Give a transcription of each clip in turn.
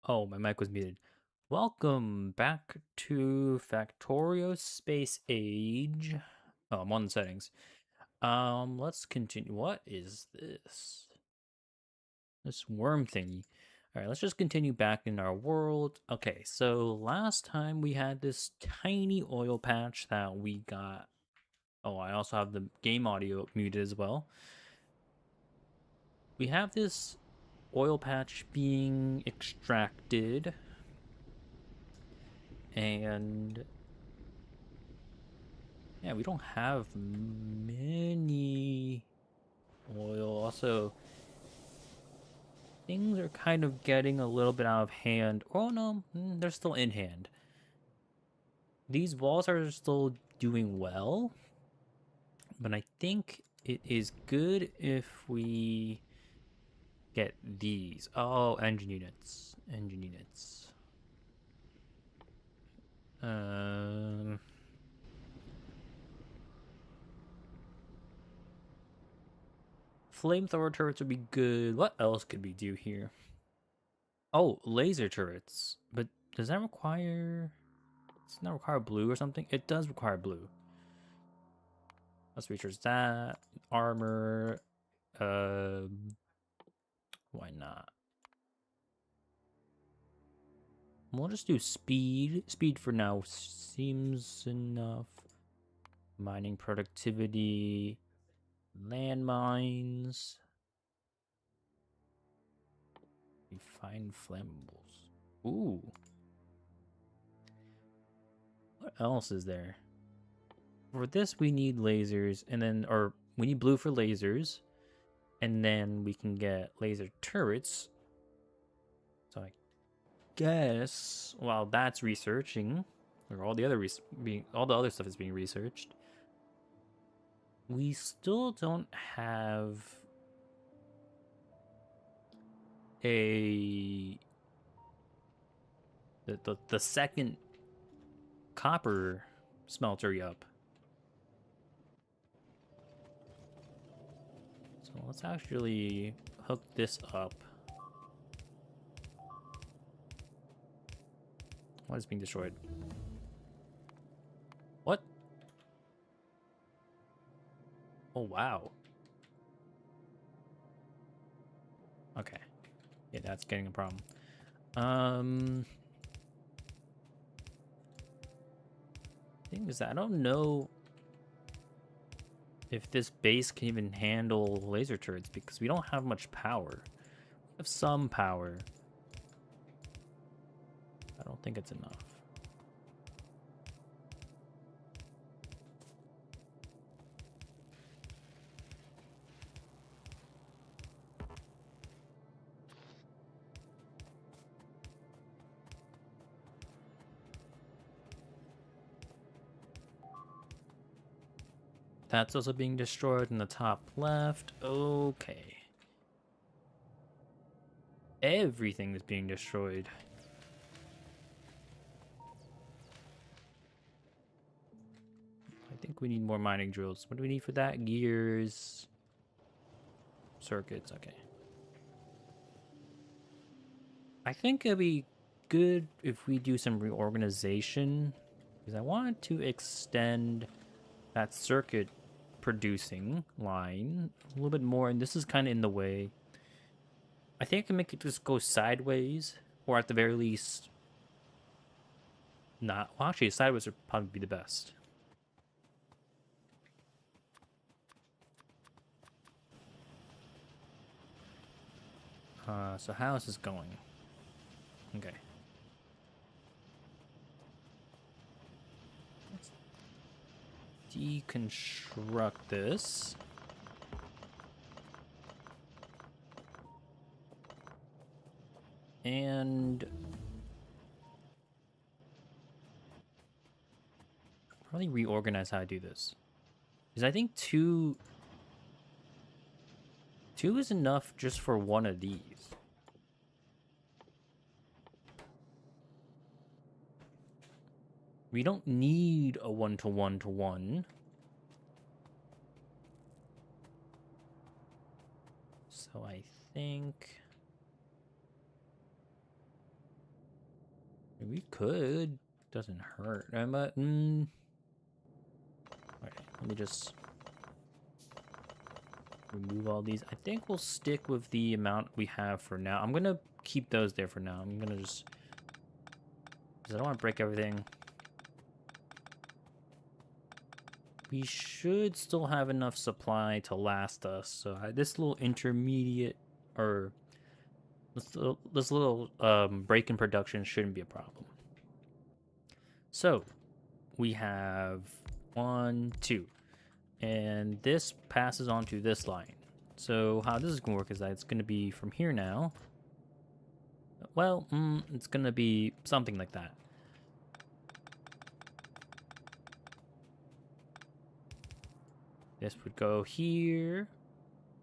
Oh, my mic was muted. Welcome back to Factorio Space Age. Oh, I'm on the settings. Let's continue. What is this? This worm thingy. Alright, let's just continue back in our world. Okay, so last time we had this tiny oil patch that we got. Oh, I also have the game audio muted as well. We have this oil patch being extracted. And yeah, we don't have many oil. Also, things are kind of getting a little bit out of hand. Oh no, they're still in hand. These walls are still doing well, but I think it is good if we get these. Oh, engine units. Engine units. Um, Flamethrower turrets would be good. What else could we do here? Oh, laser turrets. But does that require... Does it not require blue or something? It does require blue. Let's research that. Armor. Why not? We'll just do speed. Speed for now seems enough. Mining productivity. Landmines. Refine flammables. Ooh. What else is there? For this, we need lasers, and then, or we need blue for lasers, and then we can get laser turrets. So I guess while that's researching, or all the other all the other stuff is being researched, we still don't have a the second copper smelter up. So let's actually hook this up. What is being destroyed? What? Oh, wow. Okay. Yeah, that's getting a problem. Thing is that I don't know if this base can even handle laser turrets because we don't have much power. We have some power. I don't think it's enough. That's also being destroyed in the top left. Okay. Everything is being destroyed. I think we need more mining drills. What do we need for that? Gears. Circuits. Okay. I think it'd be good if we do some reorganization. Because I wanted to extend that circuit producing line a little bit more. And this is kind of in the way. I think I can make it just go sideways. Or at the very least, not. Well, actually, sideways would probably be the best. So how is this going? Okay. Let's deconstruct this. And probably reorganize how I do this. Because I think two is enough just for one of these. We don't need a 1-to-1-to-1. So I think We could. Doesn't hurt. But, Alright, let me just remove all these. I think we'll stick with the amount we have for now. I'm gonna keep those there for now. I'm gonna just... because I don't want to break everything. We should still have enough supply to last us. So this little intermediate, or this little break in production shouldn't be a problem. So we have 1, 2, and this passes on to this line. So how this is going to work is that it's going to be from here now. Well, it's going to be something like that. This would go here,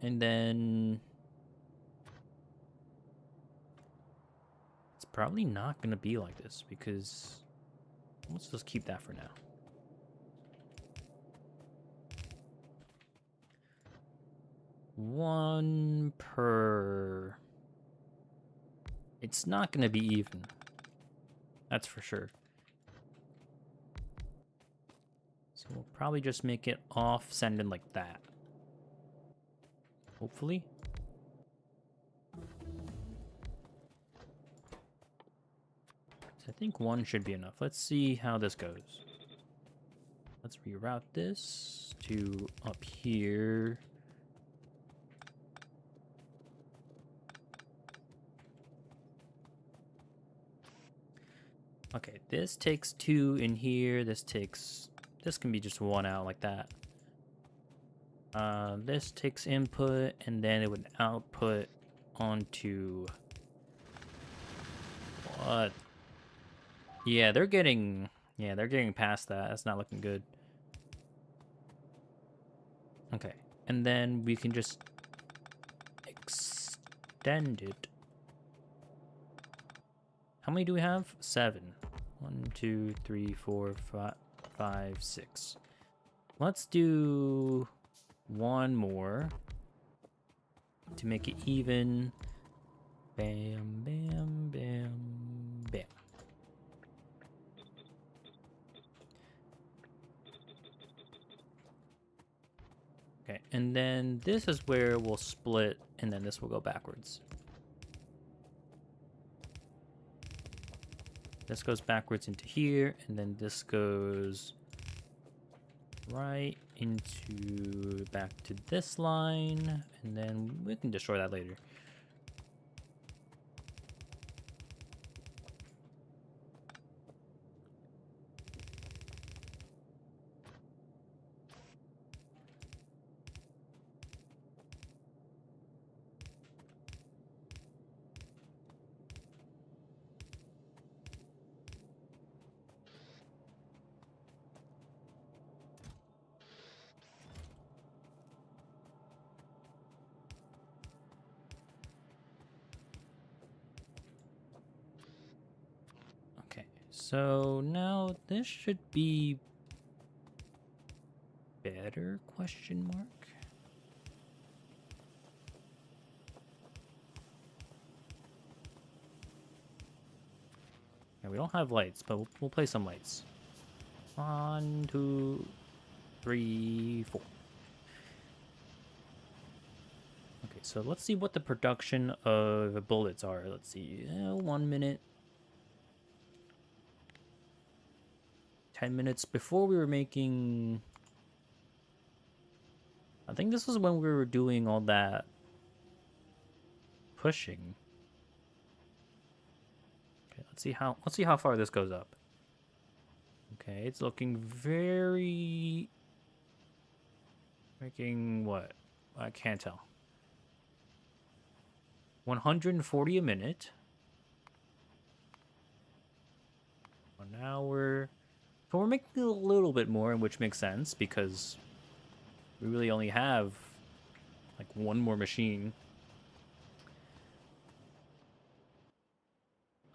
and then it's probably not going to be like this because let's just keep that for now. One per... It's not going to be even. That's for sure. So we'll probably just make it off-sending like that. Hopefully. So I think 1 should be enough. Let's see how this goes. Let's reroute this to up here. Okay, this takes 2 in here. This can be just 1 out like that. This takes input, and then it would output onto... What? Yeah, they're getting past that. That's not looking good. Okay, and then we can just extend it. How many do we have? 7. 1, 2, 3, 4, 5, 6. Let's do 1 more to make it even. Bam, bam, bam, bam. Okay, and then this is where we'll split, and then this will go backwards. This goes backwards into here, and then this goes right into back to this line, and then we can destroy that later. So now this should be better, question mark? Yeah, we don't have lights, but we'll play some lights. 1, 2, 3, 4. Okay, so let's see what the production of bullets are. Let's see, 1 minute. 10 minutes before we were making... I think this was when we were doing all that pushing. Okay, let's see how far this goes up. Okay, it's looking very... Making what? I can't tell. 140 a minute. 1 hour. So we're making a little bit more, which makes sense because we really only have like 1 more machine.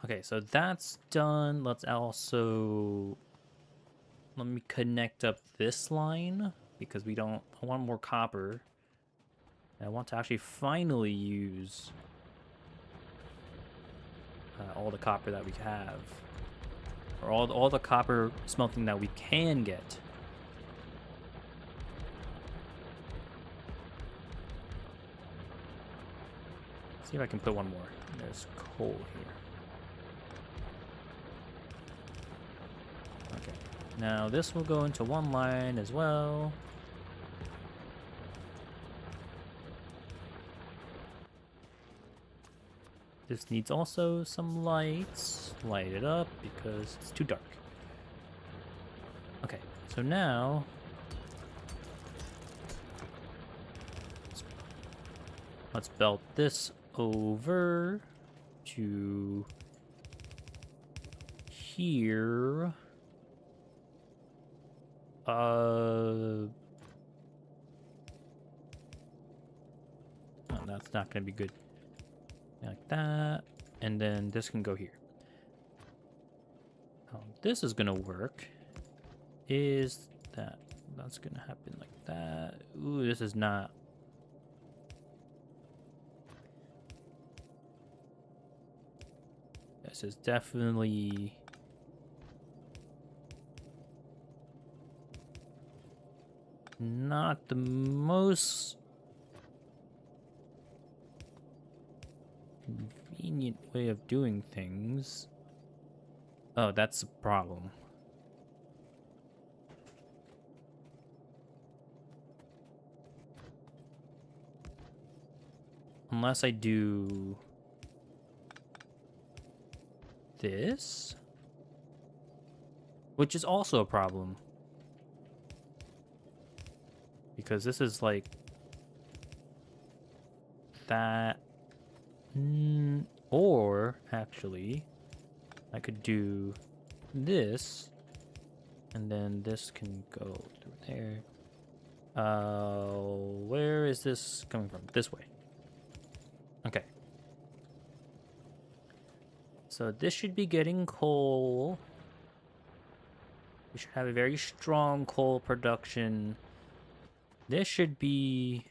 Okay, so that's done. Let me connect up this line because I want more copper. And I want to actually finally use all the copper that we have. or all the copper smelting that we can get. See if I can put one more. There's coal here. Okay. Now this will go into one line as well. This needs also some lights. Light it up because it's too dark. Okay, so now let's belt this over to here. Oh, that's not gonna be good. Like that, and then this can go here. How this is gonna work is that's gonna happen like that. Ooh, this is not. This is definitely not the most convenient way of doing things. Oh, that's a problem. Unless I do this, which is also a problem. Because this is like that. Or actually, I could do this, and then this can go through there. Where is this coming from? This way. Okay. So this should be getting coal. We should have a very strong coal production. This should be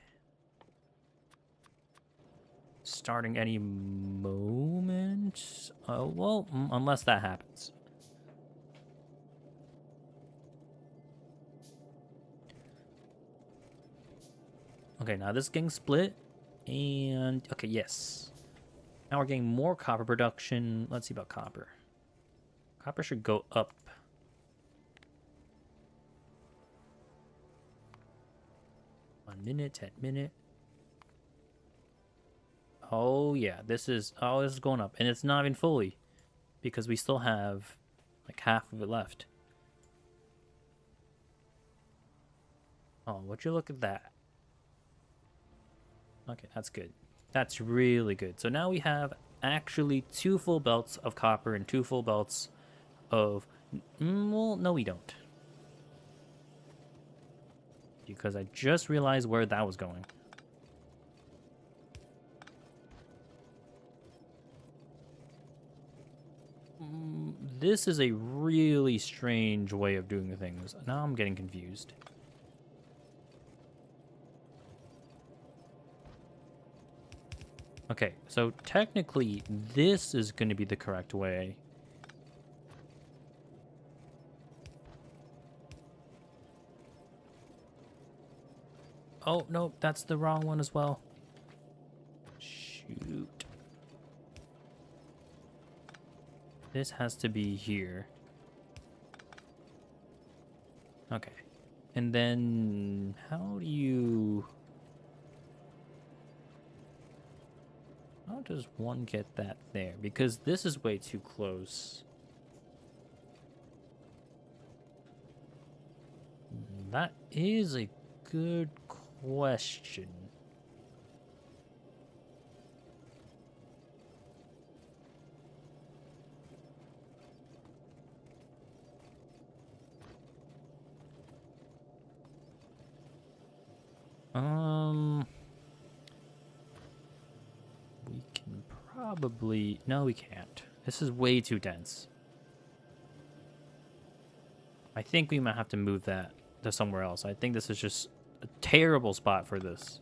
starting any moment. Oh, well, unless that happens. Okay, now this is getting split. And, okay, yes. Now we're getting more copper production. Let's see about copper. Copper should go up. Minute, 10 minute. Oh yeah, this is going up, and it's not even fully, because we still have like half of it left. Oh, would you look at that? Okay, that's good. That's really good. So now we have actually 2 full belts of copper and 2 full belts of... Well, no we don't. Because I just realized where that was going. This is a really strange way of doing things. Now I'm getting confused. Okay, so technically this is going to be the correct way. Oh, no, that's the wrong one as well. Shoot. This has to be here. Okay. And then how do you... How does one get that there? Because this is way too close. That is a good question. We can probably... No, we can't. This is way too dense. I think we might have to move that to somewhere else. I think this is just a terrible spot for this.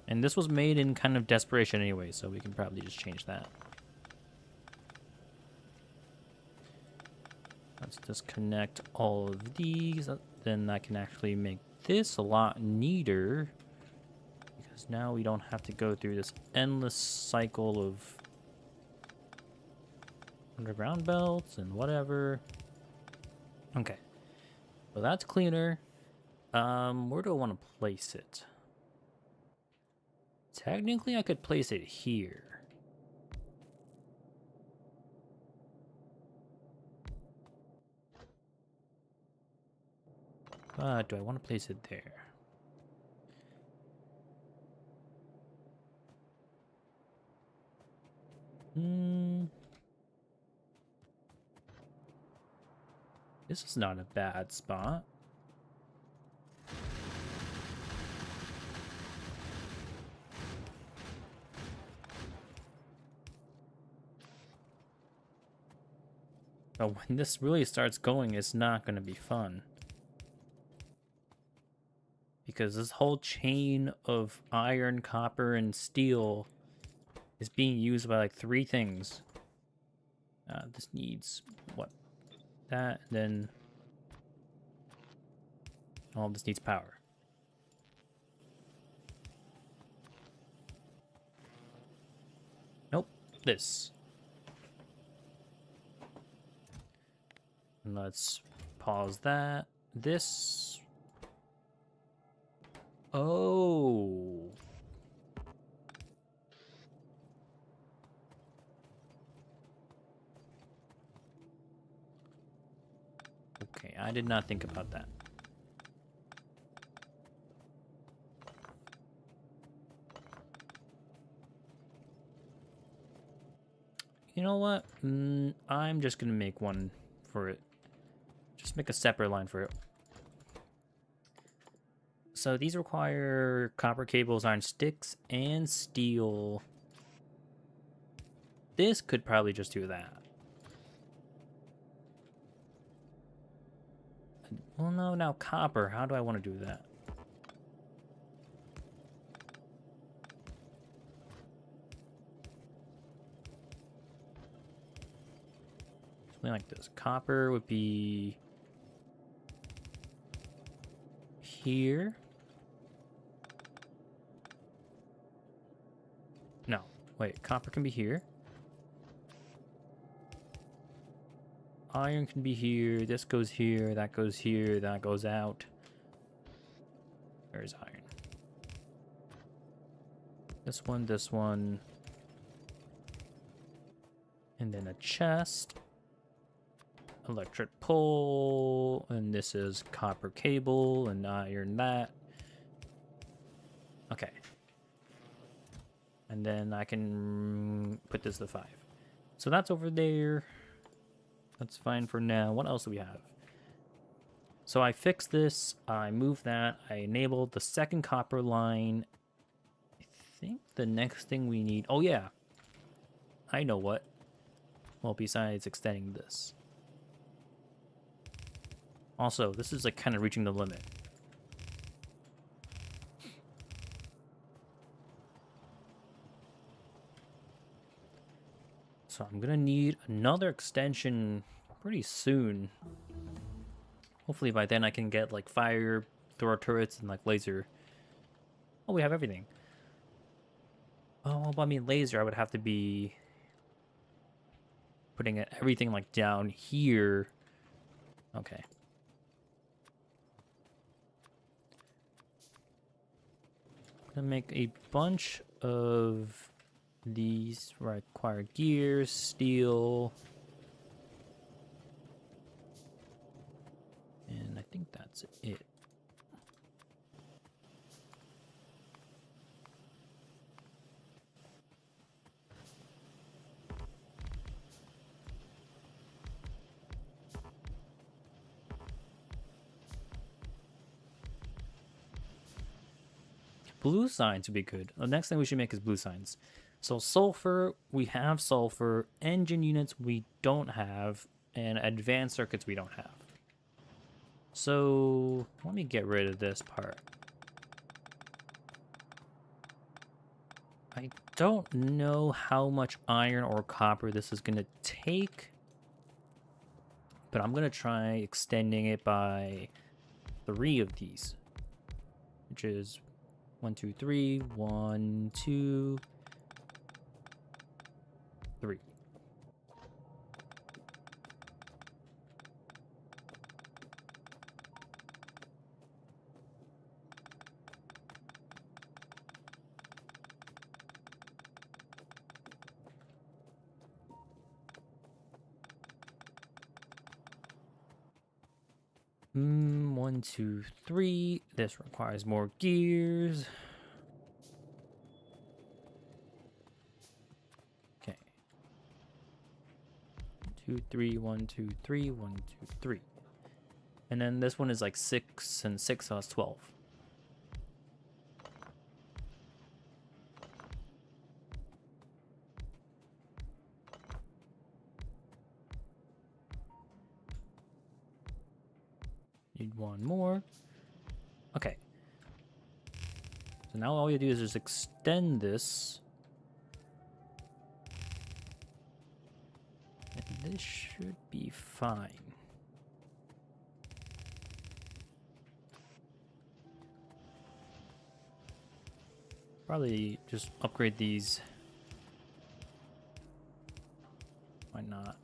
And this was made in kind of desperation anyway, so we can probably just change that. Let's disconnect all of these. Then I can actually make this a lot neater. Because now we don't have to go through this endless cycle of underground belts and whatever. Okay. So that's cleaner. Where do I want to place it? Technically, I could place it here. But do I want to place it there? This is not a bad spot. But when this really starts going, it's not going to be fun. Because this whole chain of iron, copper, and steel is being used by like 3 things. This needs what? That, then all this needs power. Nope, this. And let's pause that. This. Oh. Okay, I did not think about that. You know what? I'm just gonna make one for it. Just make a separate line for it. So these require copper cables, iron sticks, and steel. This could probably just do that. Well, no, now copper. How do I want to do that? Something like this. Copper would be here. No, wait, copper can be here. Iron can be here. This goes here. That goes here. That goes out. There's iron. This one, this one. And then a chest. Electric pole. And this is copper cable and iron that. Okay. And then I can put this to 5. So that's over there. That's fine for now. What else do we have? So I fixed this. I moved that. I enabled the second copper line. I think the next thing we need... Oh, yeah. I know what. Well, besides extending this. Also, this is like kind of reaching the limit. So I'm gonna need another extension pretty soon. Hopefully by then I can get like fire thrower turrets and like laser. Oh, we have everything. Oh, but I mean laser, I would have to be putting everything like down here. Okay. I'm gonna make a bunch of these require gears, steel, and I think that's it. Blue signs would be good. The next thing we should make is blue signs. So sulfur, we have sulfur. Engine units we don't have. And advanced circuits we don't have. So let me get rid of this part. I don't know how much iron or copper this is going to take, but I'm going to try extending it by 3 of these, which is 1, 2, 3, 1, 2, 3. One, two, three. This requires more gears. Okay. 2, 3, 1, 2, 3, 1, 2, 3. And then this one is like 6 and 6, so that's 12. Need one more. Okay. So now all you do is just extend this. And this should be fine. Probably just upgrade these. Why not?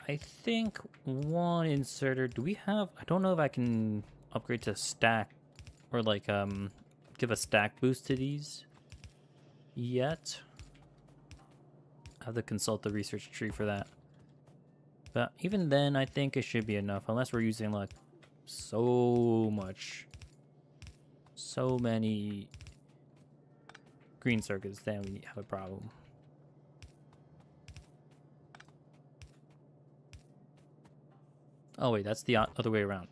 I think one inserter. Do we have? I don't know if I can upgrade to stack or like give a stack boost to these yet. I have to consult the research tree for that. But even then, I think it should be enough, unless we're using like so many green circuits, then we have a problem. Oh wait, that's the other way around.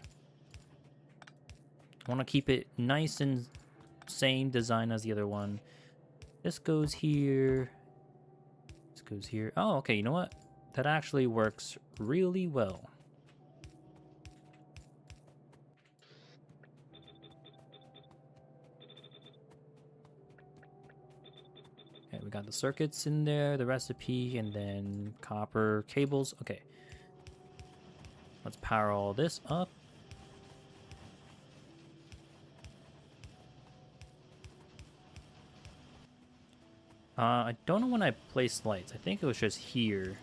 I want to keep it nice and same design as the other one. This goes here. This goes here. Oh, okay, you know what? That actually works really well. Okay, we got the circuits in there, the recipe, and then copper cables. Okay. Let's power all this up. I don't know when I placed lights. I think it was just here.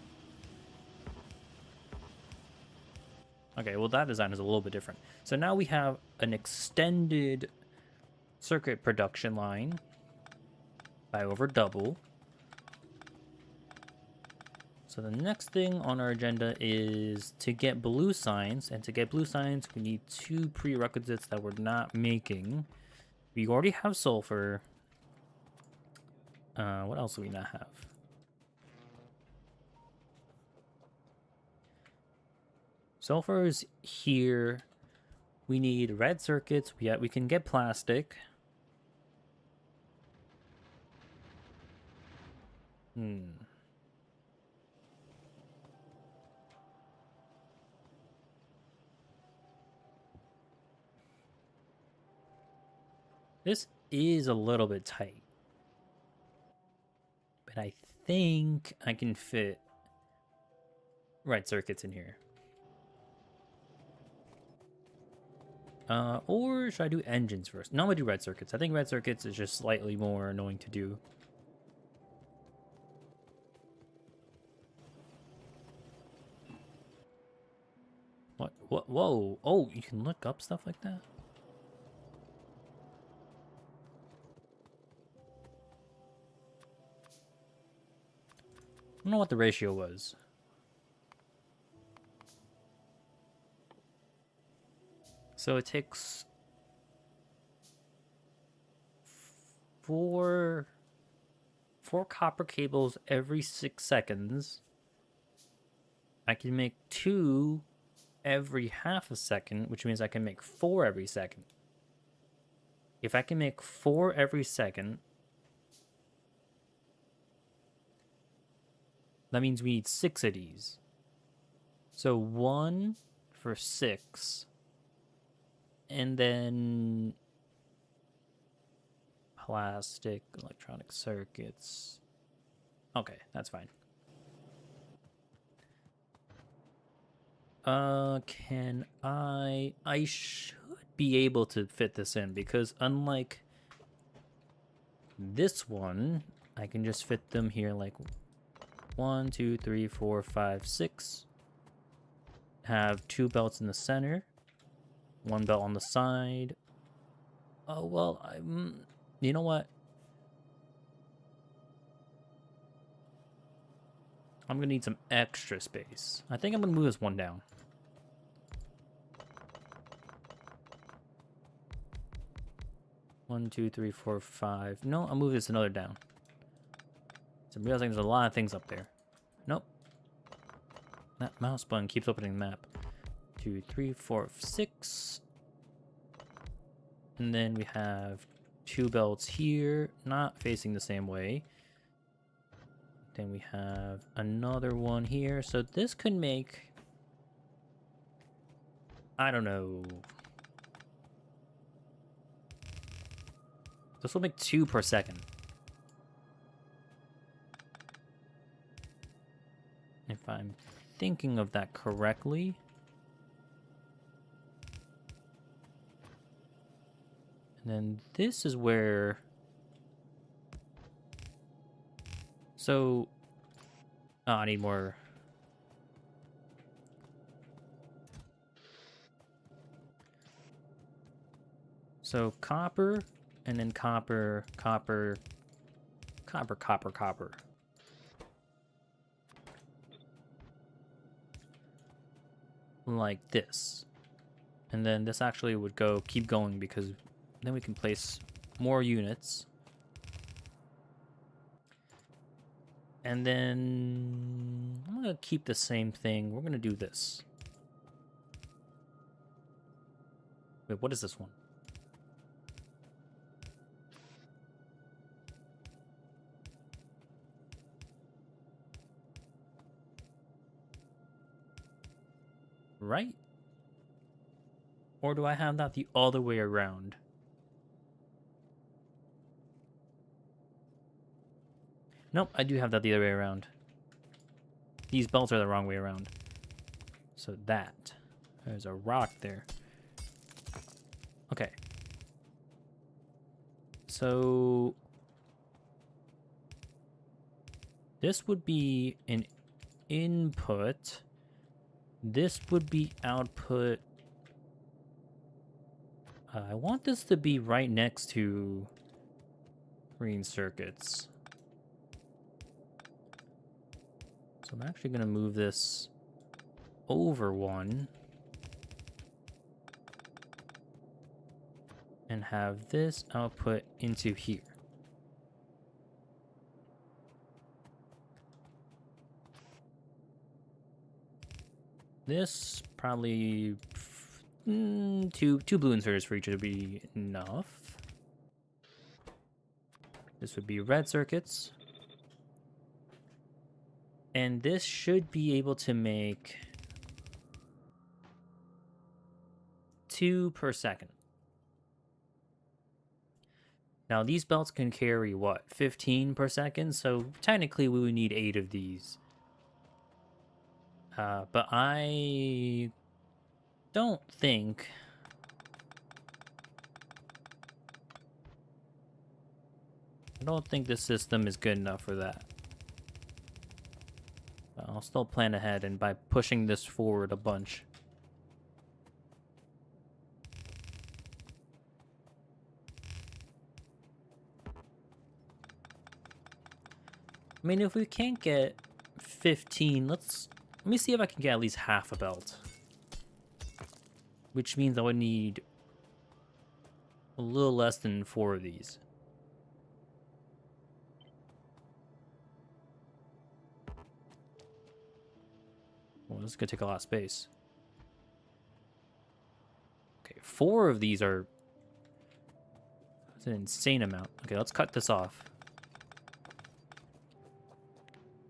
Okay, well that design is a little bit different. So now we have an extended circuit production line by over double. So the next thing on our agenda is to get blue signs, and to get blue signs we need 2 prerequisites that we're not making. We already have sulfur. What else do we not have? Sulfur is here. We need red circuits. We can get plastic. This is a little bit tight, but I think I can fit red circuits in here. Or should I do engines first? No, I'm gonna do red circuits. I think red circuits is just slightly more annoying to do. What? What? Whoa! Oh, you can look up stuff like that? I don't know what the ratio was. So it takes 4 copper cables every 6 seconds. I can make 2 every half a second, which means I can make 4 every second. If I can make 4 every second, That means we need 6 of these. So 1 for 6. And then plastic, electronic circuits. Okay, that's fine. Can I should be able to fit this in because unlike this one, I can just fit them here like 1, 2, 3, 4, 5, 6. Have 2 belts in the center, 1 belt on the side. Oh, well, you know what? I'm gonna need some extra space. I think I'm gonna move this one down. One, two, three, four, 5. No, I'll move this another down. So I'm realizing there's a lot of things up there. Nope. That mouse button keeps opening the map. 2, 3, 4, 6. And then we have 2 belts here, not facing the same way. Then we have another one here. So this could make, I don't know. This will make 2 per second. If I'm thinking of that correctly. And then this is where... So... Oh, I need more... So copper, and then copper, copper, copper, copper, copper. Like this. And then this actually would keep going because then we can place more units. And then I'm gonna keep the same thing. We're gonna do this. Wait, what is this one? Right? Or do I have that the other way around? Nope, I do have that the other way around. These belts are the wrong way around. So there's a rock there. Okay. So this would be an input. This would be output. I want this to be right next to green circuits. So I'm actually going to move this over 1 and have this output into here. This probably two blue inserters for each would be enough. This would be red circuits. And this should be able to make 2 per second. Now these belts can carry what, 15 per second? So technically we would need 8 of these. But I don't think this system is good enough for that. I'll still plan ahead and by pushing this forward a bunch. I mean, if we can't get 15, let me see if I can get at least half a belt. Which means I would need a little less than 4 of these. Well, this is gonna take a lot of space. Okay, 4 of these are... That's an insane amount. Okay, let's cut this off.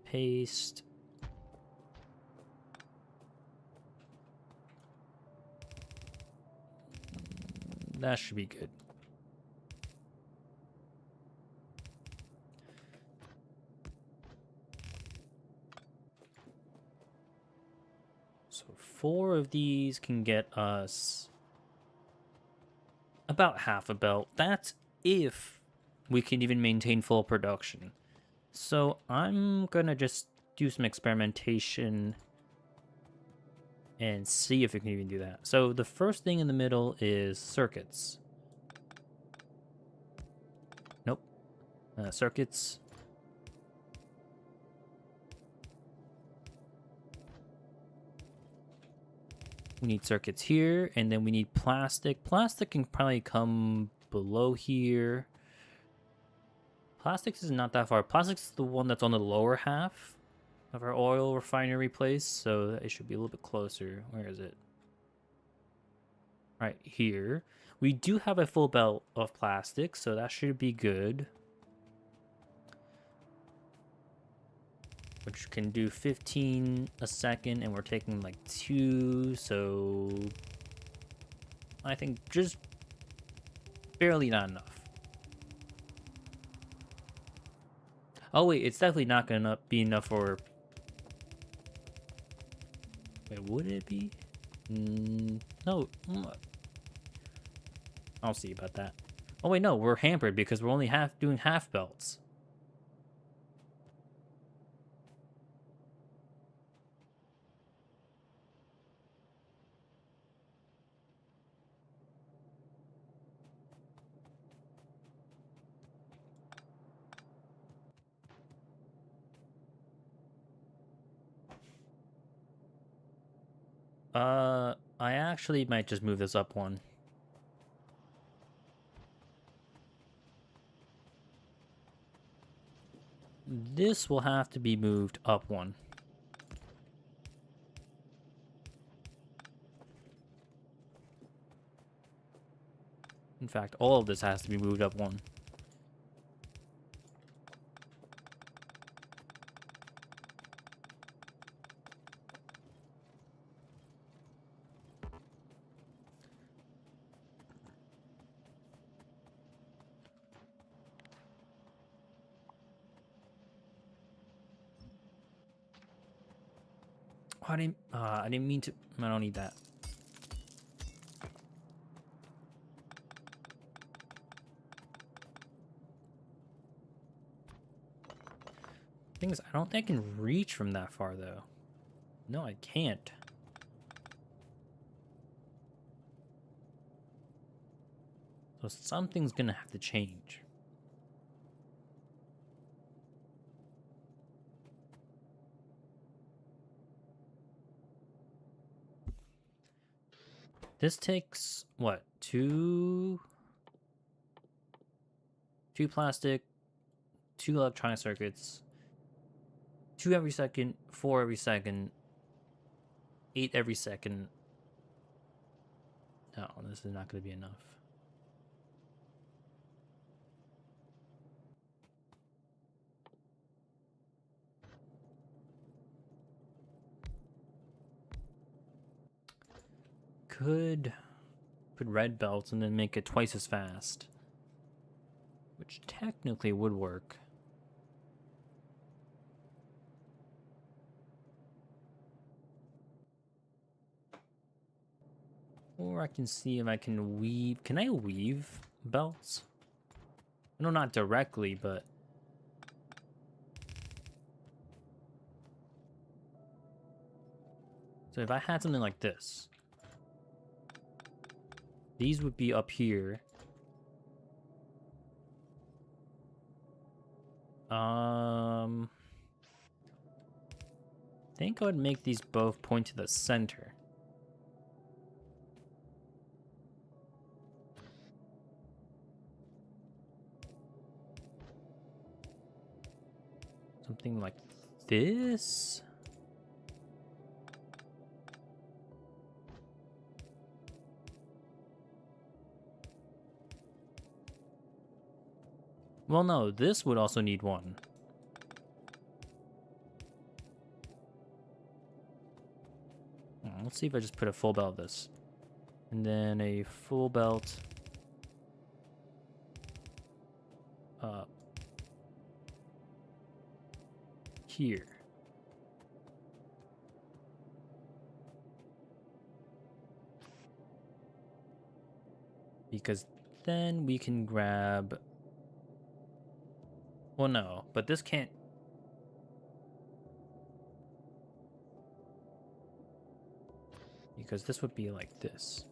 Paste. That should be good. So 4 of these can get us about half a belt. That's if we can even maintain full production. So I'm gonna just do some experimentation and see if we can even do that. So the first thing in the middle is circuits. Nope. Circuits. We need circuits here, and then we need plastic. Plastic can probably come below here. Plastics is not that far. Plastics is the one that's on the lower half of our oil refinery place, so it should be a little bit closer. Where is it? Right here. We do have a full belt of plastic, so that should be good. Which can do 15 a second, and we're taking like 2, so I think just barely not enough. Oh wait, it's definitely not gonna be enough for... Wait, would it be? No. I'll see about that. Oh wait, no, we're hampered because we're only doing half belts. I actually might just move this up one. This will have to be moved up one. In fact, all of this has to be moved up one. Oh, I didn't mean to. I don't need that. Thing is, I don't think I can reach from that far, though. No, I can't. So something's gonna have to change. This takes, what, 2 plastic, 2 electronic circuits, 2 every second, 4 every second, 8 every second. No, this is not going to be enough. Could put red belts and then make it twice as fast, which technically would work. Or I can see if I can weave. Can I weave belts? No, not directly, but... So if I had something like this, these would be up here. I think I would make these both point to the center. Something like this? Well, no, this would also need one. Let's see if I just put a full belt of this. And then a full belt up here. Because then we can grab... Well, no, but this can't... Because this would be like this.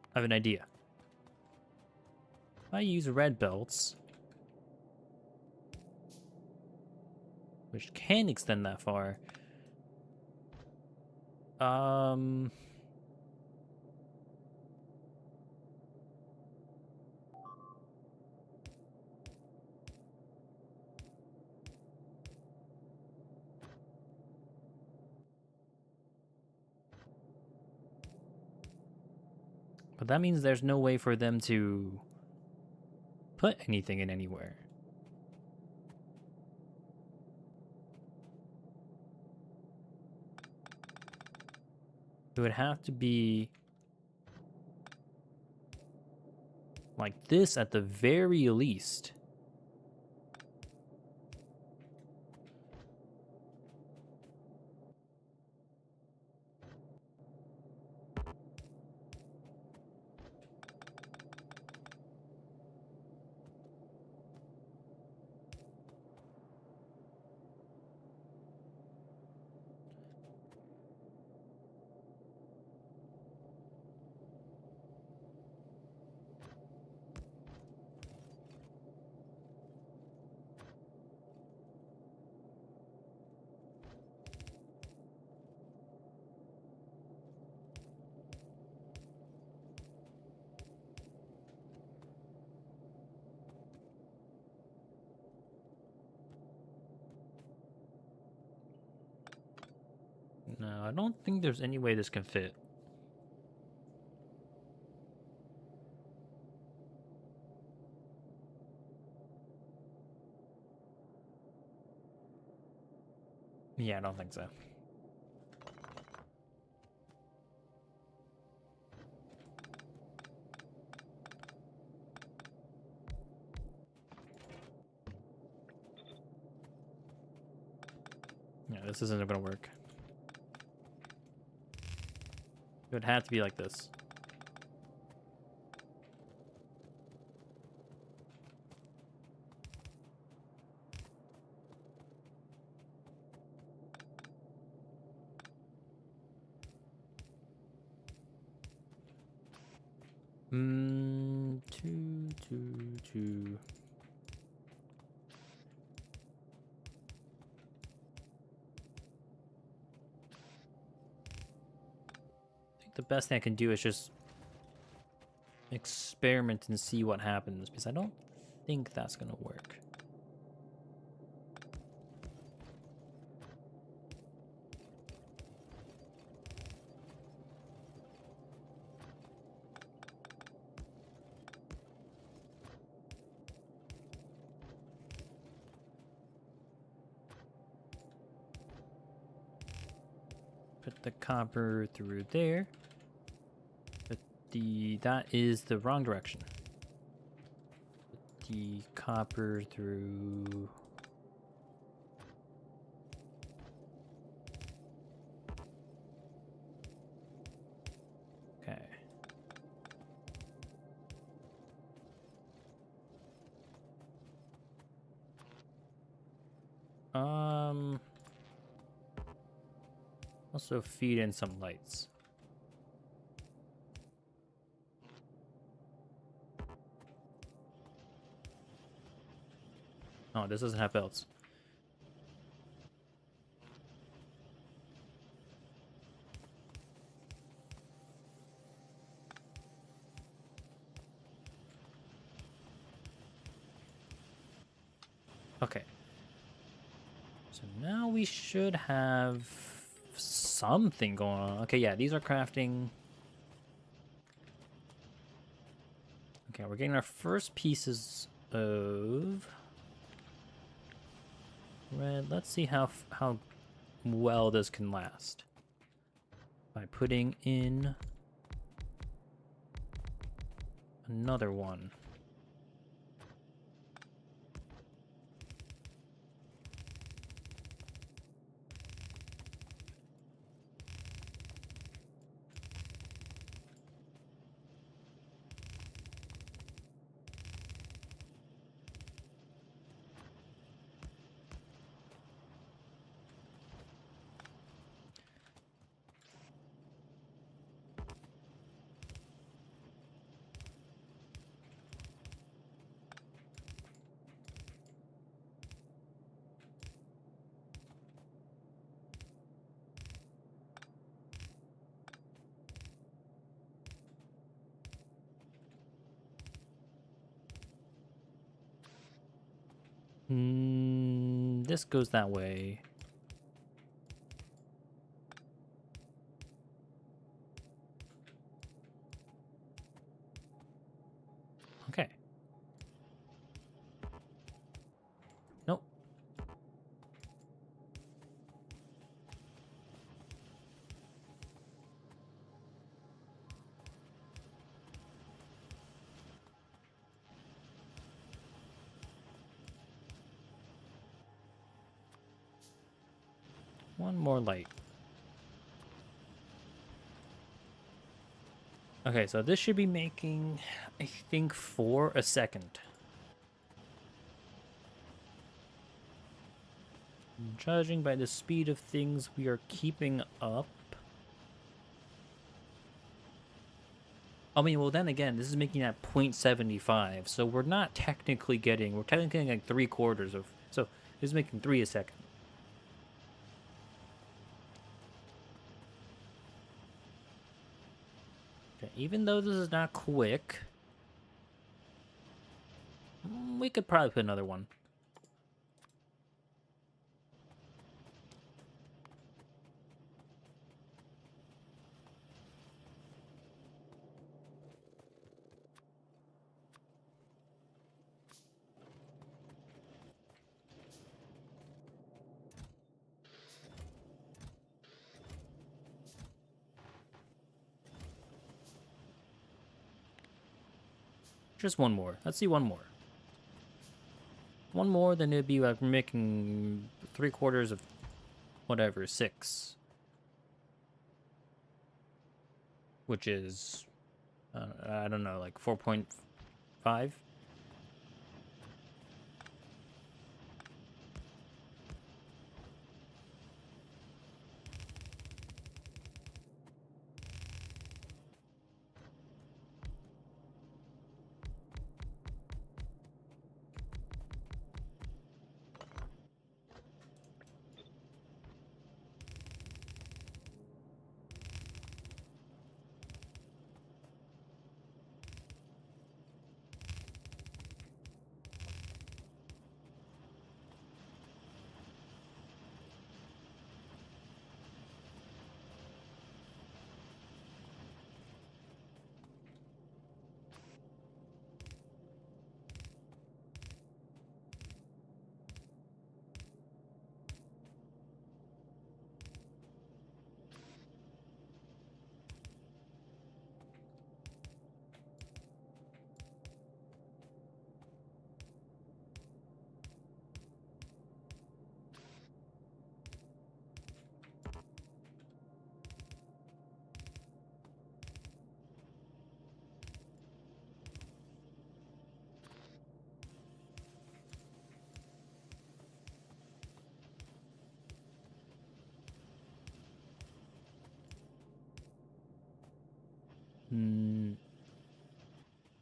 I have an idea. If I use red belts, which can extend that far, but that means there's no way for them to put anything in anywhere. It would have to be like this at the very least. No, I don't think there's any way this can fit. Yeah, I don't think so. Yeah, this isn't gonna work. It would have to be like this. Two. I think the best thing I can do is just experiment and see what happens, because I don't think that's gonna work. Put the copper through there. But that is the wrong direction. Put the copper through. Okay. Also feed in some lights. Oh, this doesn't have belts. Okay. So now we should have something going on. Okay, yeah, these are crafting. Okay, we're getting our first pieces of red. Let's see how well this can last. By putting in another one. This goes that way. Okay. Nope. One more light. Okay, so this should be making, I think, 4 a second. Judging by the speed of things we are keeping up. I mean, well, then again, this is making at 0.75, so we're not technically getting, we're technically getting like 3/4 of, so this is making 3 a second. Okay, even though this is not quick, we could probably put another one. Just one more. Let's see one more. One more, then it'd be like we're making 3/4 of whatever, 6. Which is, I don't know, like 4.5?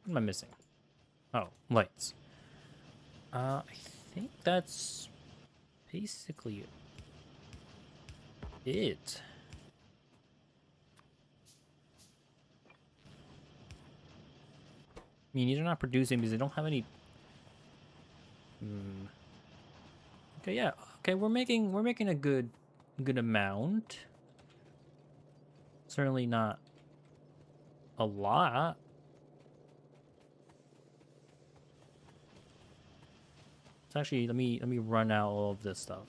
What am I missing? Oh, lights. I think that's basically it. I mean, these are not producing because they don't have any. Okay, yeah. Okay, we're making a good amount. Certainly not a lot. So actually, let me run out all of this stuff.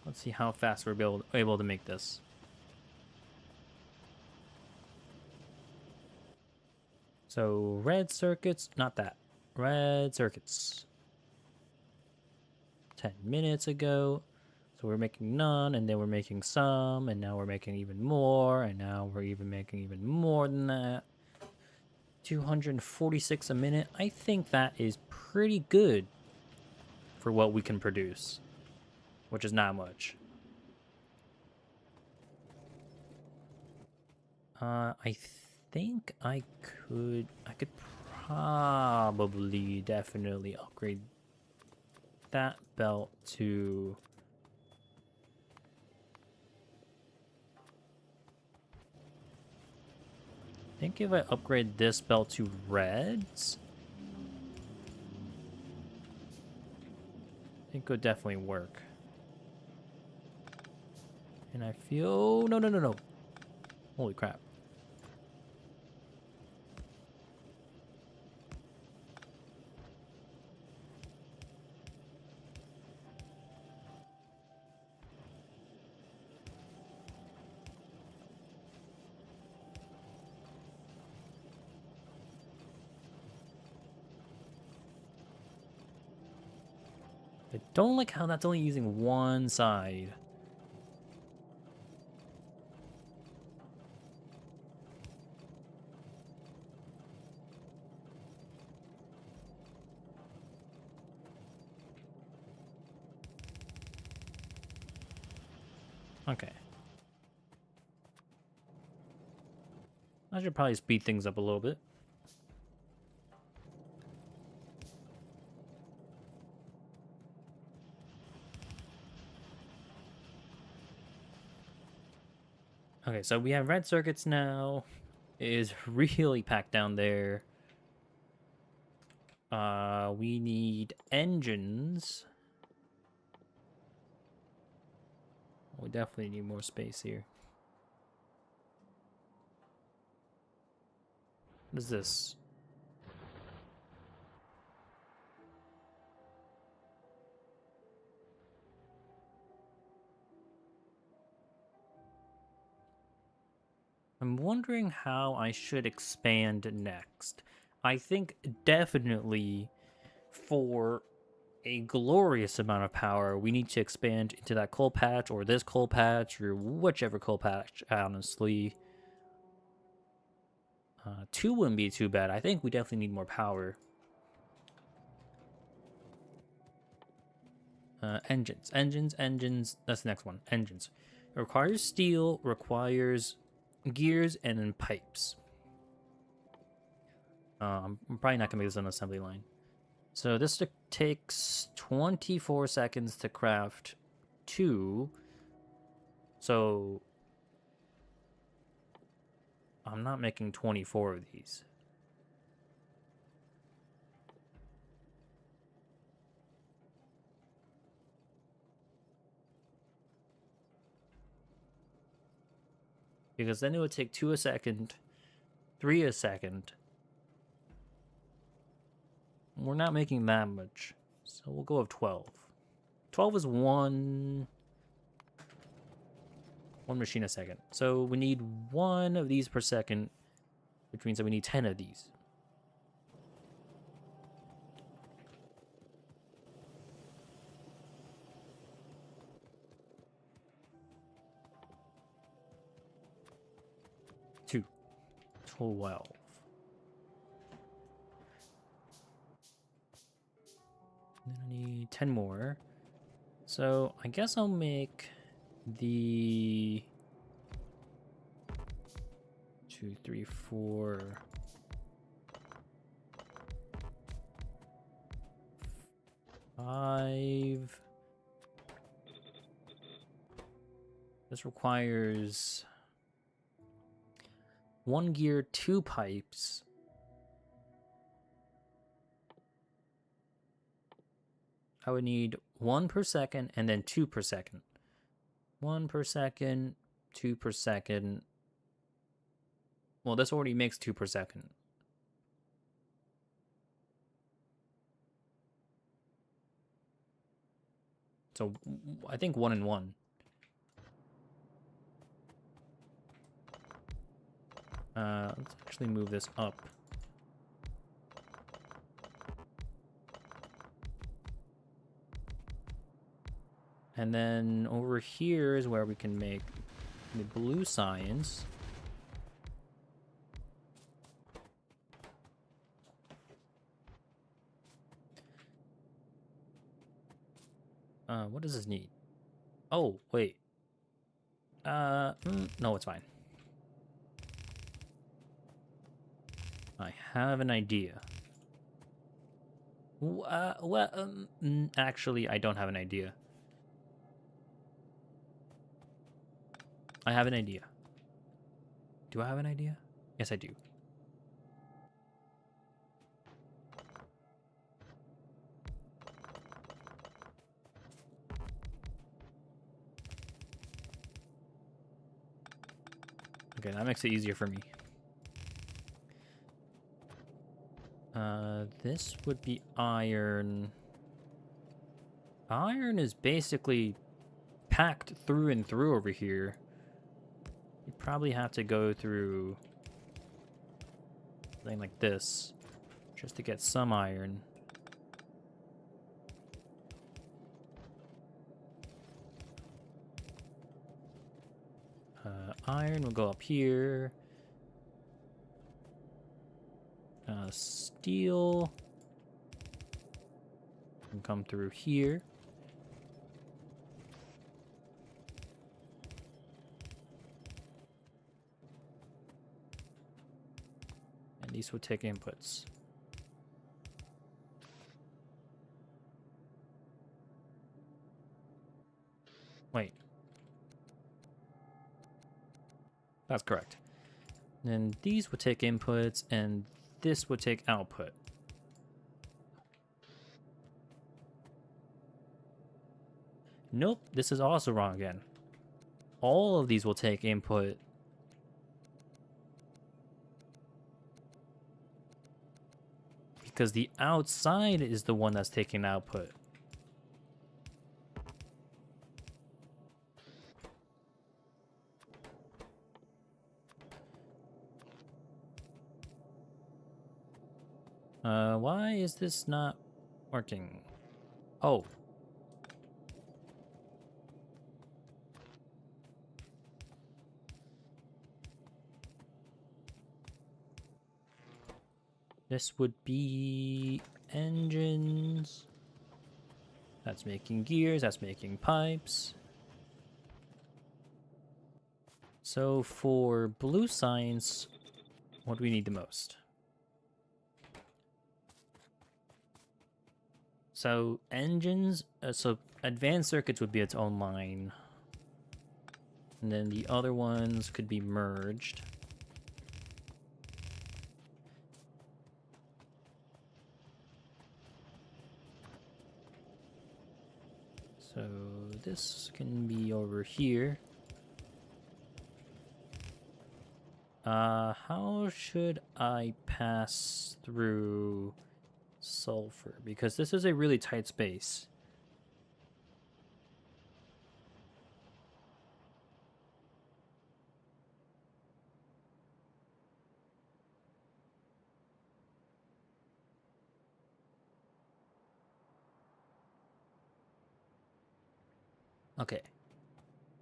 Let's see how fast we're able to make this. So red circuits, not that. Red circuits. 10 minutes ago. So we're making none, and then we're making some, and now we're making even more, and now we're even making even more than that. 246 a minute. I think that is pretty good for what we can produce, which is not much. I think I could probably definitely upgrade that belt to I think if I upgrade this belt to reds, I think it would definitely work. And I feel no. Holy crap. I don't like how that's only using one side. Okay. I should probably speed things up a little bit. Okay, so we have red circuits now. It is really packed down there. We need engines. We definitely need more space here. What is this? I'm wondering how I should expand next. I think definitely for a glorious amount of power, we need to expand into that coal patch or this coal patch or whichever coal patch, honestly. 2 wouldn't be too bad. I think we definitely need more power. Engines. That's the next one. Engines. It requires steel, requires gears, and then pipes. I'm probably not gonna make this on an assembly line. So this takes 24 seconds to craft 2. So I'm not making 24 of these. Because then it would take 2 a second, 3 a second. We're not making that much. So we'll go with 12. 12 is one machine a second. So we need 1 of these per second, which means that we need 10 of these. Two. 12. Then I need 10 more. So I guess I'll make the 2, 3, 4, 5. This requires 1 gear, 2 pipes. I would need 1 per second and then 2 per second. 1 per second, 2 per second. Well, this already makes 2 per second. So I think 1 and 1. Let's actually move this up. And then over here is where we can make the blue science. What does this need? Oh, wait. No, it's fine. I have an idea. Actually, I don't have an idea. I have an idea. Do I have an idea? Yes, I do. Okay, that makes it easier for me. This would be iron. Iron is basically packed through and through over here. You probably have to go through something like this just to get some iron. Iron will go up here. Steel can come through here. And these will take inputs. Wait. That's correct. Then these would take inputs, and this would take output. Nope, this is also wrong again. All of these will take input. Because the outside is the one that's taking output. Why is this not working? Oh. This would be engines. That's making gears, that's making pipes. So for blue science, what do we need the most? So engines, so advanced circuits would be its own line. And then the other ones could be merged. So this can be over here. How should I pass through sulfur? Because this is a really tight space. Okay.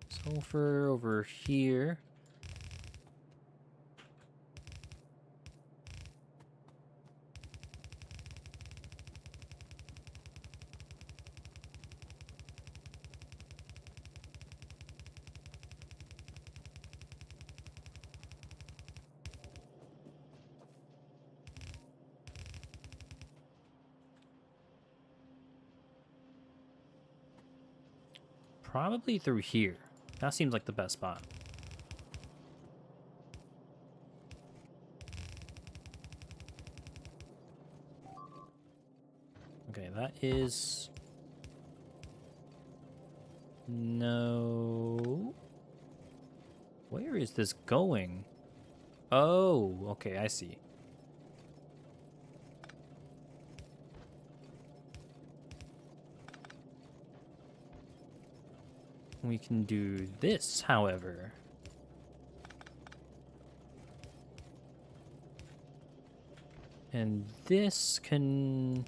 Sulfur over here. Probably through here. That seems like the best spot. Okay, that is... No... Where is this going? Oh, okay, I see. We can do this, however. And this can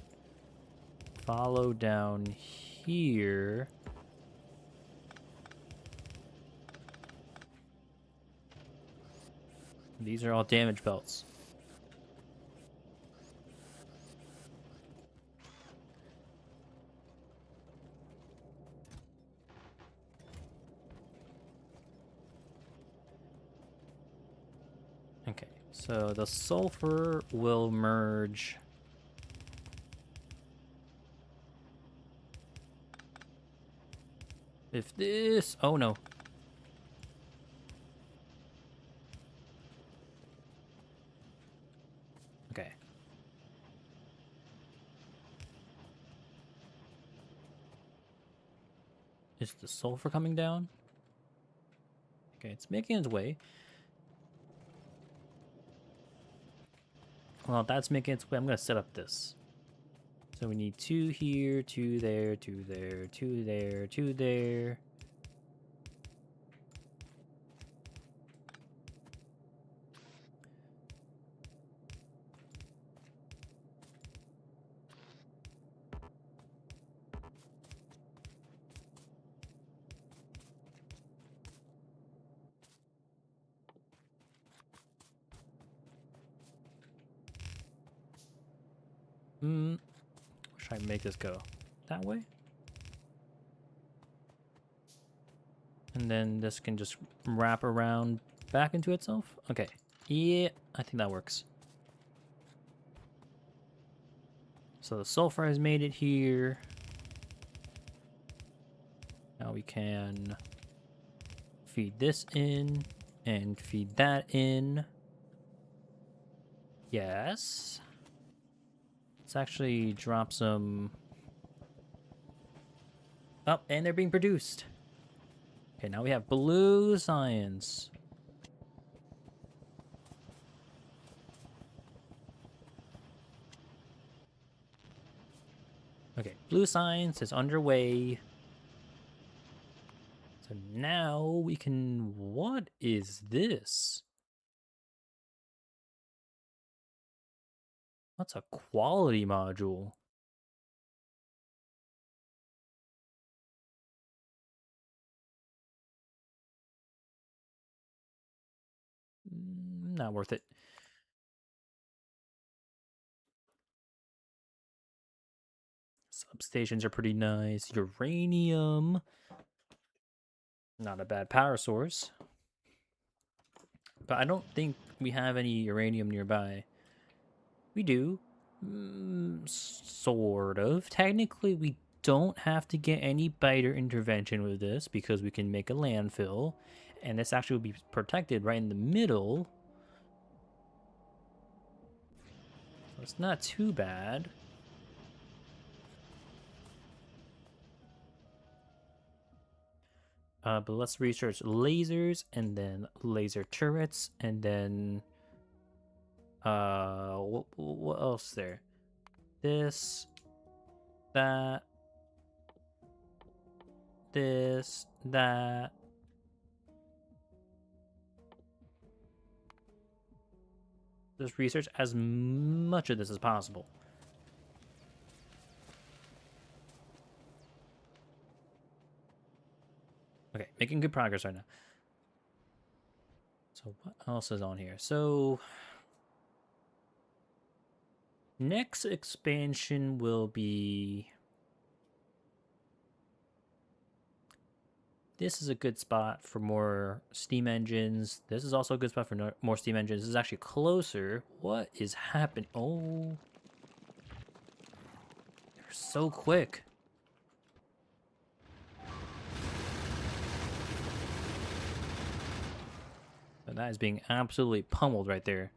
follow down here. These are all damage belts. Okay, so the sulfur will merge. If this... Oh, no. Okay. Is the sulfur coming down? Okay, it's making its way. Well, that's making its way. I'm going to set up this. So we need 2 here, 2 there, 2 there, 2 there, 2 there. Should I make this go that way? And then this can just wrap around back into itself? Okay. Yeah, I think that works. So the sulfur has made it here. Now we can feed this in and feed that in. Yes. Let's actually drop some... Oh, and they're being produced. Okay, now we have blue science. Okay, blue science is underway. So now we can... What is this? What's a quality module? Not worth it. Substations are pretty nice. Uranium. Not a bad power source. But I don't think we have any uranium nearby. We do. Sort of. Technically, we don't have to get any biter intervention with this because we can make a landfill. And this actually will be protected right in the middle. So it's not too bad. But let's research lasers and then laser turrets and then what else there? This, that, this, that. Just research as much of this as possible. Okay, making good progress right now. So what else is on here? So next expansion will be... This is a good spot for more steam engines. This is also a good spot for more steam engines. This is actually closer. What is happening? Oh. They're so quick. that is being absolutely pummeled right there.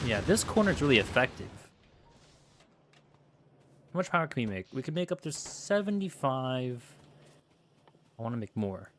Yeah, this corner is really effective. How much power can we make? We can make up to 75. I want to make more.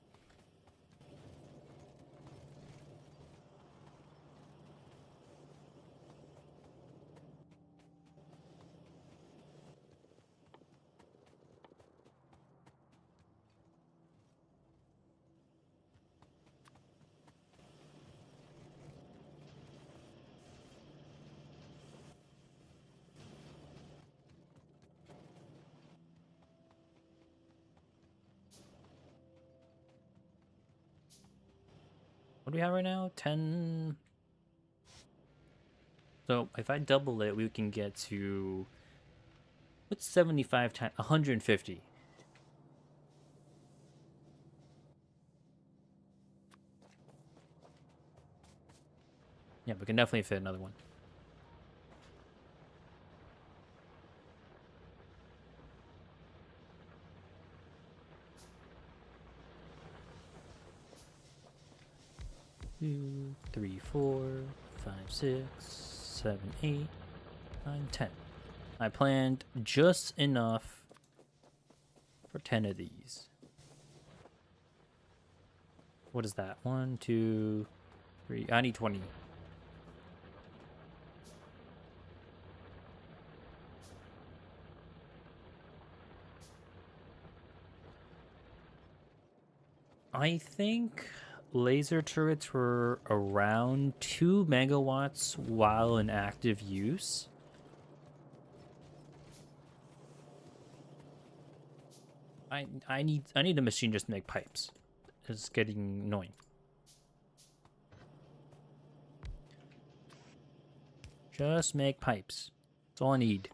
What do we have right now? 10. So if I double it, we can get to, what's 75 times 150? Yeah, we can definitely fit another one. Two, three, 4, 5, 6, 7, 8, 9, 10. I planned just enough for 10 of these. What is that? 1, 2, 3. I need 20. I think laser turrets were around 2 megawatts while in active use. I need a machine just to make pipes. It's getting annoying. Just make pipes. That's all I need.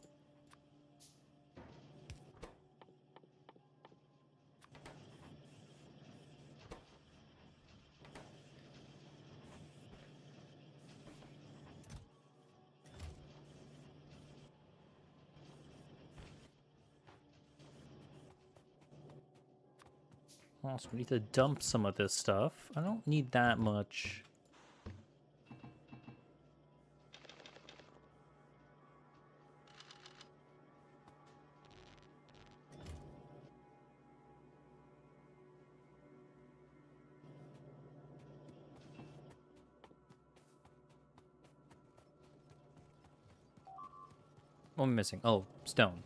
Also, we need to dump some of this stuff. I don't need that much. What am I missing? Oh, stone.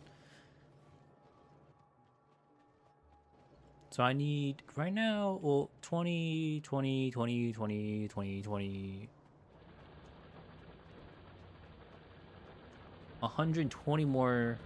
So I need, right now, well, 20, 20, 20, 20, 20, 20. 120 more.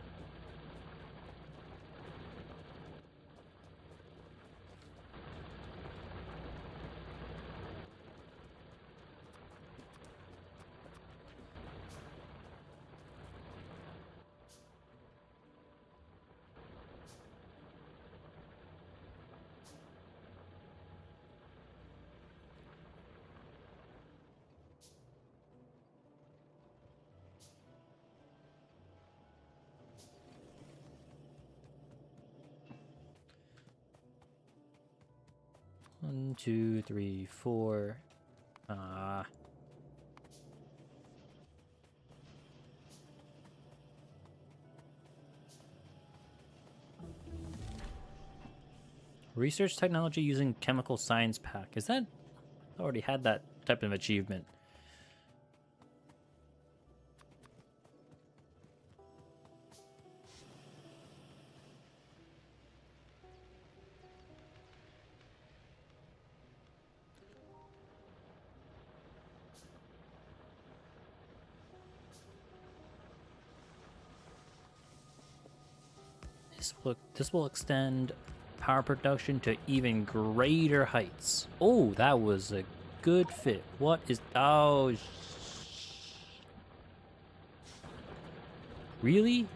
One, two, three, 4. Research technology using chemical science pack. Is that, I already had that type of achievement. This will extend power production to even greater heights. Oh, that was a good fit. What is, oh, really?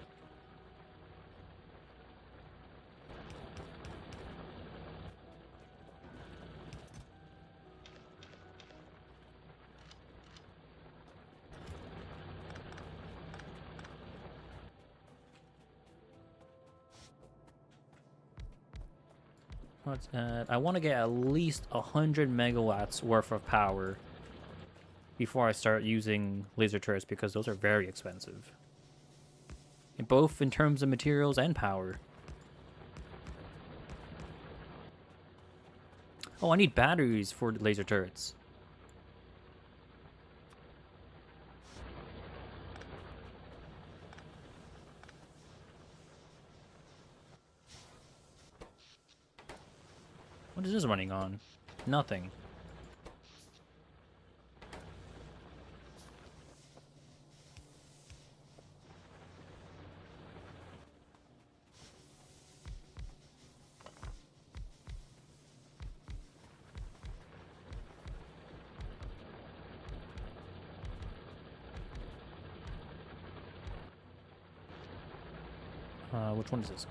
I want to get at least 100 megawatts worth of power before I start using laser turrets, because those are very expensive. Both in terms of materials and power. Oh, I need batteries for laser turrets. What is this running on? Nothing. Which one is this?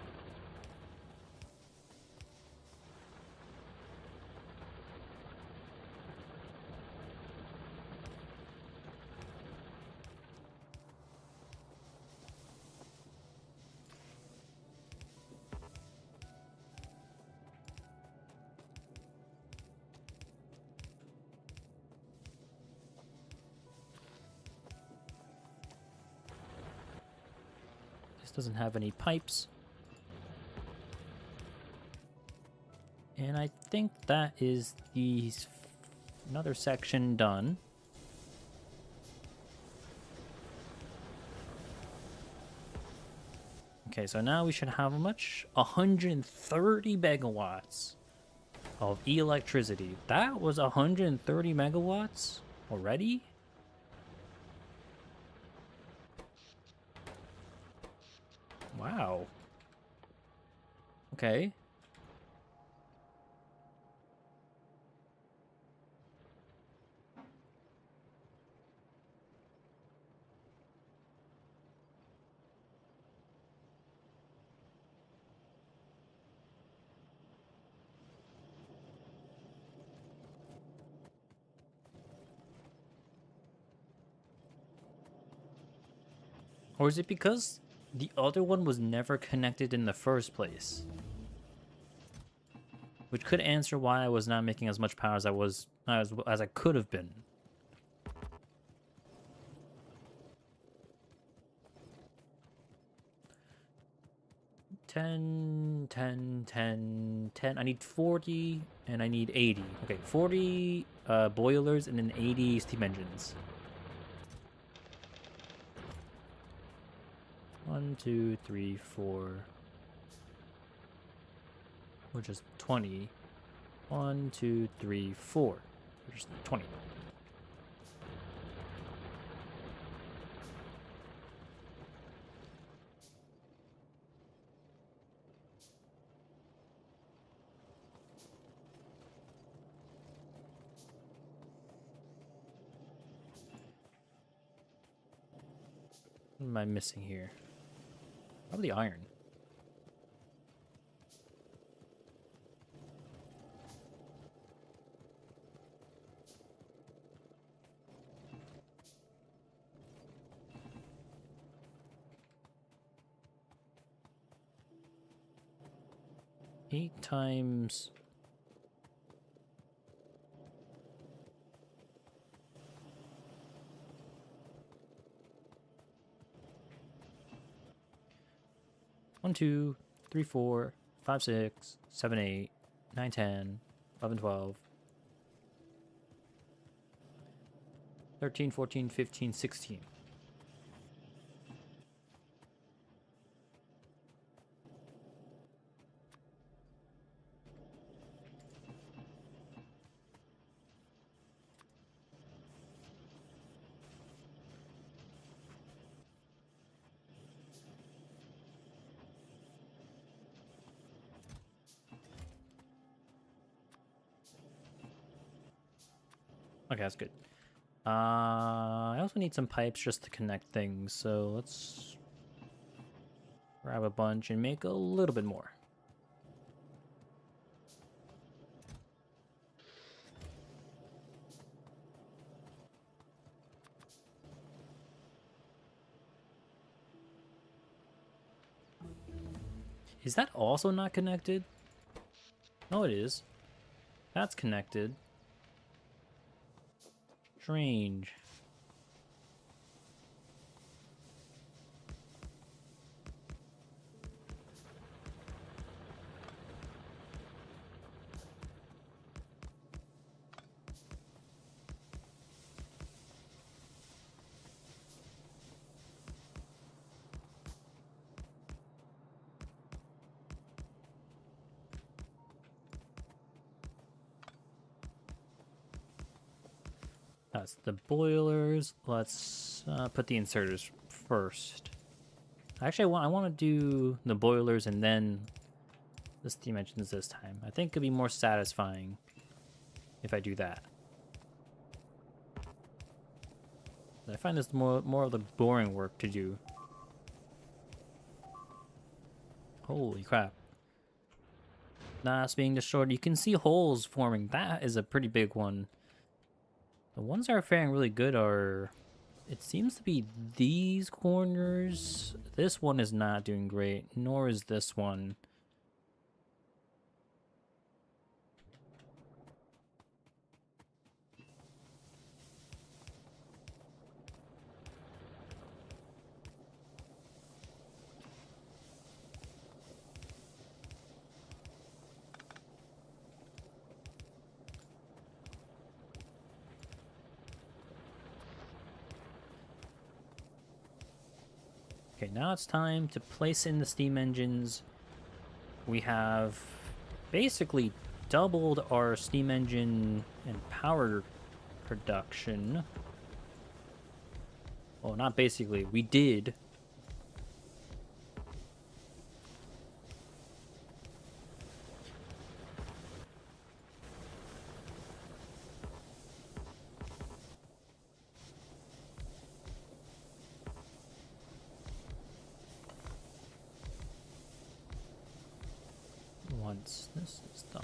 This doesn't have any pipes. And I think that is another section done. Okay, so now we should have how much? 130 megawatts of electricity. That was 130 megawatts already? Wow. Okay. Or is it because the other one was never connected in the first place? Which could answer why I was not making as much power as I could have been. Ten, 10, 10, 10. I need 40 and I need 80. Okay, 40 boilers and then 80 steam engines. 1, 2, 3, 4. Which is 20. 1, 2, 3, 4. Which is 20. What am I missing here? Probably iron. Eight times... One, 2, 3, 4, 5, 6, 7, 8, 9, 10, 11, 12, 13, 14, 15, 16. Okay, that's good. I also need some pipes just to connect things, so let's grab a bunch and make a little bit more. Is that also not connected? Oh, it is. That's connected. Strange. That's the boilers. Let's put the inserters first. Actually, I want to do the boilers and then the steam engines this time. I think it'd be more satisfying if I do that. I find this more of the boring work to do. Holy crap. That's being destroyed. You can see holes forming. That is a pretty big one. The ones that are faring really good are... It seems to be these corners. This one is not doing great, nor is this one. Okay, now it's time to place in the steam engines. We have basically doubled our steam engine and power production. Well, not basically, we did. Once this is done.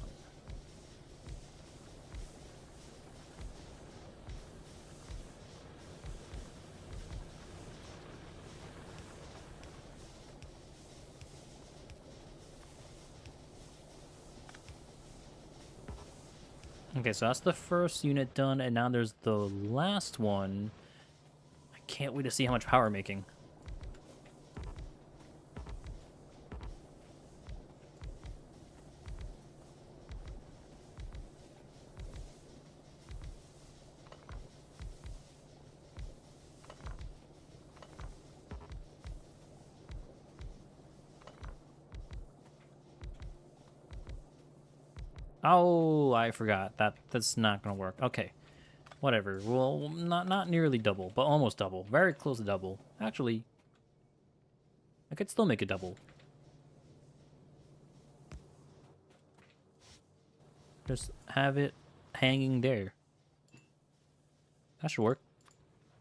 Okay, so that's the first unit done, and now there's the last one. I can't wait to see how much power we're making. Oh, I forgot. That's not gonna work. Okay. Whatever. Well, not nearly double, but almost double. Very close to double. Actually, I could still make it double. Just have it hanging there. That should work.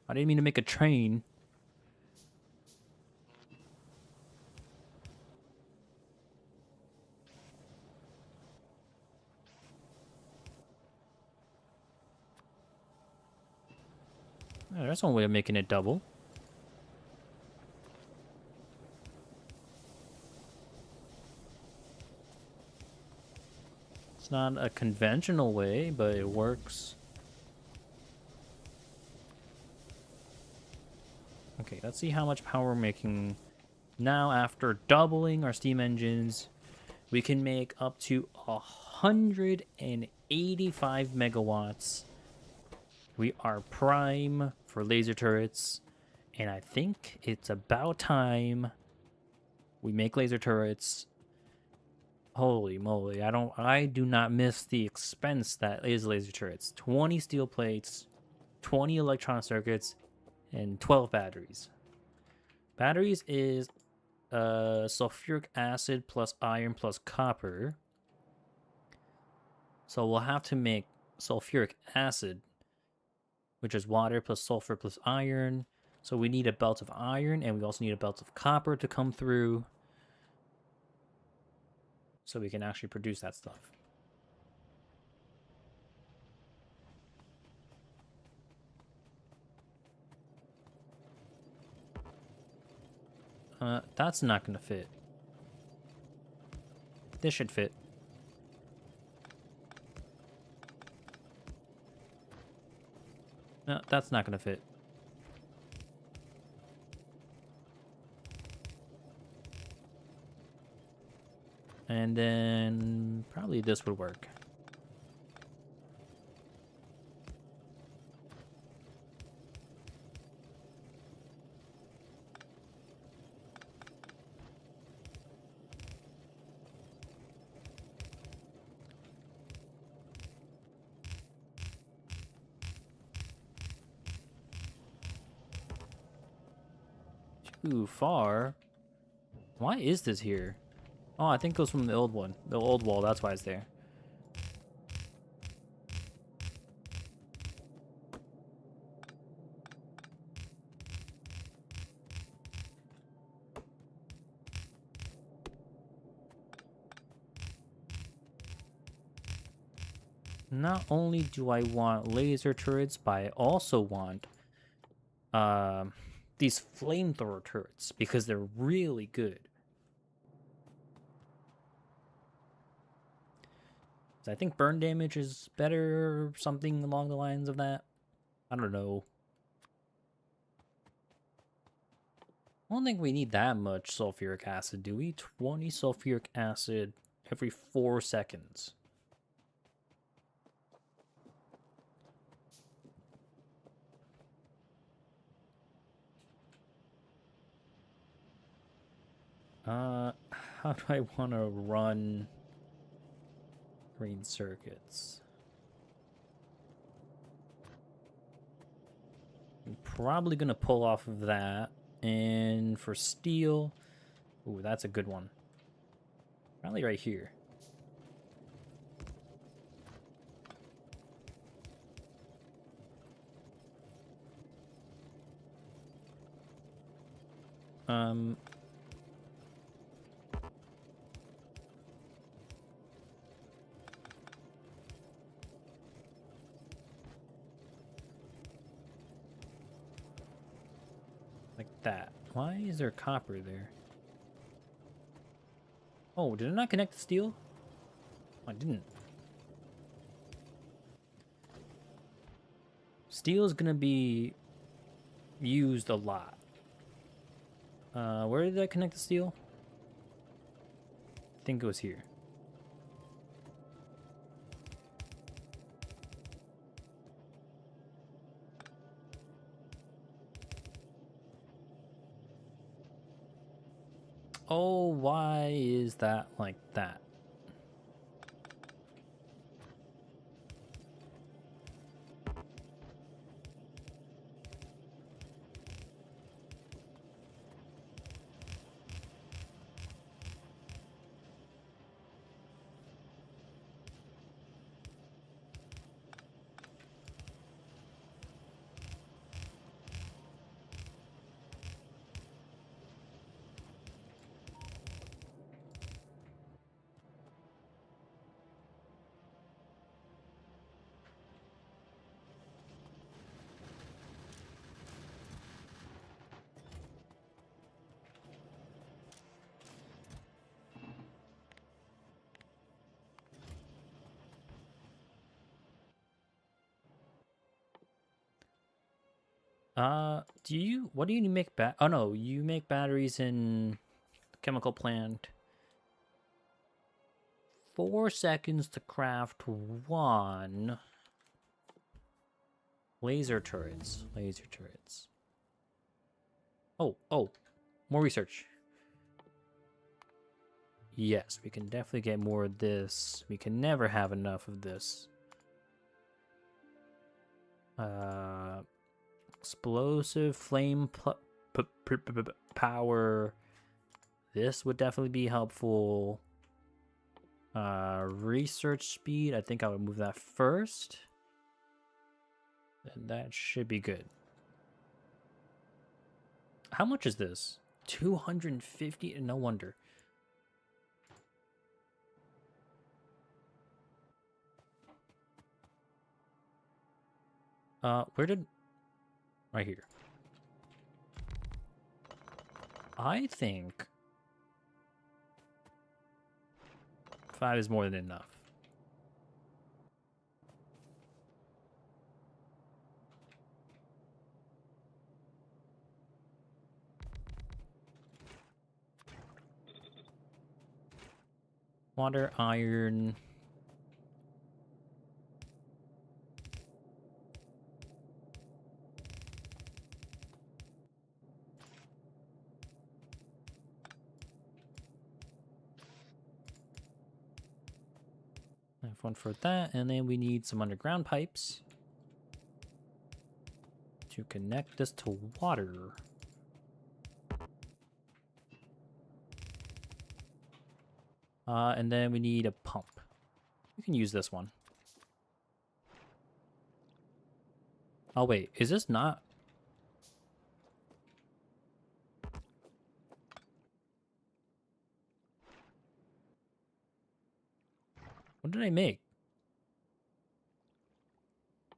I didn't mean to make a train. Oh, that's one way of making it double. It's not a conventional way, but it works. Okay, let's see how much power we're making. Now, after doubling our steam engines, we can make up to 185 megawatts. We are prime for laser turrets, and I think it's about time we make laser turrets. Holy moly, I do not miss the expense that is laser turrets. 20 steel plates, 20 electron circuits, and 12 batteries. Batteries is sulfuric acid plus iron plus copper. So we'll have to make sulfuric acid, which is water plus sulfur plus iron. So we need a belt of iron, and we also need a belt of copper to come through, so we can actually produce that stuff. That's not gonna fit. This should fit. No, that's not gonna fit. And then probably this would work. Too far? Why is this here? Oh, I think it was from the old one. The old wall, that's why it's there. Not only do I want laser turrets, but I also want these flamethrower turrets because they're really good. I think burn damage is better or something along the lines of that. I don't know. I don't think we need that much sulfuric acid, do we? 20 sulfuric acid every 4 seconds. How do I want to run green circuits? I'm probably going to pull off of that. And for steel, ooh, that's a good one. Probably right here. Like that. Why is there copper there? Oh, did it not connect the steel? Oh, I didn't. Steel is gonna be used a lot. Where did I connect the steel? I think it was here. Oh, why is that like that? What do you make oh no, you make batteries in chemical plant. 4 seconds to craft 1. Laser turrets. Laser turrets. Oh, more research. Yes, we can definitely get more of this. We can never have enough of this. Explosive flame power. This would definitely be helpful. Research speed. I think I would move that first. And that should be good. How much is this? 250? No wonder. Where did... Right here. I think 5 is more than enough. . Water, iron. I have one for that, and then we need some underground pipes to connect this to water. And then we need a pump. We can use this one. Oh wait, is this not? What did I make?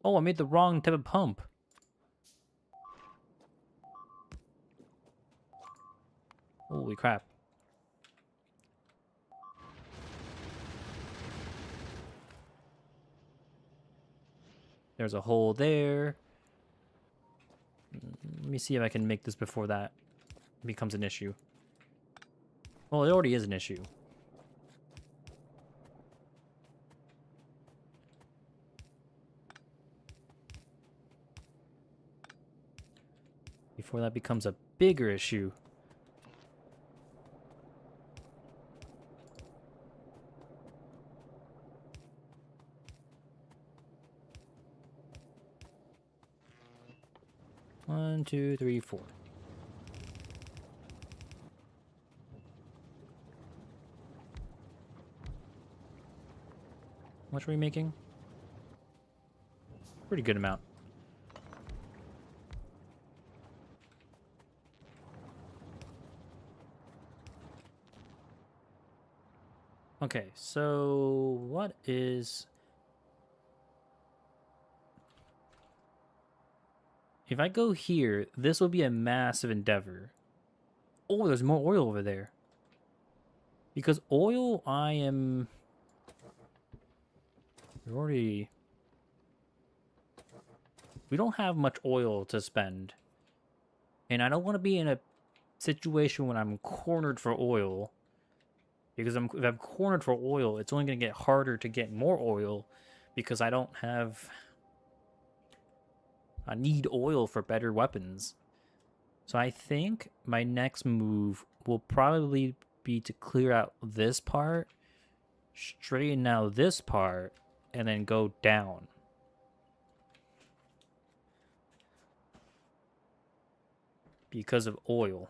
Oh, I made the wrong type of pump. Holy crap. There's a hole there. Let me see if I can make this before that becomes an issue. Well, it already is an issue. Before that becomes a bigger issue. One, two, three, four. How much are we making? Pretty good amount. Okay, so what is... If I go here, this will be a massive endeavor. Oh, there's more oil over there. Because oil, I am... We're already... We don't have much oil to spend. And I don't want to be in a situation when I'm cornered for oil. Because if I'm cornered for oil, it's only going to get harder to get more oil. Because I don't have... I need oil for better weapons. So I think my next move will probably be to clear out this part, straighten out this part, and then go down. Because of oil.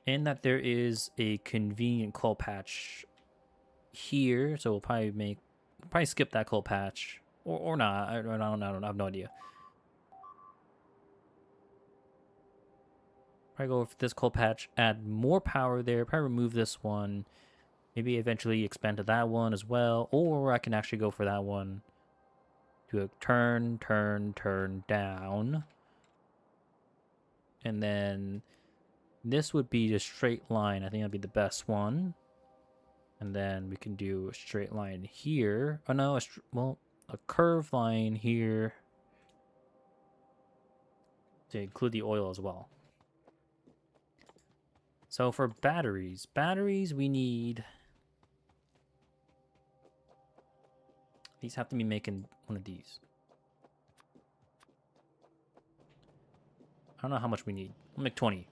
And that there is a convenient coal patch here, so we'll probably skip that coal patch. Or not, I have no idea. Probably go with this coal patch, add more power there, probably remove this one. Maybe eventually expand to that one as well. Or I can actually go for that one. Do a turn, turn, turn down. And then this would be the straight line. I think that'd be the best one. And then we can do a straight line here. Oh no, a curved line here. To include the oil as well. So for batteries we need... These have to be making one of these. I don't know how much we need. I'll make 20.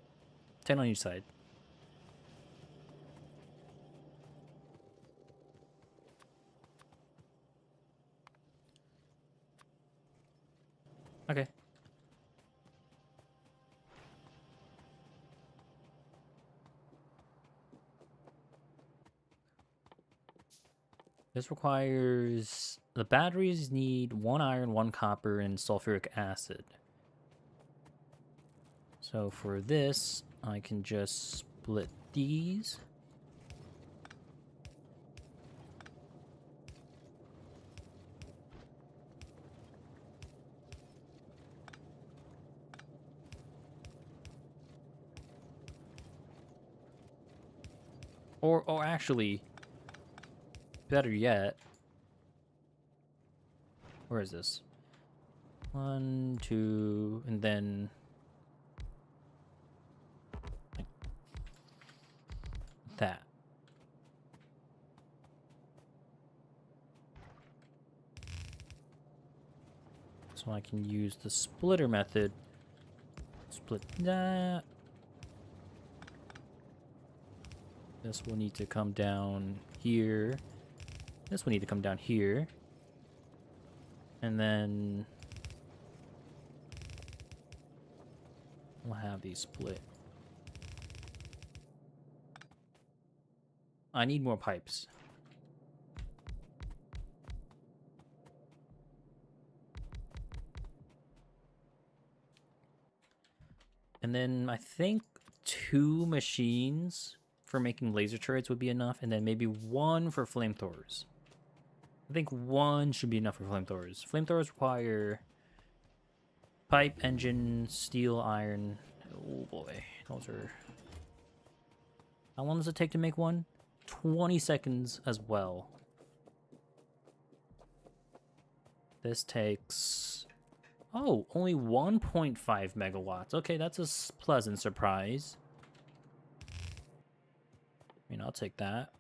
10 on each side. Okay. This requires... The batteries need 1 iron, 1 copper, and sulfuric acid. So for this, I can just split these. Or actually, better yet, where is this? 1, 2, and then like that. So I can use the splitter method. Split that. This will need to come down here. This will need to come down here. And then we'll have these split. I need more pipes. And then I think 2 machines for making laser turrets would be enough, and then maybe 1 for flamethrowers. I think 1 should be enough for flamethrowers. Flamethrowers require pipe, engine, steel, iron. Oh boy, those are... How long does it take to make one? 20 seconds as well. This takes... Oh, only 1.5 megawatts. Okay, that's a pleasant surprise. I mean, I'll take that.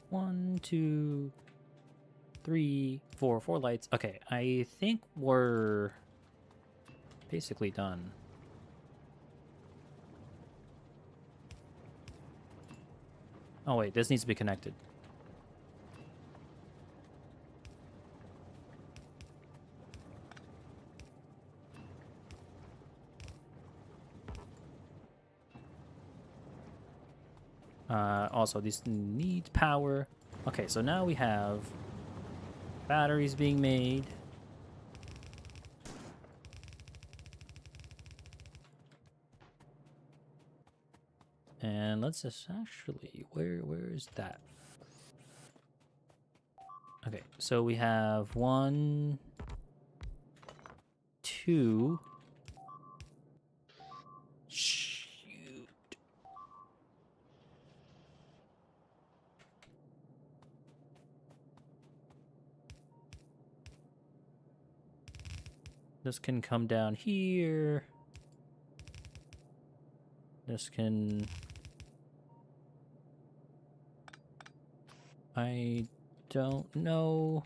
One, two, three, four. 4 lights. Okay, I think we're basically done. Oh wait, this needs to be connected. Also, these need power. Okay, so now we have batteries being made. And let's just actually, where is that? Okay, so we have 1, 2. Shoot. This can come down here. This can... I don't know.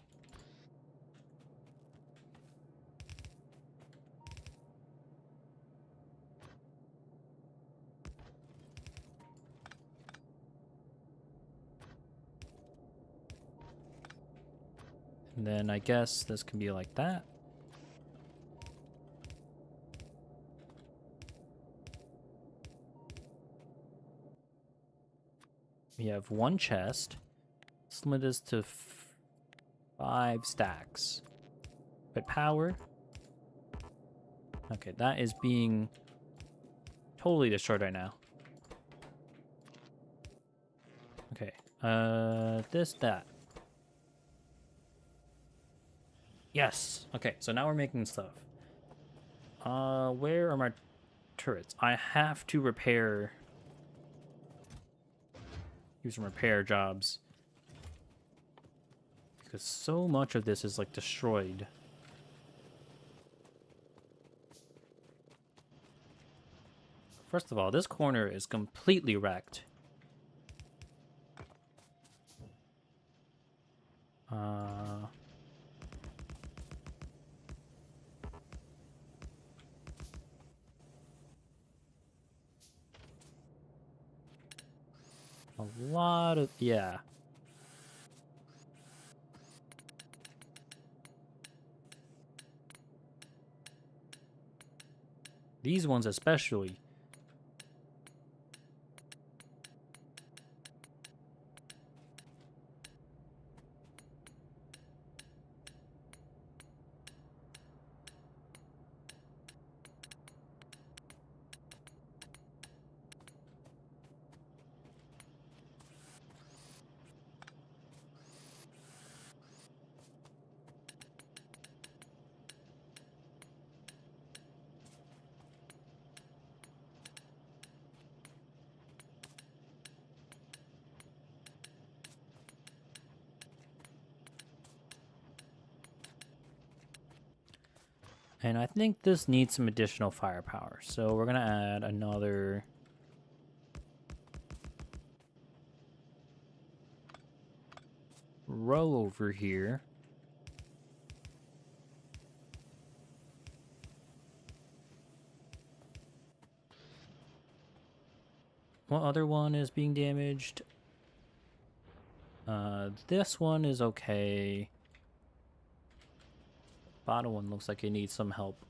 And then I guess this can be like that. We have 1 chest. Let's limit this to 5 stacks. But power. Okay, that is being totally destroyed right now. Okay, this, that. Yes. Okay, so now we're making stuff. Where are my turrets? I have to repair. Do some repair jobs. Because so much of this is like destroyed. First of all, this corner is completely wrecked. A lot of... yeah. These ones especially. And I think this needs some additional firepower. So we're going to add another row over here. What other one is being damaged? This one is okay. Bottom one looks like it needs some help.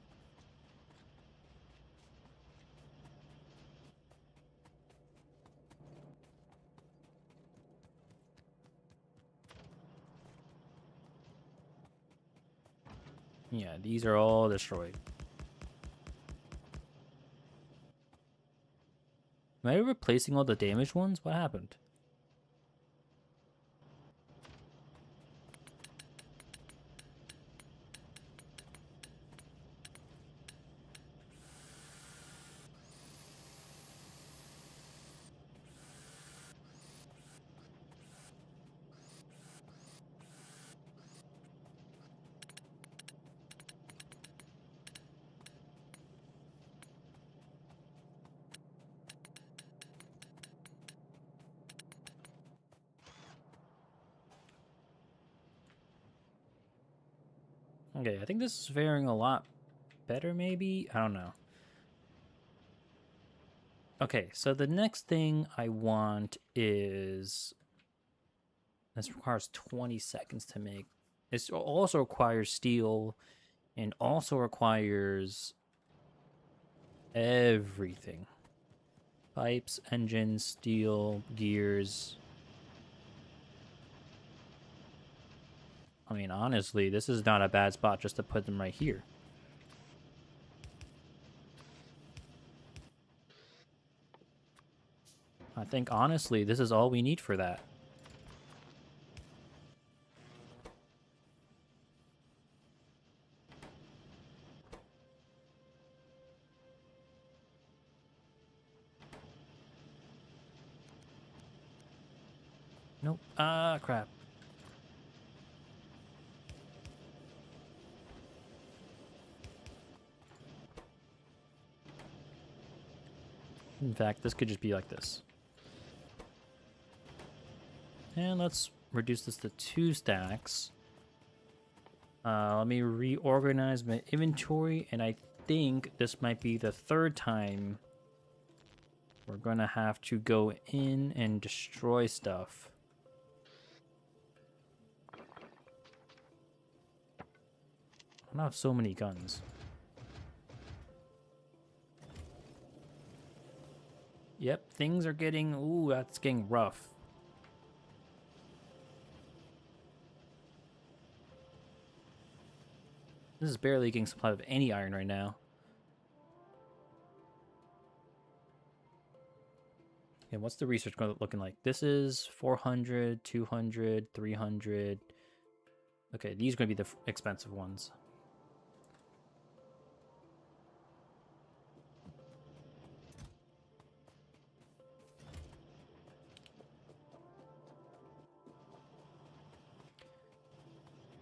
Yeah, these are all destroyed. Am I replacing all the damaged ones? What happened? Okay, I think this is faring a lot better, maybe? I don't know. Okay, so the next thing I want is... This requires 20 seconds to make. This also requires steel and also requires everything. Pipes, engines, steel, gears. I mean, honestly, this is not a bad spot just to put them right here. I think, honestly, this is all we need for that. Nope. Ah, crap. In fact, this could just be like this. And let's reduce this to 2 stacks. Let me reorganize my inventory, and I think this might be the 3rd time we're gonna have to go in and destroy stuff. I don't have so many guns. Yep, things are getting... Ooh, that's getting rough. This is barely getting supply of any iron right now. Okay, what's the research looking like? This is 400, 200, 300. Okay, these are going to be the expensive ones.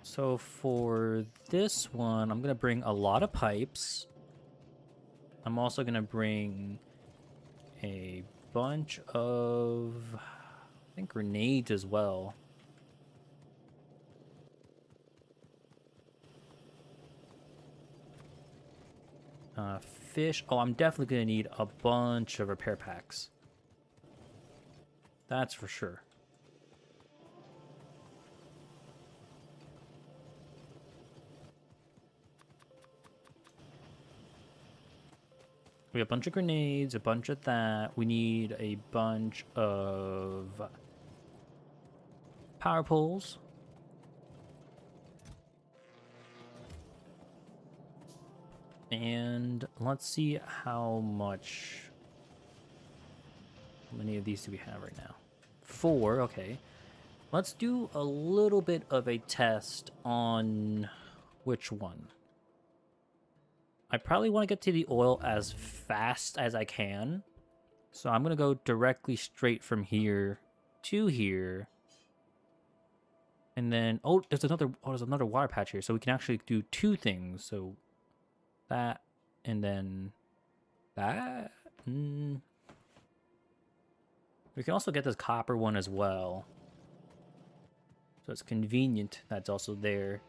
So for this one, I'm going to bring a lot of pipes. I'm also going to bring a bunch of, I think, grenades as well. Fish. Oh, I'm definitely going to need a bunch of repair packs. That's for sure. We have a bunch of grenades, a bunch of that. We need a bunch of power poles. And let's see how many of these do we have right now? 4, okay. Let's do a little bit of a test on which one. I probably want to get to the oil as fast as I can. So I'm going to go directly straight from here to here. And then, there's another water patch here. So we can actually do 2 things. So that, and then that. We can also get this copper one as well. So it's convenient that's also there.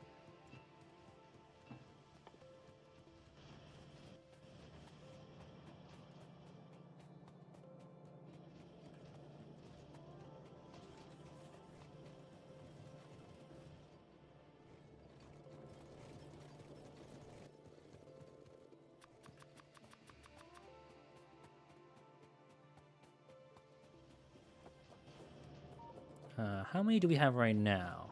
How many do we have right now?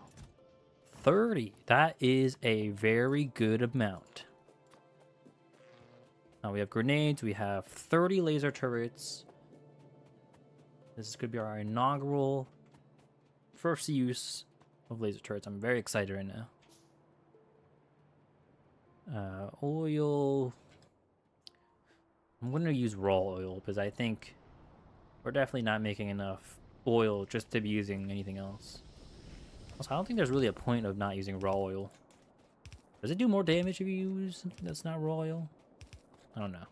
30. That is a very good amount. Now we have grenades. We have 30 laser turrets. This is going to be our inaugural first use of laser turrets. I'm very excited right now. Oil. I'm going to use raw oil because I think we're definitely not making enough oil just to be using anything else. Also, I don't think there's really a point of not using raw oil. Does it do more damage if you use something that's not raw oil? I don't know.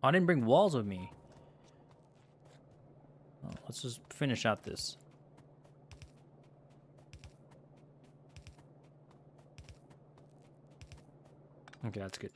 I didn't bring walls with me. Oh, let's just finish out this. Okay, that's good.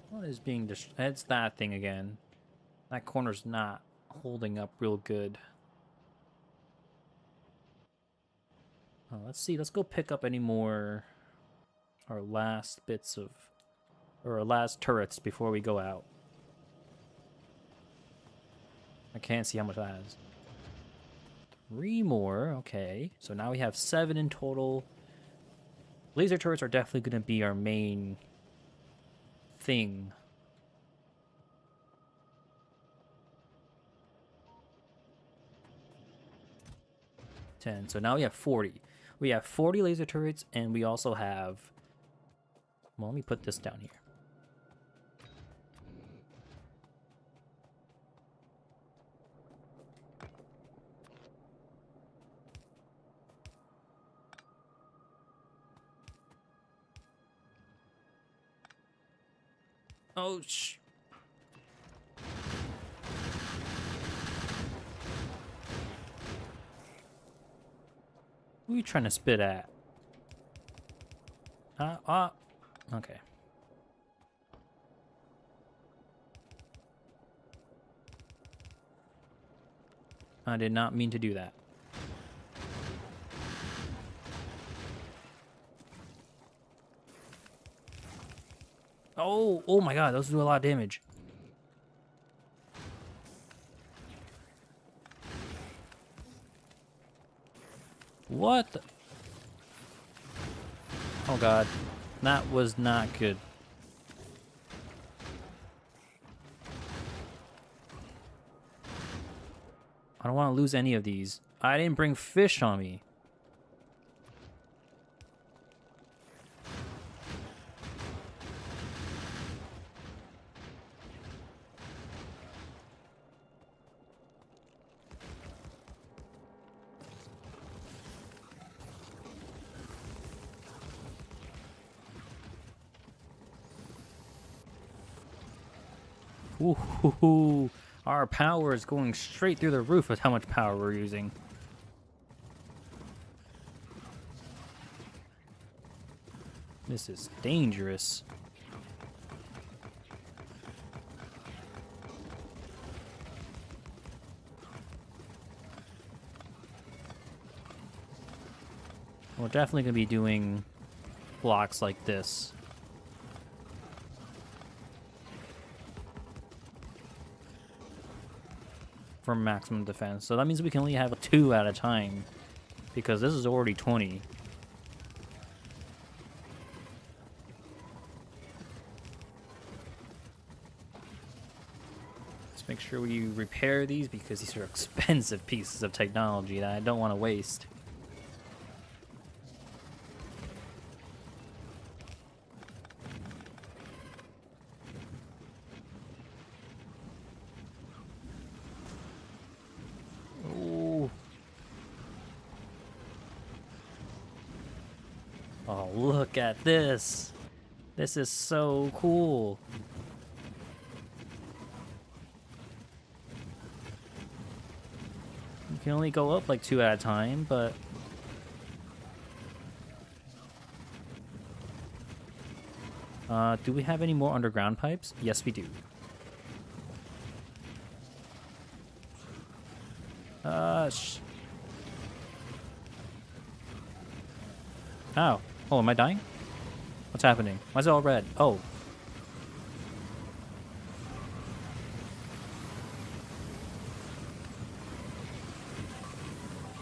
What is being it's that thing again. That corner's not holding up real good. Oh, let's see. Let's go pick up any more our last turrets before we go out. I can't see how much that is. 3 more. Okay. So now we have 7 in total. Laser turrets are definitely going to be our main thing. 10. So now we have 40. We have 40 laser turrets, and we also have... Well, let me put this down here. Oh, shh. Who are you trying to spit at? Okay. I did not mean to do that. Oh my god, those do a lot of damage. What the? Oh god, that was not good. I don't want to lose any of these. I didn't bring fish on me. Ooh, our power is going straight through the roof with how much power we're using. This is dangerous. We're definitely going to be doing blocks like this. For maximum defense. So that means we can only have 2 at a time. Because this is already 20. Let's make sure we repair these because these are expensive pieces of technology that I don't want to waste. Oh, look at this. This is so cool. You can only go up like 2 at a time, but... do we have any more underground pipes? Yes, we do. Ow. Oh, am I dying? What's happening? Why is it all red? Oh.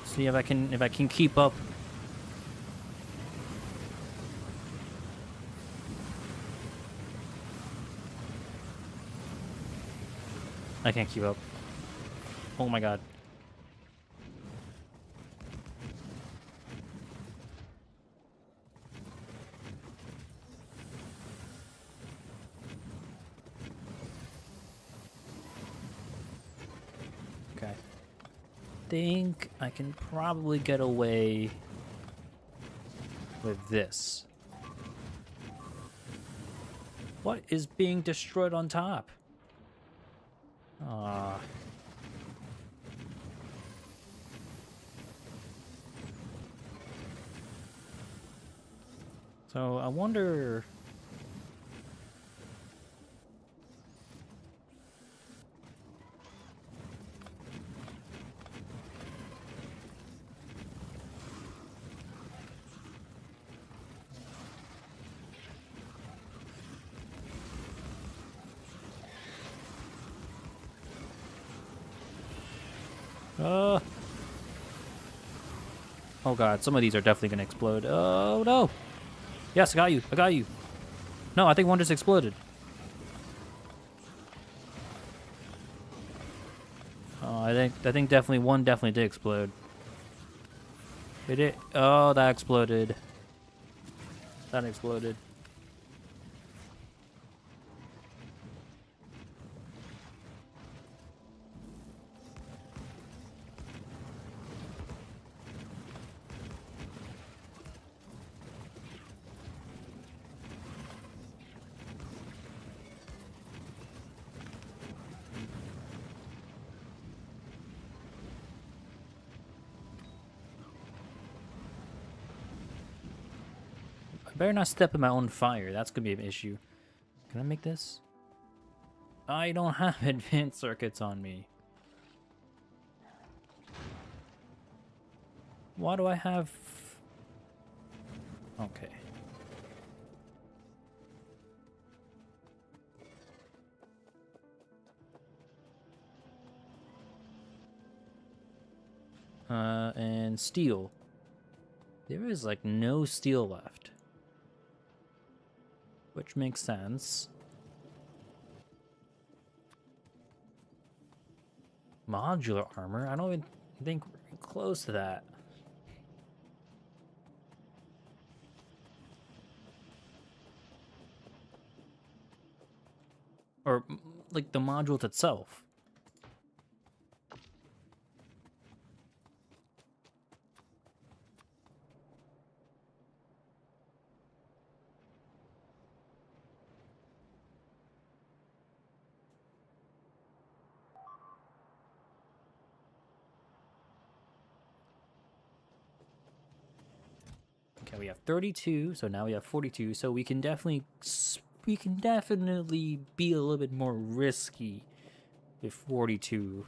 See if I can keep up. I can't keep up. Oh my god. Okay. Think I can probably get away with this. What is being destroyed on top? Ah. So I wonder. Oh god, some of these are definitely gonna explode. Oh no! Yes, I got you. I got you. No, I think one just exploded. Oh, I think definitely one definitely did explode. Did it? Oh, that exploded. That exploded. I better not step in my own fire. That's gonna be an issue. Can I make this? I don't have advanced circuits on me. Why do I have... Okay. And steel. There is like no steel left. Which makes sense. Modular armor? I don't even think we're close to that. Or, like, the modules itself. we have 32, so now we have 42. So we can definitely be a little bit more risky with 42.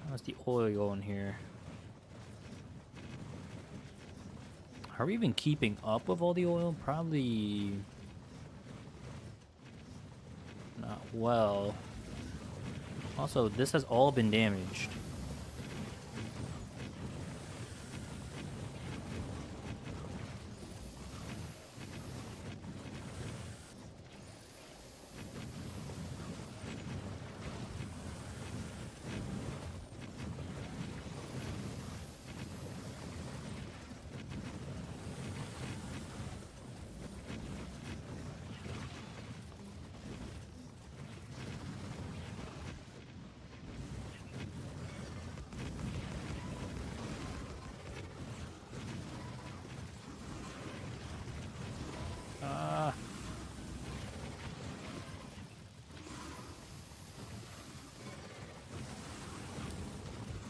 How's the oil going here? Are we even keeping up with all the oil? Probably not well. Also, this has all been damaged.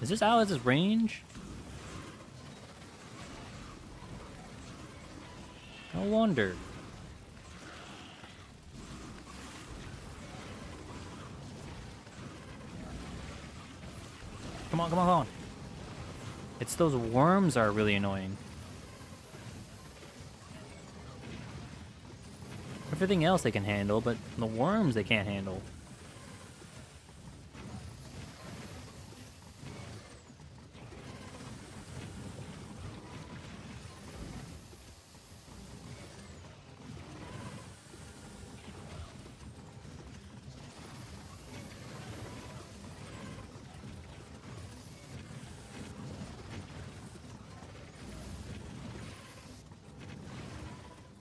Is this out of his range? No wonder. Come on, come on, come on. It's those worms are really annoying. Everything else they can handle, but the worms they can't handle.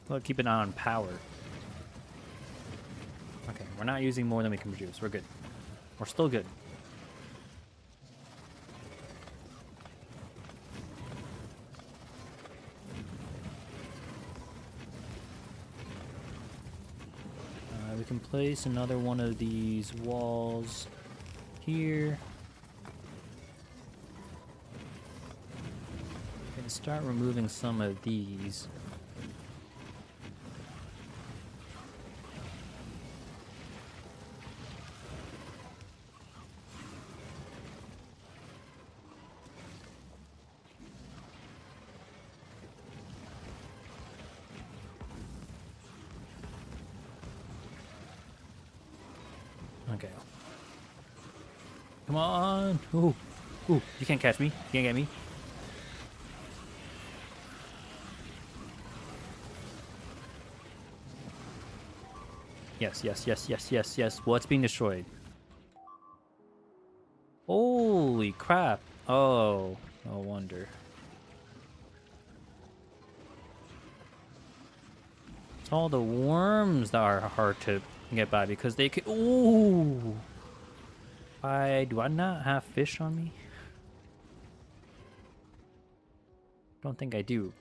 Well, keep an eye on power. Okay, we're not using more than we can produce. We're good. We're still good. We can place another one of these walls here. And start removing some of these. Okay. Come on! Ooh! Ooh! You can't catch me. You can't get me. Yes, yes, yes, yes, yes, yes. What's being destroyed? Holy crap! Oh, no wonder. It's all the worms that are hard to get by because they can. Ooh! Do I not have fish on me? Don't think I do.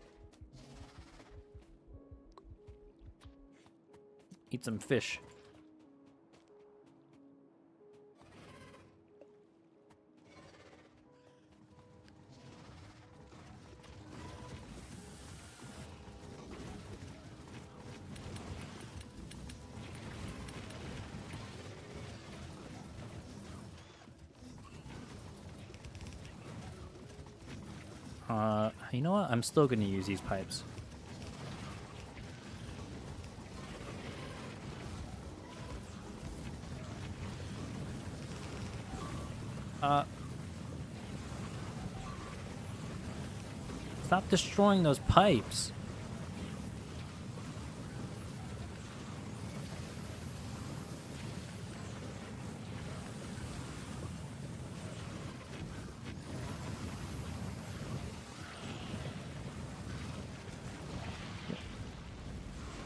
Eat some fish. You know what? I'm still gonna use these pipes. Stop destroying those pipes.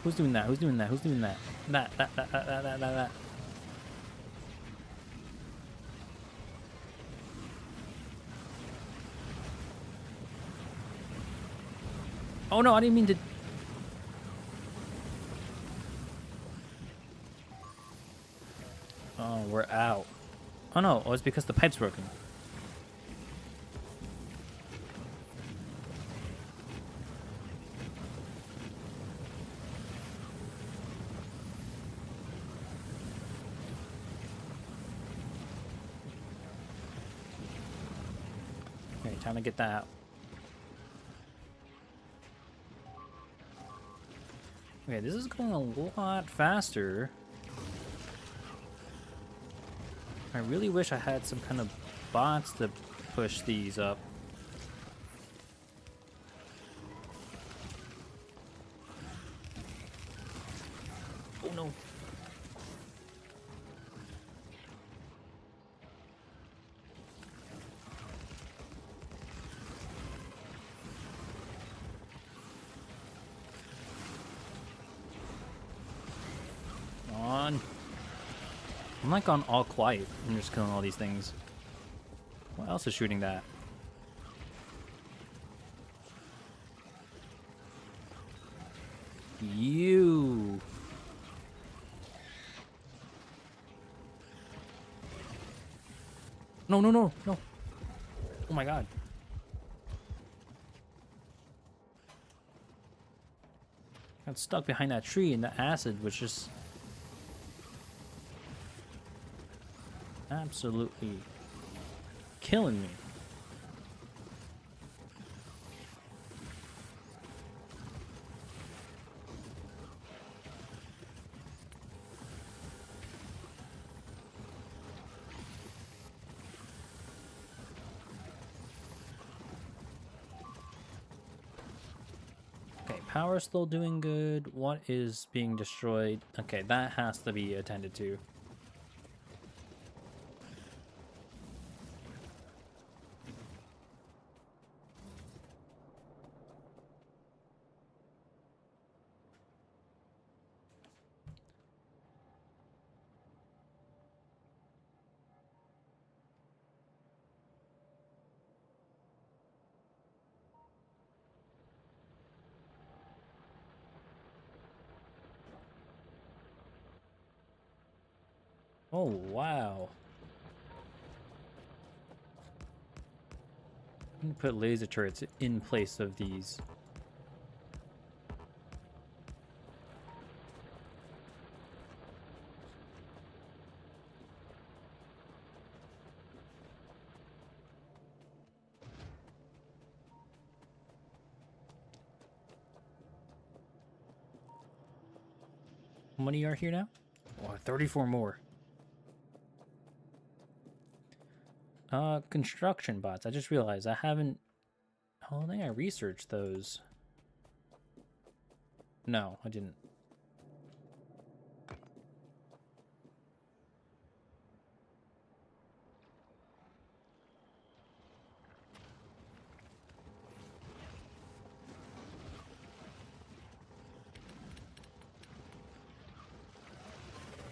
Who's doing that? Who's doing that? Who's doing that? That. Oh no, I didn't mean to. Oh, we're out. Oh no, it's because the pipe's broken. Time to get that. Okay, this is going a lot faster. I really wish I had some kind of bots to push these up. Oh no. Come on. I'm like on all quiet. I'm just killing all these things. What else is shooting that? You. No, no, no, no. Oh my god. Got stuck behind that tree and the acid was just absolutely killing me. Okay, power's still doing good. What is being destroyed? Okay, that has to be attended to. Oh, wow. I'm gonna put laser turrets in place of these. How many are here now? Oh, 34 more. Construction bots. I just realized I haven't... Oh, I think I researched those. No, I didn't.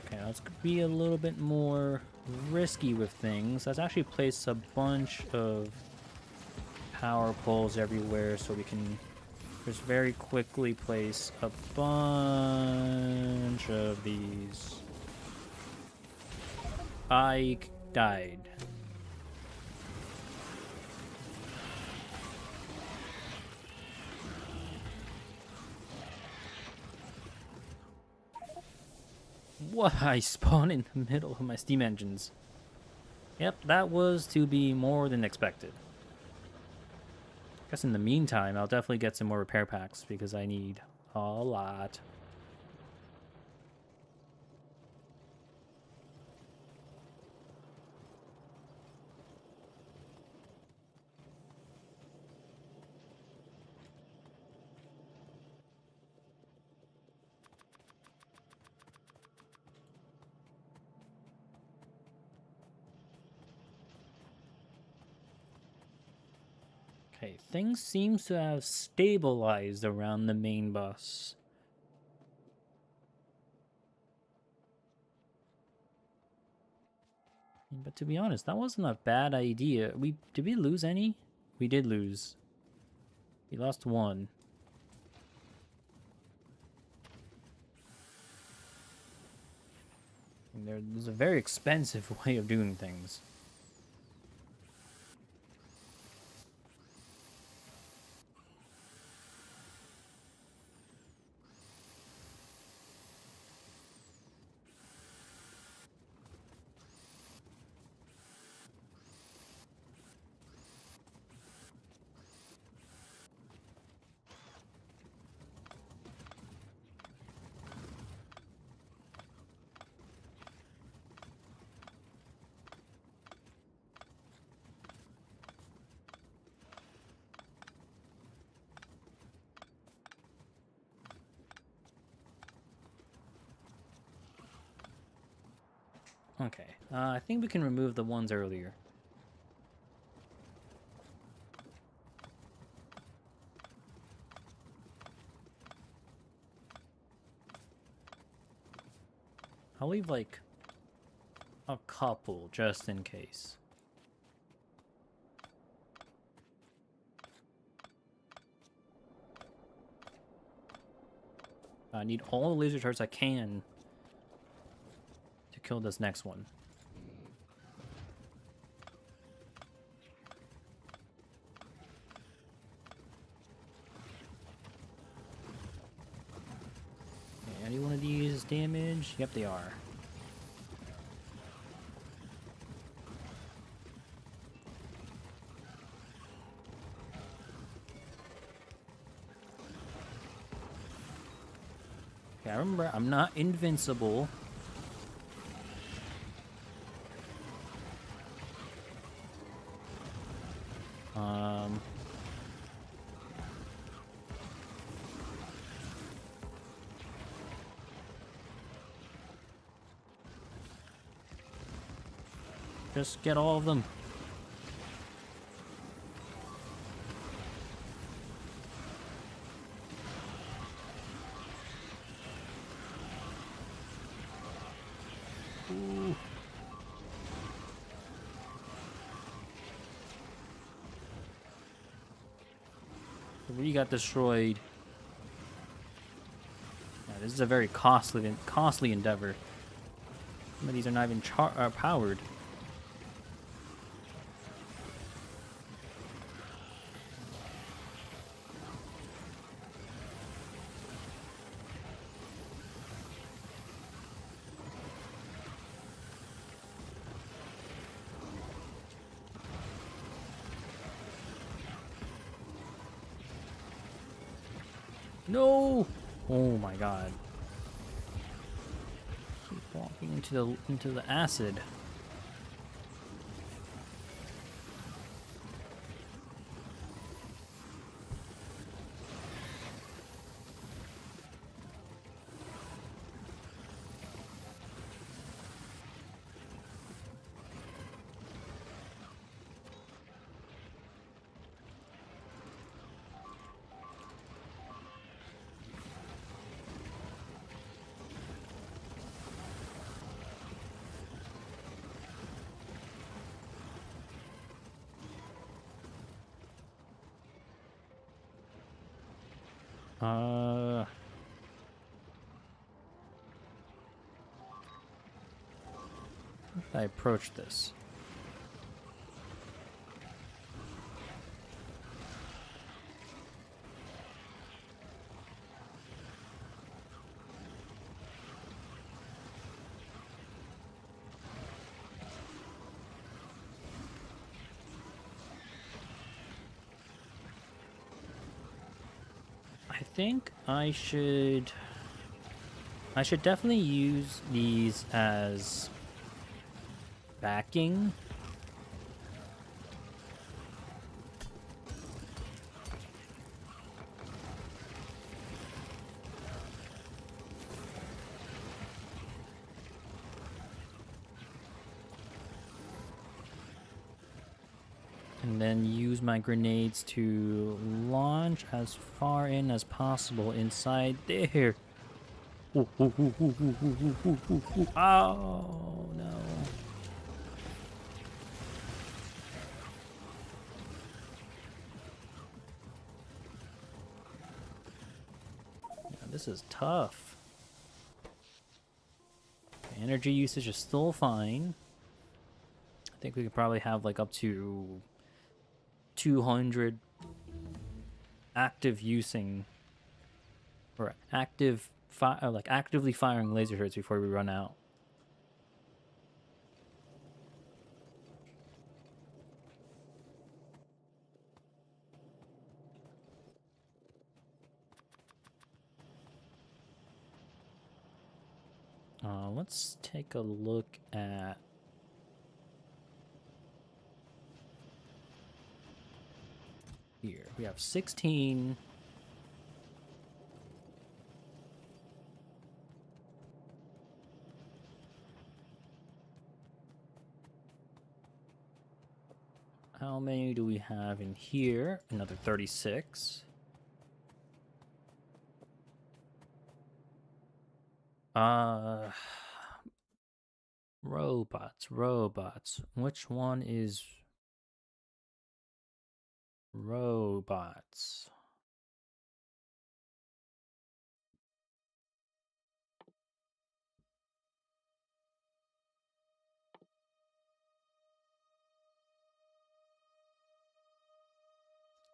Okay, let's be a little bit more risky with things. Let's actually place a bunch of power poles everywhere so we can just very quickly place a bunch of these. I died. What? I spawned in the middle of my steam engines. Yep, that was to be more than expected. Guess in the meantime, I'll definitely get some more repair packs because I need a lot. Okay, things seem to have stabilized around the main bus. But to be honest, that wasn't a bad idea. Did we lose any? We did lose. We lost one. And there's a very expensive way of doing things. Okay, I think we can remove the ones earlier. I'll leave, like, a couple, just in case. I need all the laser turrets I can to kill this next one. Okay, any one of these damage? Yep, they are. Okay, remember, I'm not invincible. Just get all of them. Ooh. We got destroyed. Yeah, this is a very costly endeavor. Some of these are not even powered. No! Oh my god. Keep walking into the acid. How should I approach this? I think I should definitely use these as backing. And then use my grenades to launch as far in as possible inside there. Ooh, ooh, ooh, ooh, ooh, ooh, ooh, ooh, ooh. Oh, no. Yeah, this is tough. Energy usage is still fine. I think we could probably have like up to 200 active using or actively firing laser turrets before we run out. Let's take a look at here. We have 16. How many do we have in here? Another 36. Robots. Which one is robots?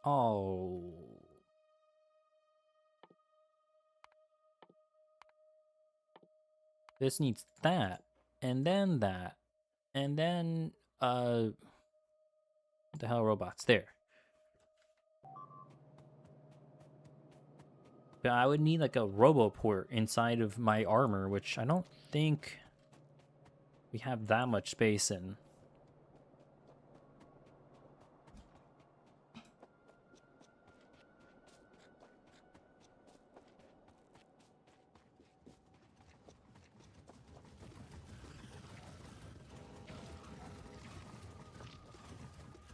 Oh. This needs that. And then that. And then, what the hell, robots? There. But I would need like a roboport inside of my armor, which I don't think we have that much space in.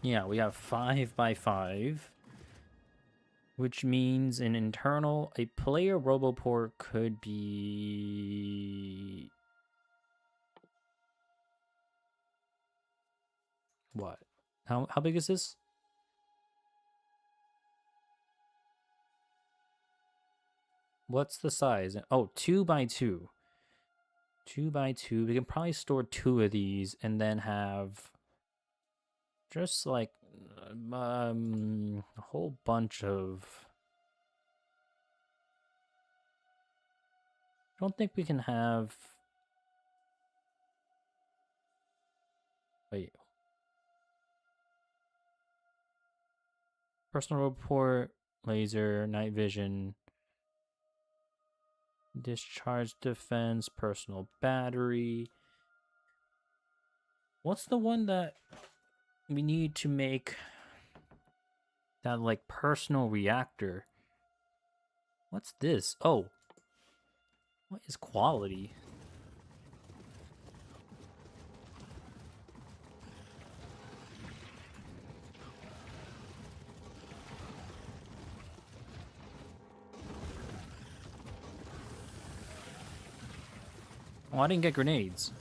Yeah, we have 5 by 5, which means a player roboport could be what? How big is this? What's the size? Oh, 2 by 2. 2 by 2. We can probably store 2 of these and then have just like a whole bunch of. I don't think we can have. Wait. Personal report, laser, night vision, discharge defense, personal battery. What's the one that we need to make that like personal reactor? What's this? Oh. What is quality? Oh, I didn't get grenades.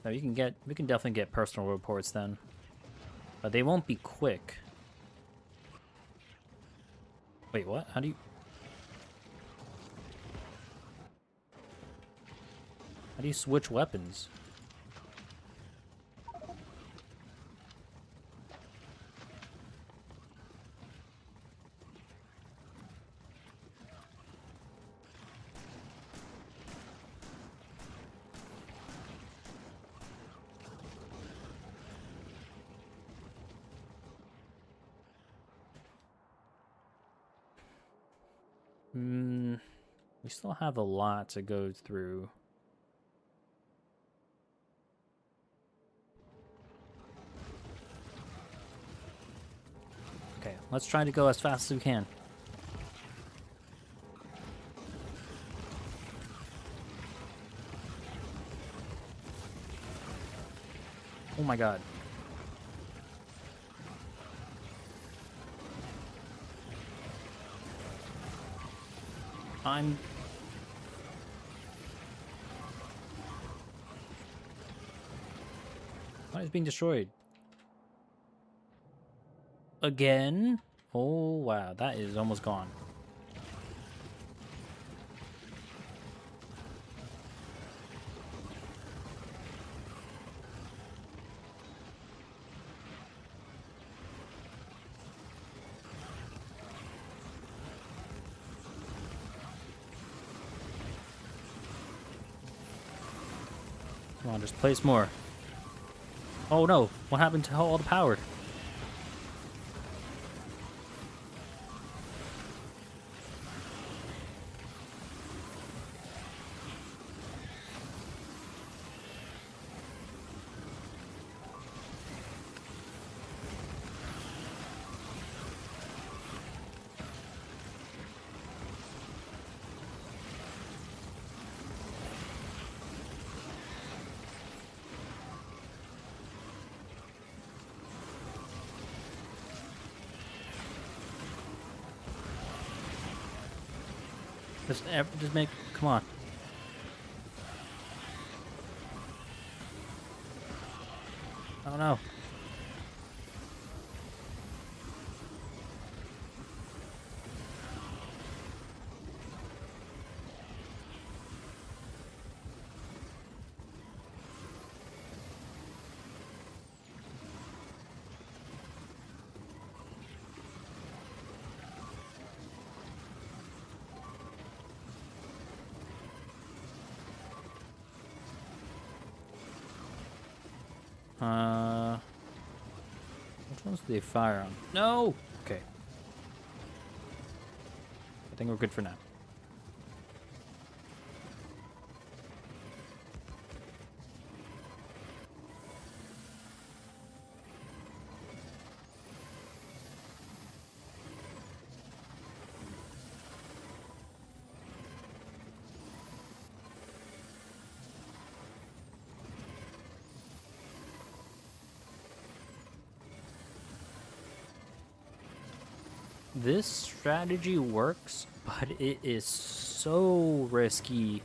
No, we can definitely get personal reports then. But they won't be quick. Wait, what? How do you switch weapons? We still have a lot to go through. Okay, let's try to go as fast as we can. Oh my god. What is being destroyed? Again? Oh wow, that is almost gone. Come on, just place more. Oh no, what happened to all the power? Just make. Come on. Oh no. Which ones do they fire on? No! Okay. I think we're good for now. This strategy works, but it is so risky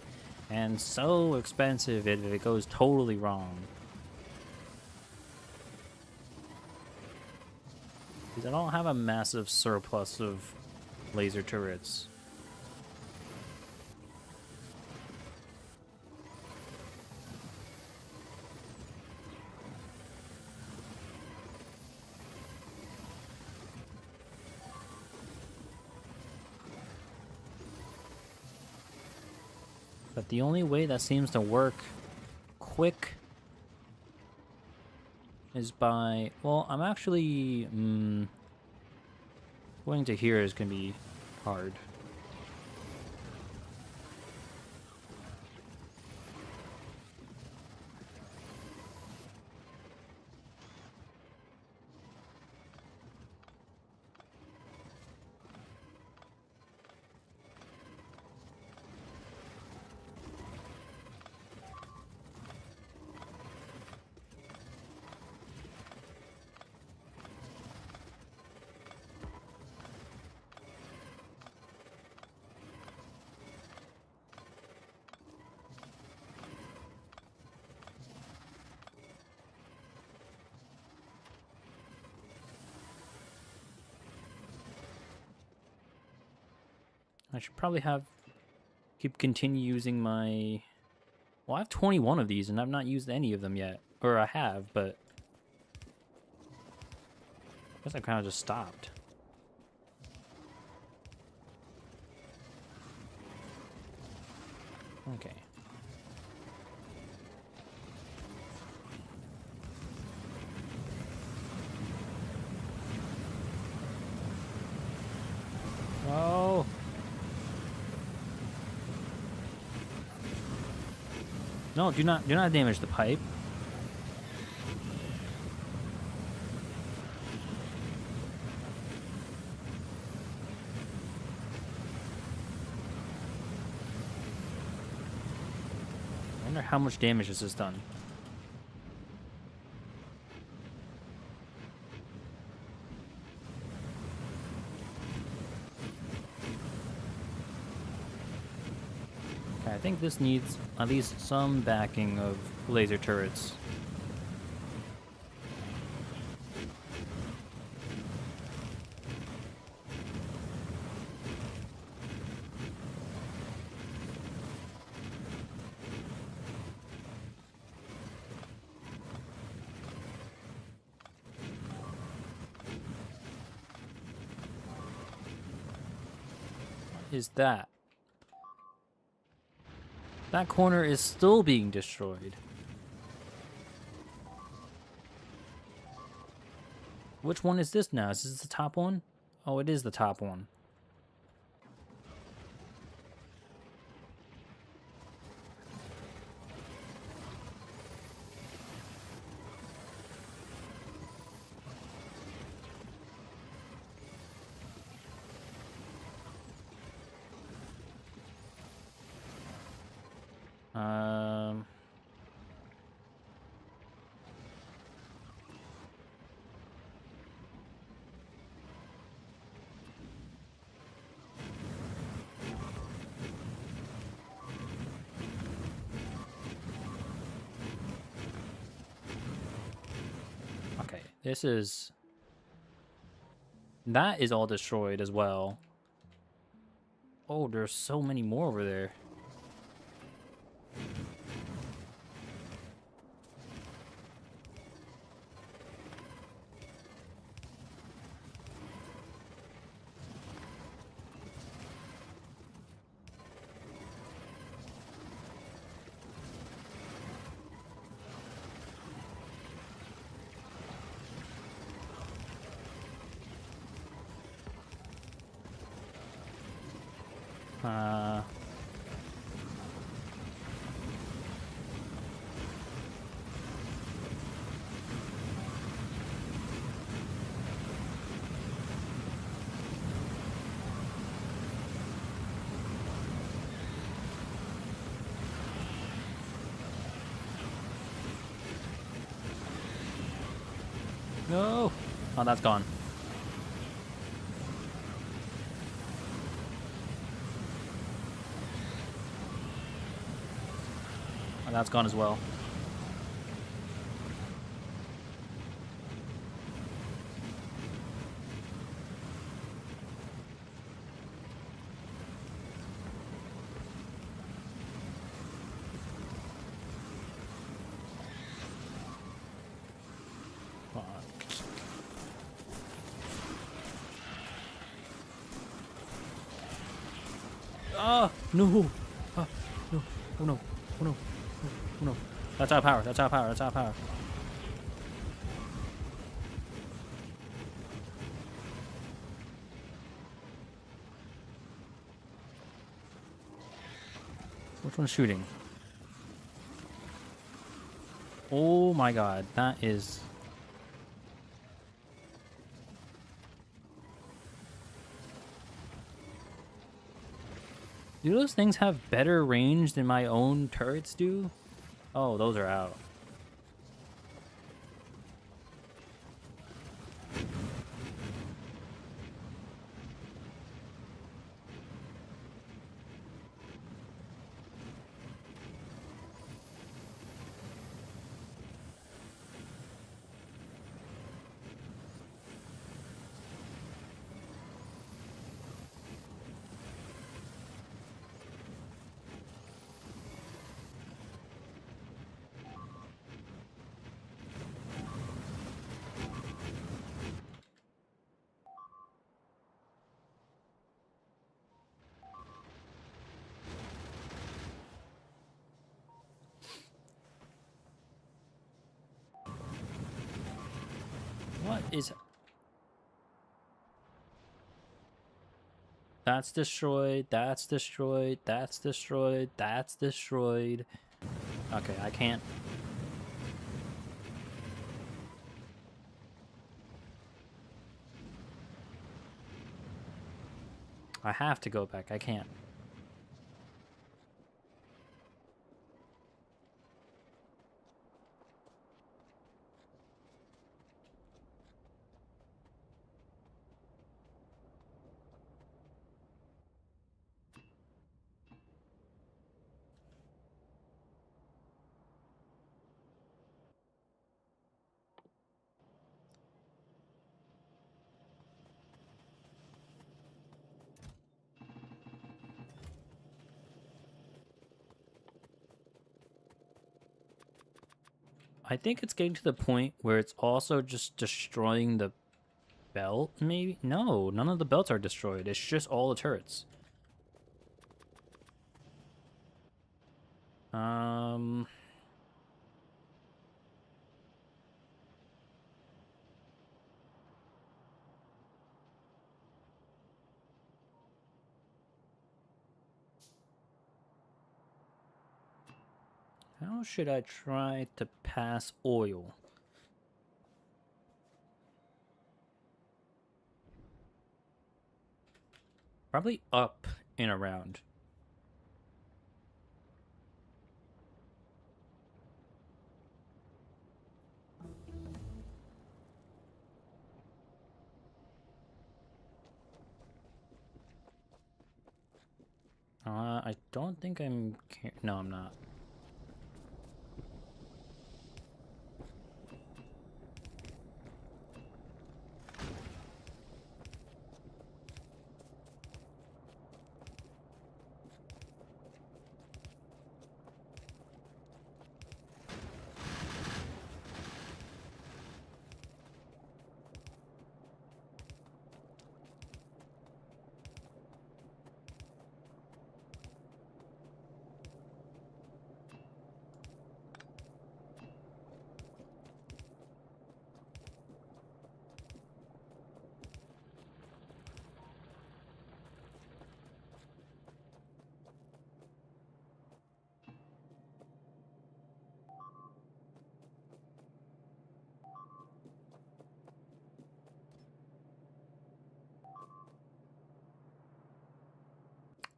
and so expensive if it goes totally wrong. Because I don't have a massive surplus of laser turrets. But the only way that seems to work quick is by... Well, I'm actually... going to here is going to be hard. I should probably continue using my... Well, I have 21 of these, and I've not used any of them yet. Or I have, but... I guess I kind of just stopped. Okay. Oh! No, do not damage the pipe. I wonder how much damage this has done. Okay, I think this needs at least some backing of laser turrets. Is that? That corner is still being destroyed. Which one is this now? Is this the top one? Oh, it is the top one. This is... That is all destroyed as well. Oh, there's so many more over there. No! Oh, that's gone. Oh, that's gone as well. Ah, no! Ah, no! Oh no! Oh no! Oh no! That's our power! That's our power! That's our power! Which one's shooting? Oh my god, that is... Do those things have better range than my own turrets do? Oh, those are out. What is... That's destroyed, that's destroyed, that's destroyed, that's destroyed. Okay, I can't... I have to go back, I can't. I think it's getting to the point where it's also just destroying the belt, maybe? No, none of the belts are destroyed. It's just all the turrets. How should I try to pass oil? Probably up and around. I don't think I'm... No, I'm not.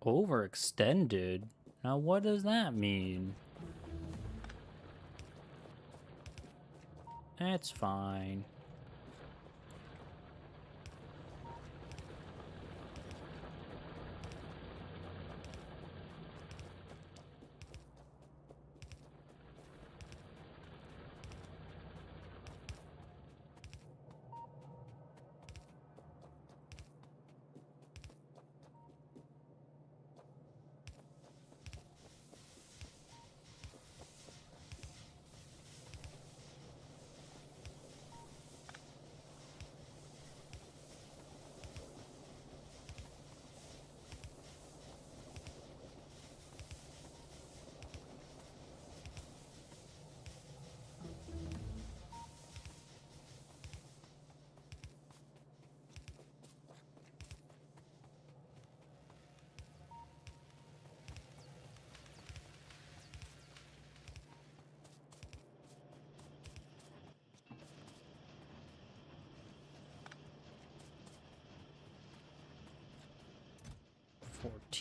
Overextended? Now what does that mean? It's fine.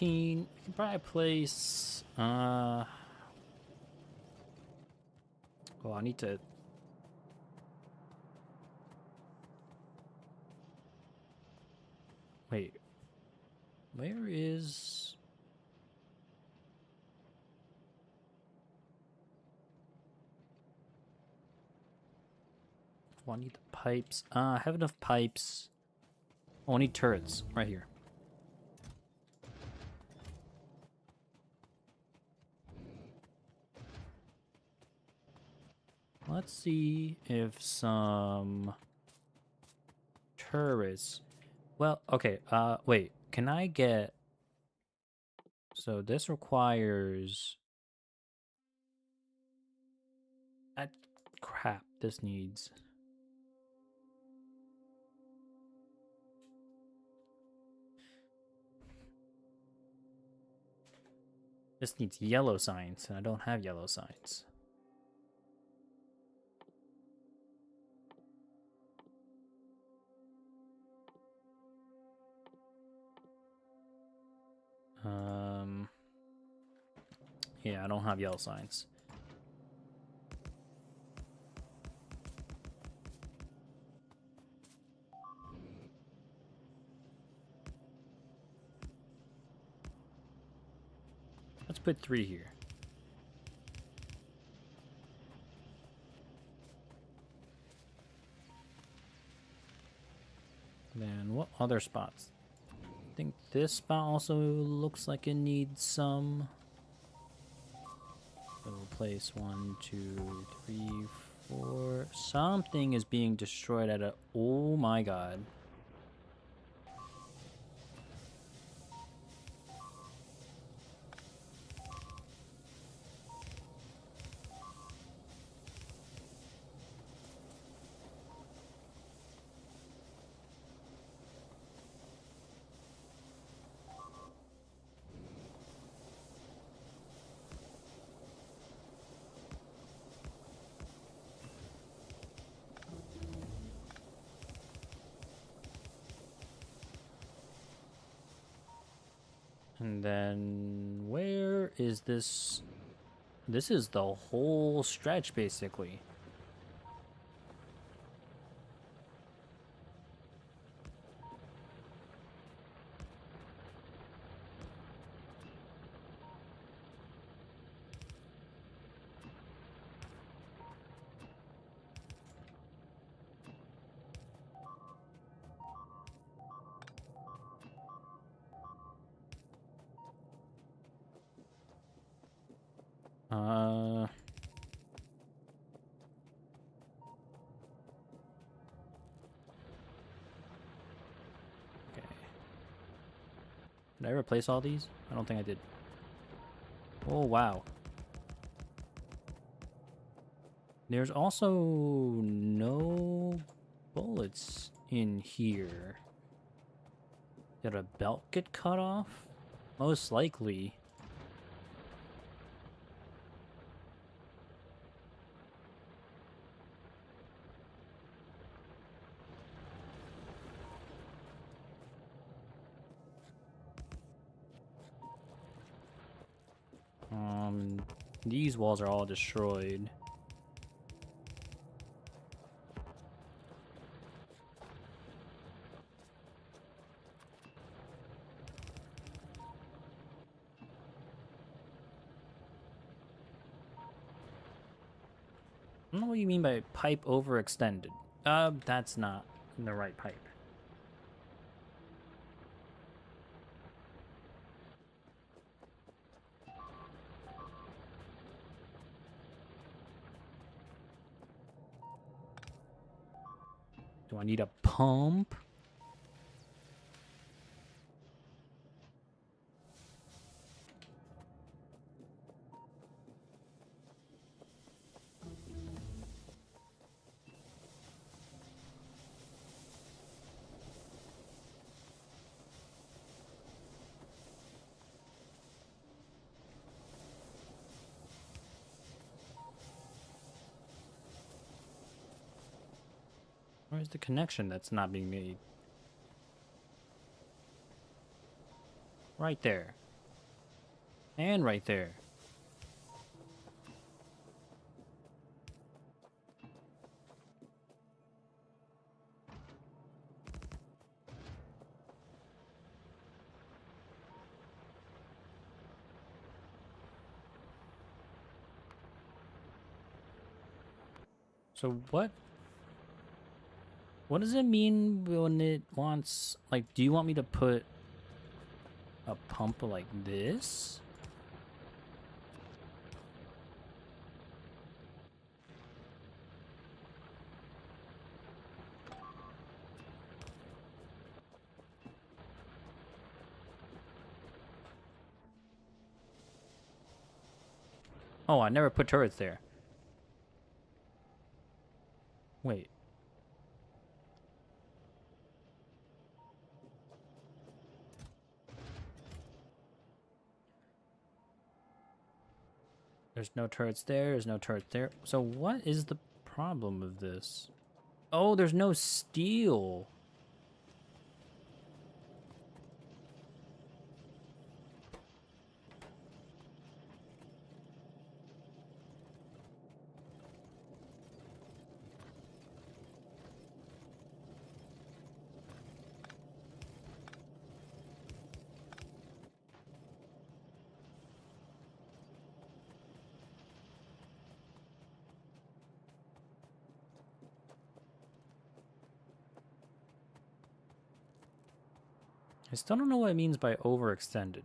We can probably place well, I need to wait. Where is I need the pipes. I have enough pipes. Oh, I need turrets right here. Let's see if some turrets. Well, okay. Wait. Can I get? So this requires. Crap. This needs. This needs yellow signs, and I don't have yellow signs. Yeah, I don't have yellow signs. Let's put 3 here. Then what other spots? I think this spot also looks like it needs some. So we'll place 1, 2, 3, 4. Something is being destroyed at a. Oh my god. And then where is this? This is the whole stretch, basically. Okay. Did I replace all these? I don't think I did. Oh, wow. There's also no bullets in here. Did a belt get cut off? Most likely. These walls are all destroyed. I don't know what you mean by pipe overextended. That's not the right pipe. Do I need a pump? Where's the connection that's not being made? Right there. And right there. So what does it mean when it wants, like, do you want me to put a pump like this? Oh, I never put turrets there. Wait. There's no turrets there, there's no turrets there. So what is the problem of this? Oh, there's no steel. I still don't know what it means by overextended.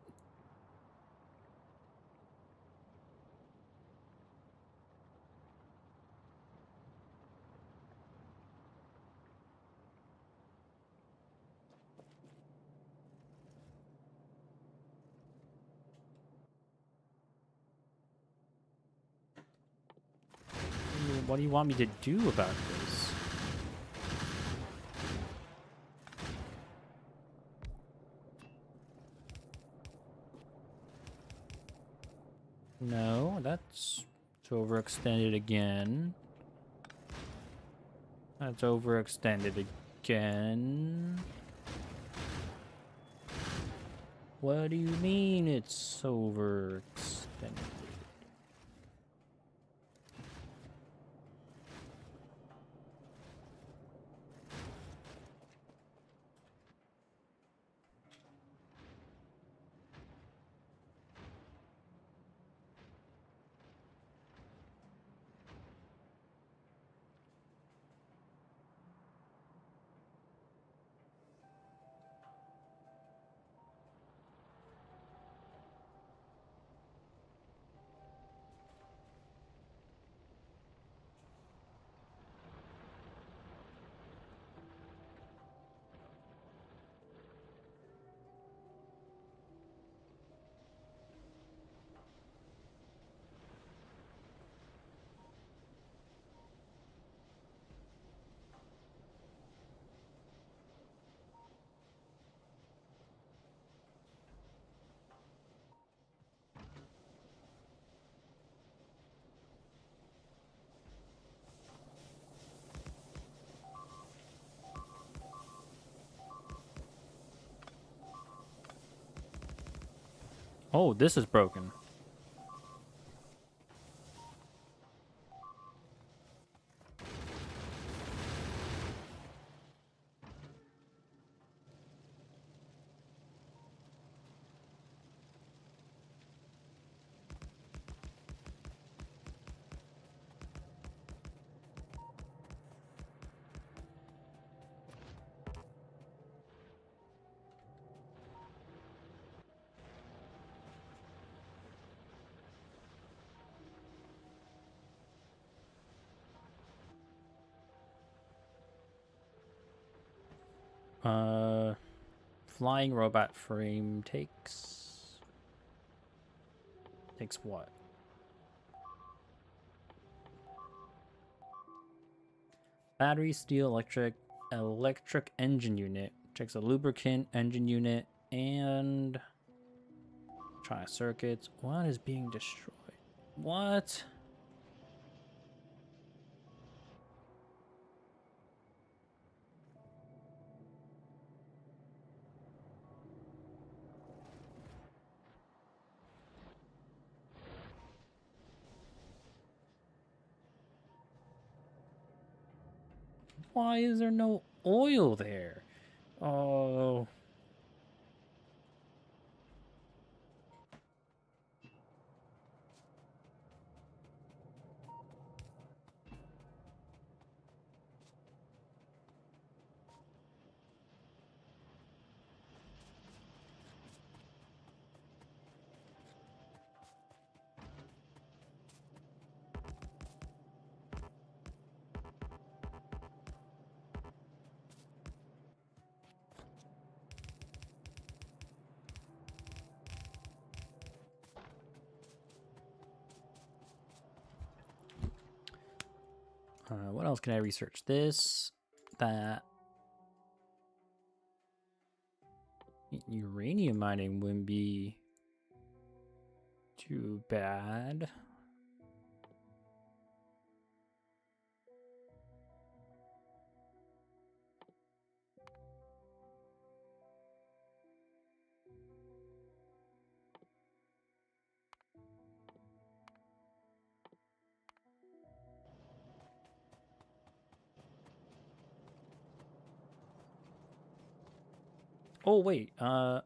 What do you want me to do about this? No, that's overextended again. That's overextended again. What do you mean it's overextended? Oh, this is broken. Uh, flying robot frame takes what? Battery, steel, electric engine unit. Takes a lubricant engine unit and try circuits. What is being destroyed? What? Why is there no oil there? Oh. What else can I research? This, that. Uranium mining wouldn't be too bad. Oh wait, what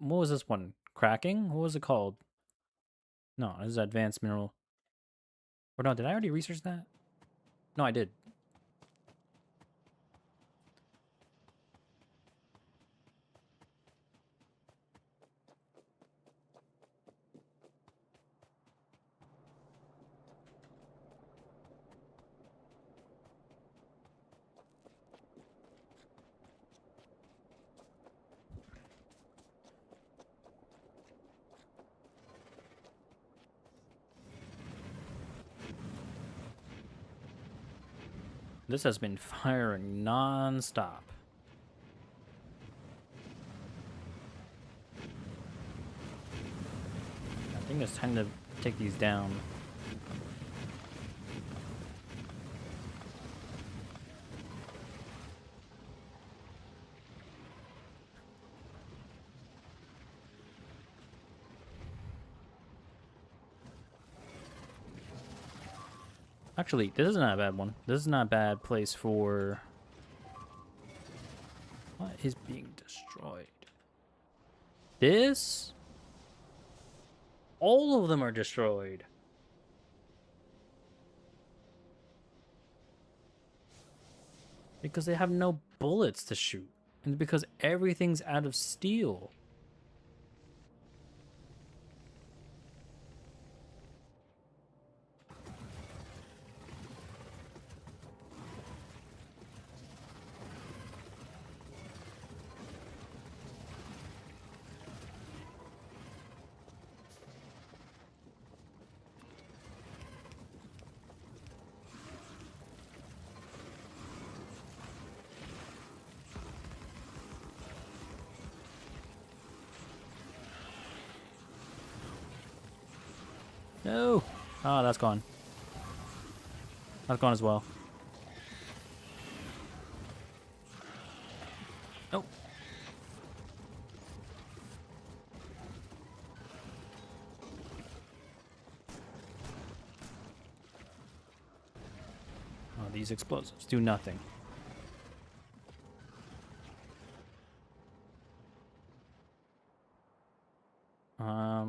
was this one? Cracking? What was it called? No, this is advanced mineral. Or no, did I already research that? No, I did. This has been firing non-stop. I think it's time to take these down. Actually, this is not a bad one. This is not a bad place for... What is being destroyed? This? All of them are destroyed. Because they have no bullets to shoot. And because everything's out of steel. No. Oh, that's gone. That's gone as well. Nope. Oh, these explosives do nothing.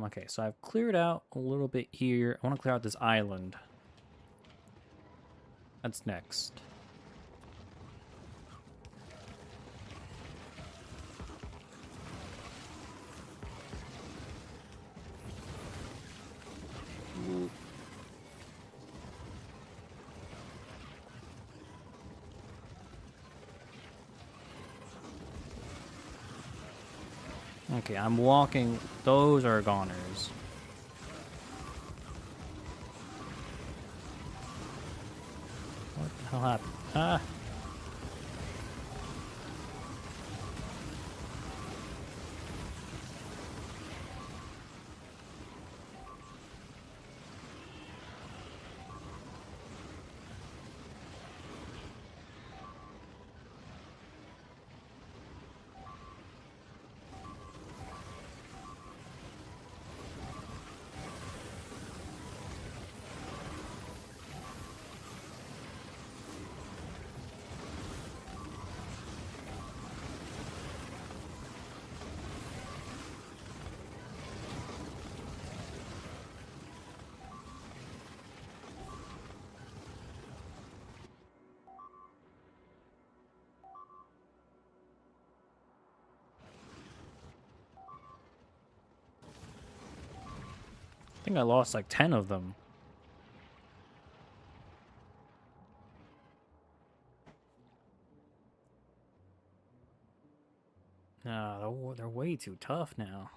Okay, so I've cleared out a little bit here. I want to clear out this island. That's next. Okay, I'm walking. Those are goners. What the hell happened? Ah! I think I lost like 10 of them. Nah, they're way too tough now.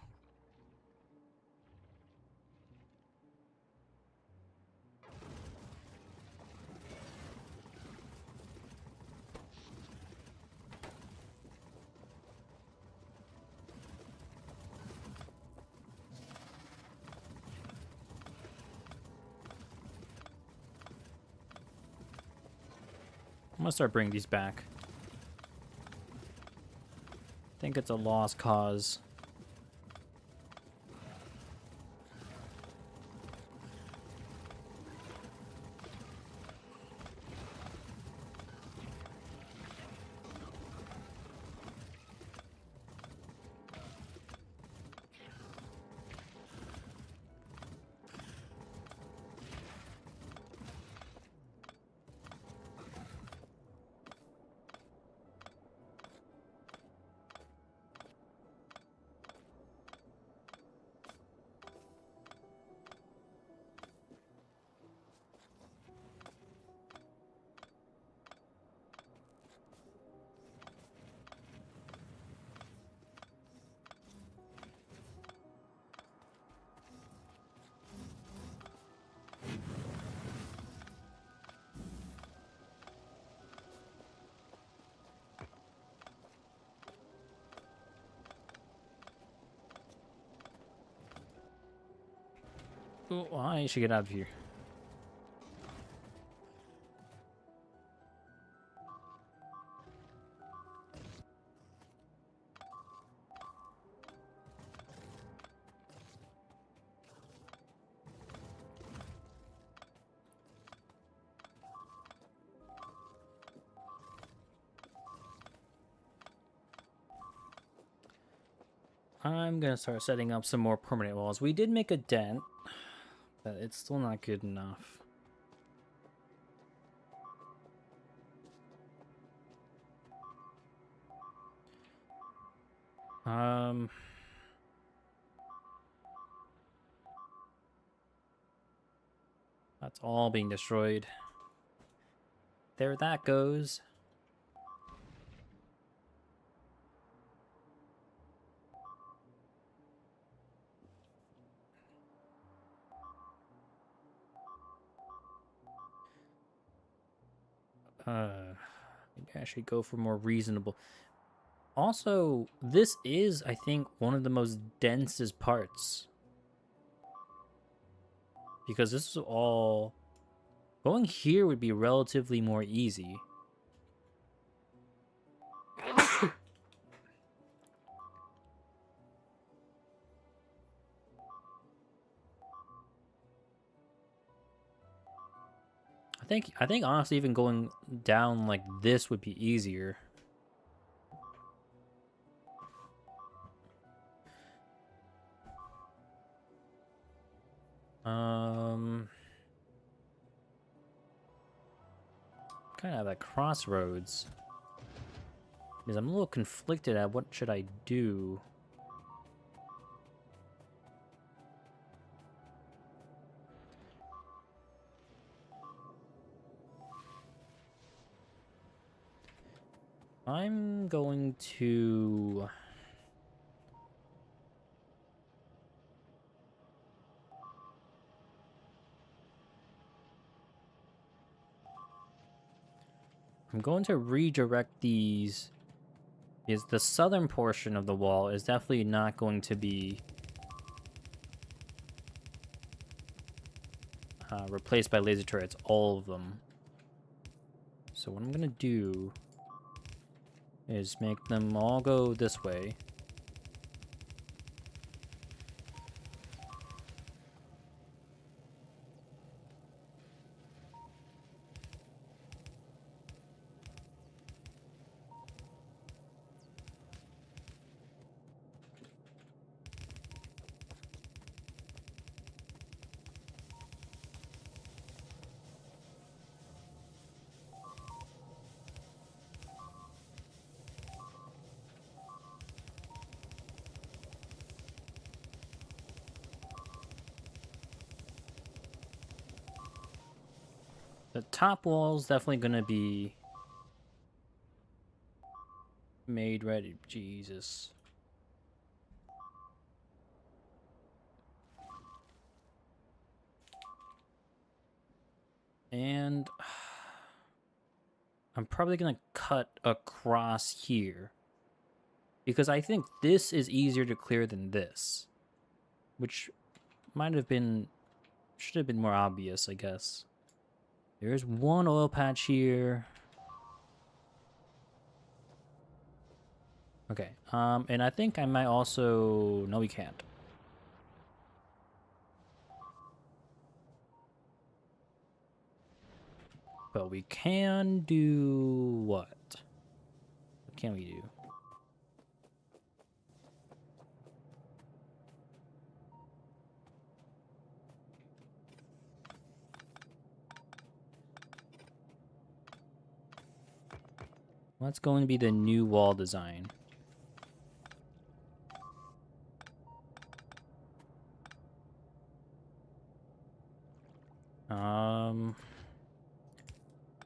I'm gonna start bringing these back. I think it's a lost cause. Oh, I should get out of here. I'm gonna start setting up some more permanent walls. We did make a dent, but it's still not good enough. That's all being destroyed. There that goes. Maybe I should go for more reasonable. Also, this is, I think, one of the most densest parts. Because this is all... Going here would be relatively more easy. I think honestly even going down like this would be easier. Kind of at crossroads. Because I'm a little conflicted at what should I do. I'm going to... I'm going to redirect these. Is the southern portion of the wall is definitely not going to be replaced by laser turrets, all of them. So what I'm gonna do is make them all go this way. The top wall's definitely gonna be made ready. Jesus. And I'm probably gonna cut across here, because I think this is easier to clear than this, which might have been, should have been more obvious, I guess. There's one oil patch here. Okay, and I think I might also, no we can't. But we can do what? What can we do? What's going to be the new wall design?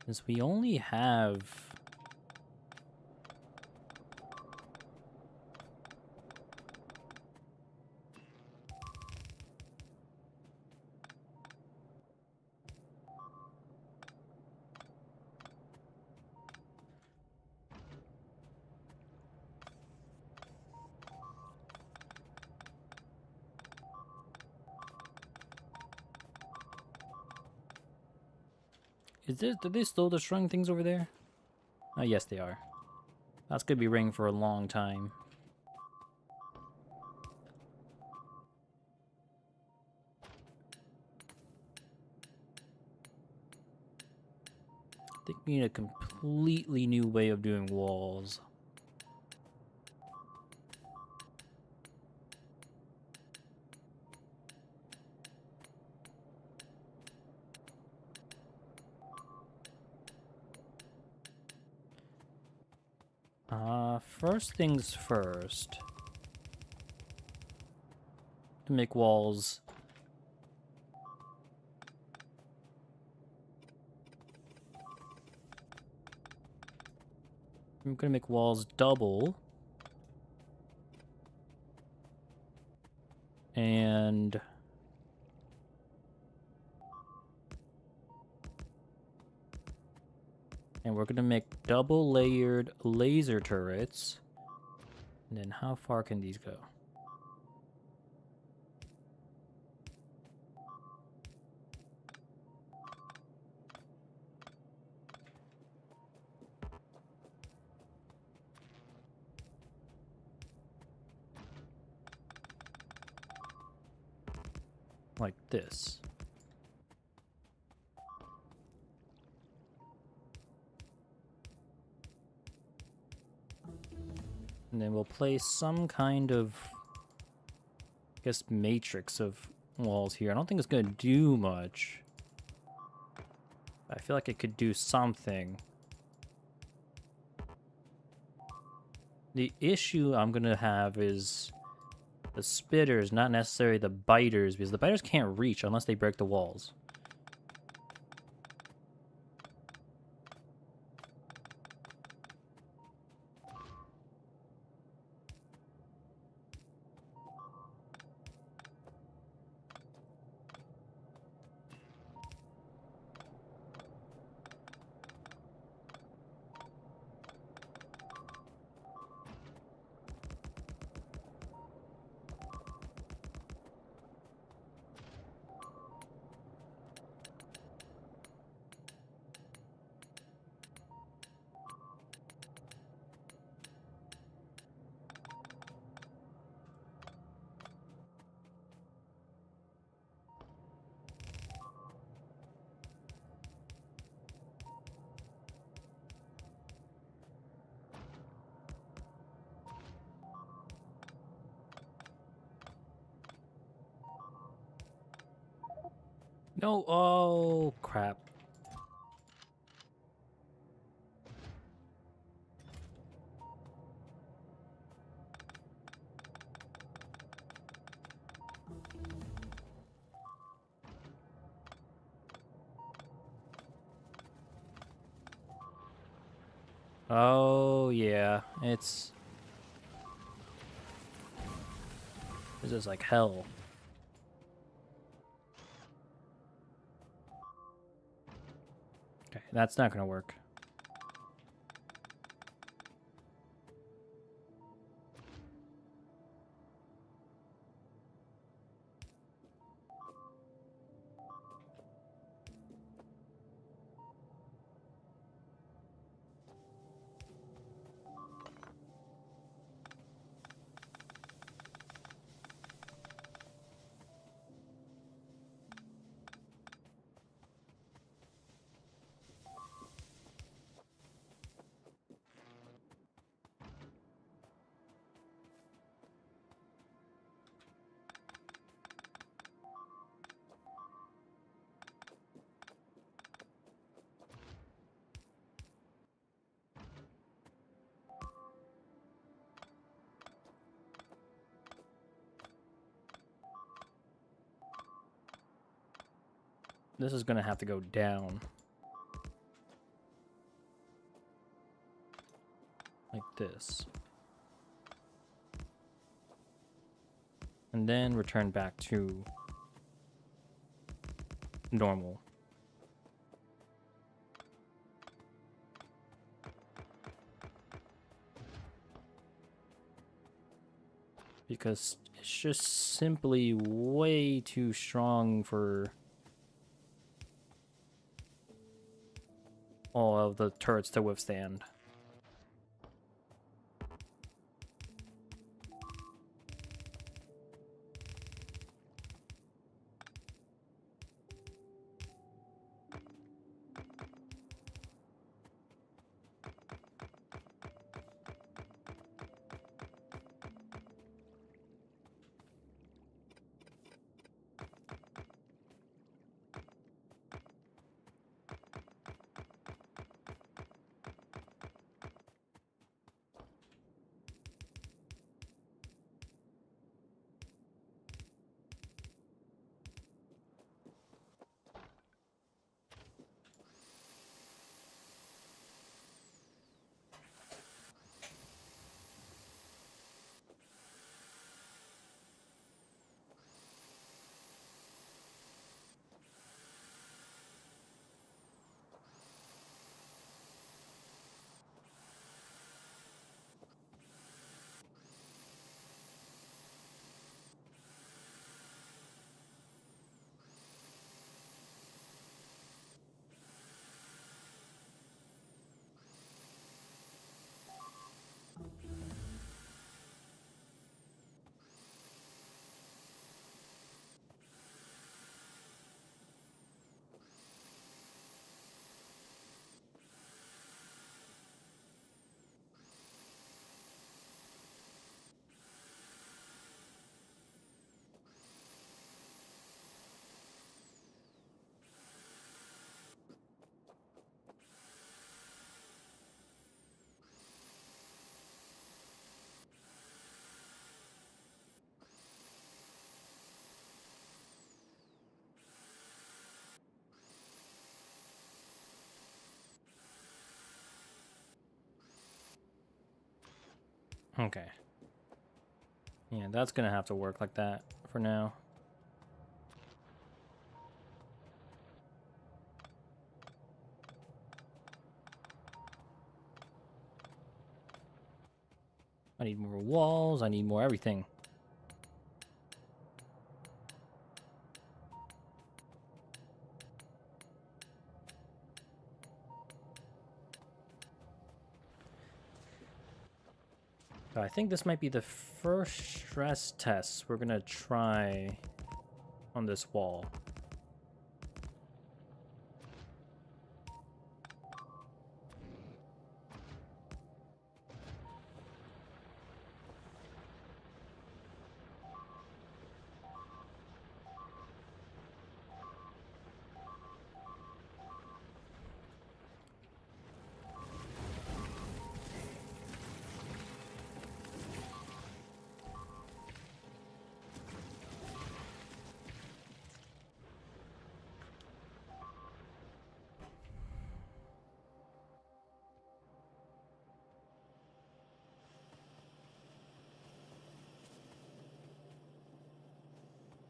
Since we only have did they still destroying things over there? Oh, yes, they are. That's gonna be ringing for a long time. I think we need a completely new way of doing walls. First things first. To make walls. I'm gonna make walls double. And we're gonna make double layered laser turrets. And then how far can these go? Like this. And then we'll place some kind of, I guess, matrix of walls here. I don't think it's gonna do much. I feel like it could do something. The issue I'm gonna have is the spitters, not necessarily the biters, because the biters can't reach unless they break the walls. No, oh crap. Oh yeah, this is like hell. Okay, that's not gonna work. This is gonna have to go down. Like this. And then return back to normal. Because it's just simply way too strong for all of the turrets to withstand. Okay. Yeah, that's gonna have to work like that for now. I need more walls, I need more everything. I think this might be the first stress test we're gonna try on this wall.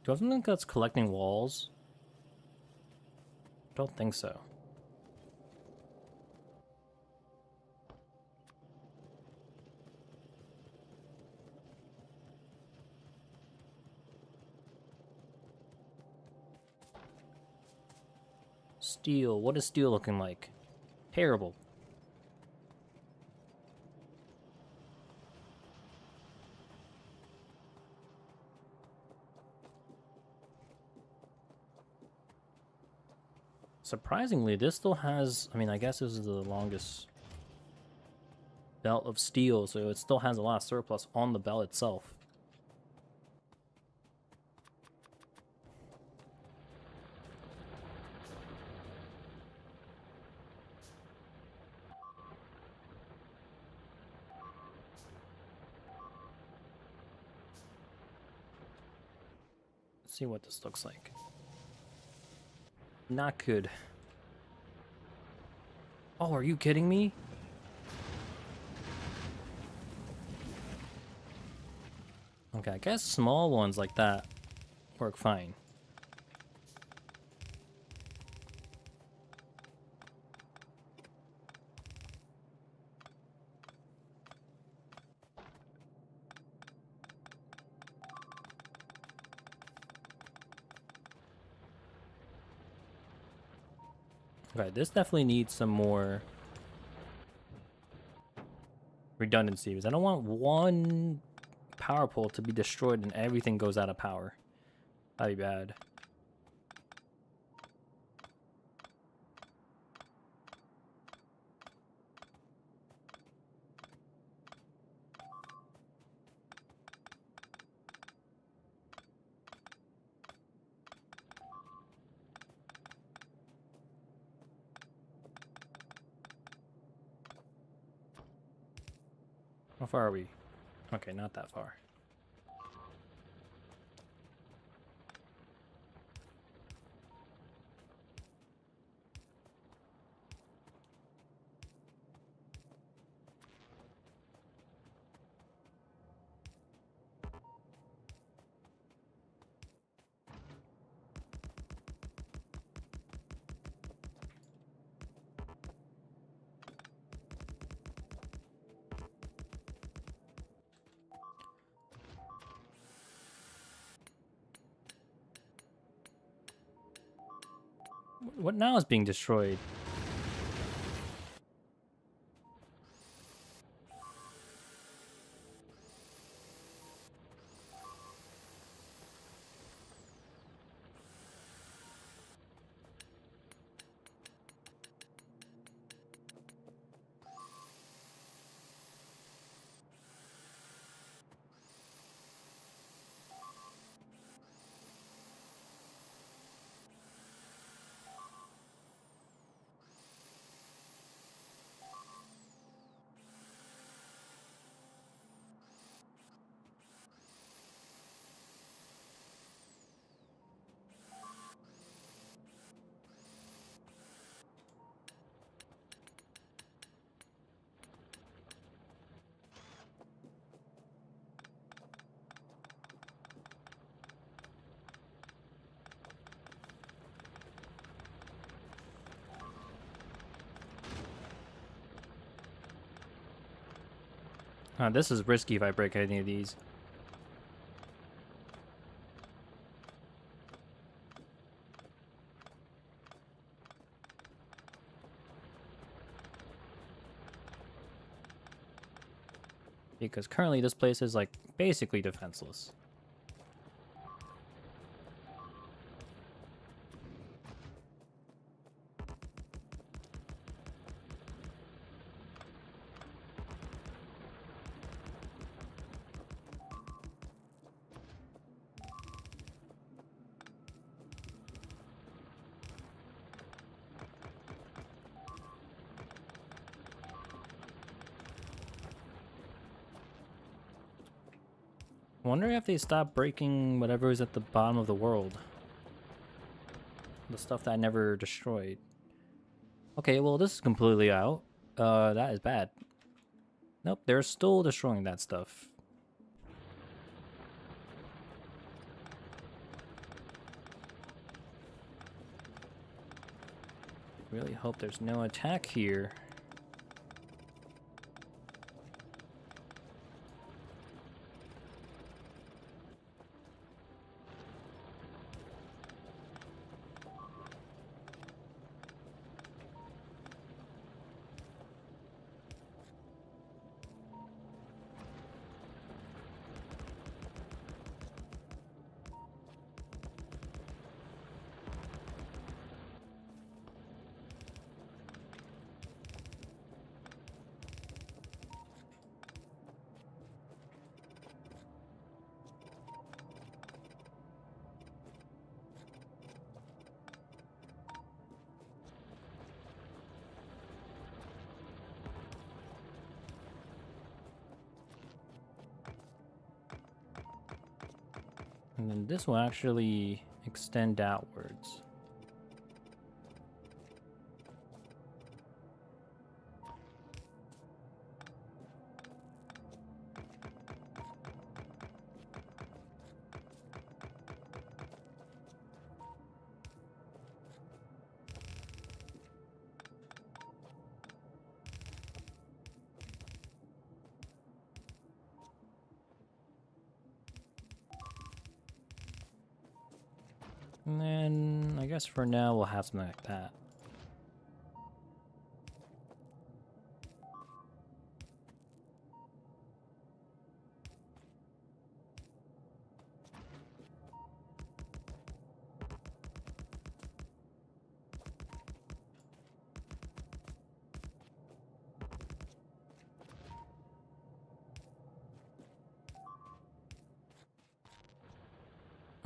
Do I think that's collecting walls? Don't think so. Steel. What is steel looking like? Terrible. Surprisingly, this still has... I mean, I guess this is the longest belt of steel, so it still has a lot of surplus on the belt itself. Let's see what this looks like. Not good. Oh, are you kidding me? Okay, I guess small ones like that work fine. Okay, this definitely needs some more redundancy, because I don't want one power pole to be destroyed and everything goes out of power. That'd be bad. How far are we? Okay, not that far. What now is being destroyed? This is risky if I break any of these. Because currently this place is like basically defenseless. I wonder if they stop breaking whatever is at the bottom of the world. The stuff that I never destroyed. Okay, well this is completely out. That is bad. Nope, they're still destroying that stuff. Really hope there's no attack here. And then this will actually extend outwards. And then I guess for now we'll have something like that.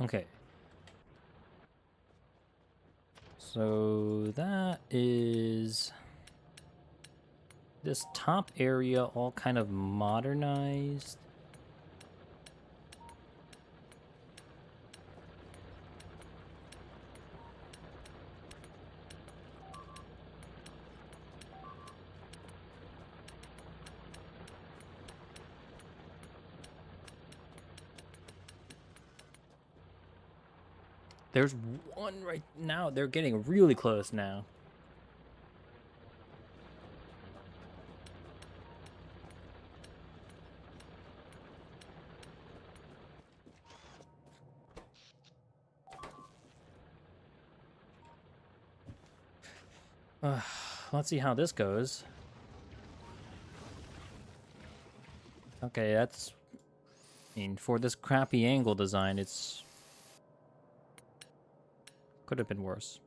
Okay. So that is this top area all kind of modernized. There's one right now. They're getting really close now. Let's see how this goes. Okay, that's... I mean, for this crappy angle design, it's... could have been worse.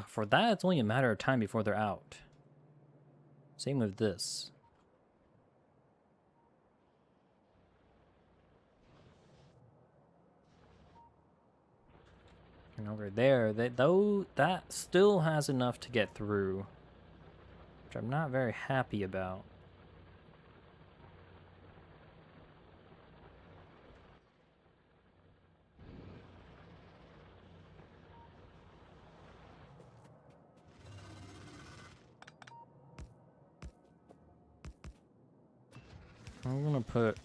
For that, it's only a matter of time before they're out. Same with this. And over there, though, that still has enough to get through, which I'm not very happy about. I'm gonna put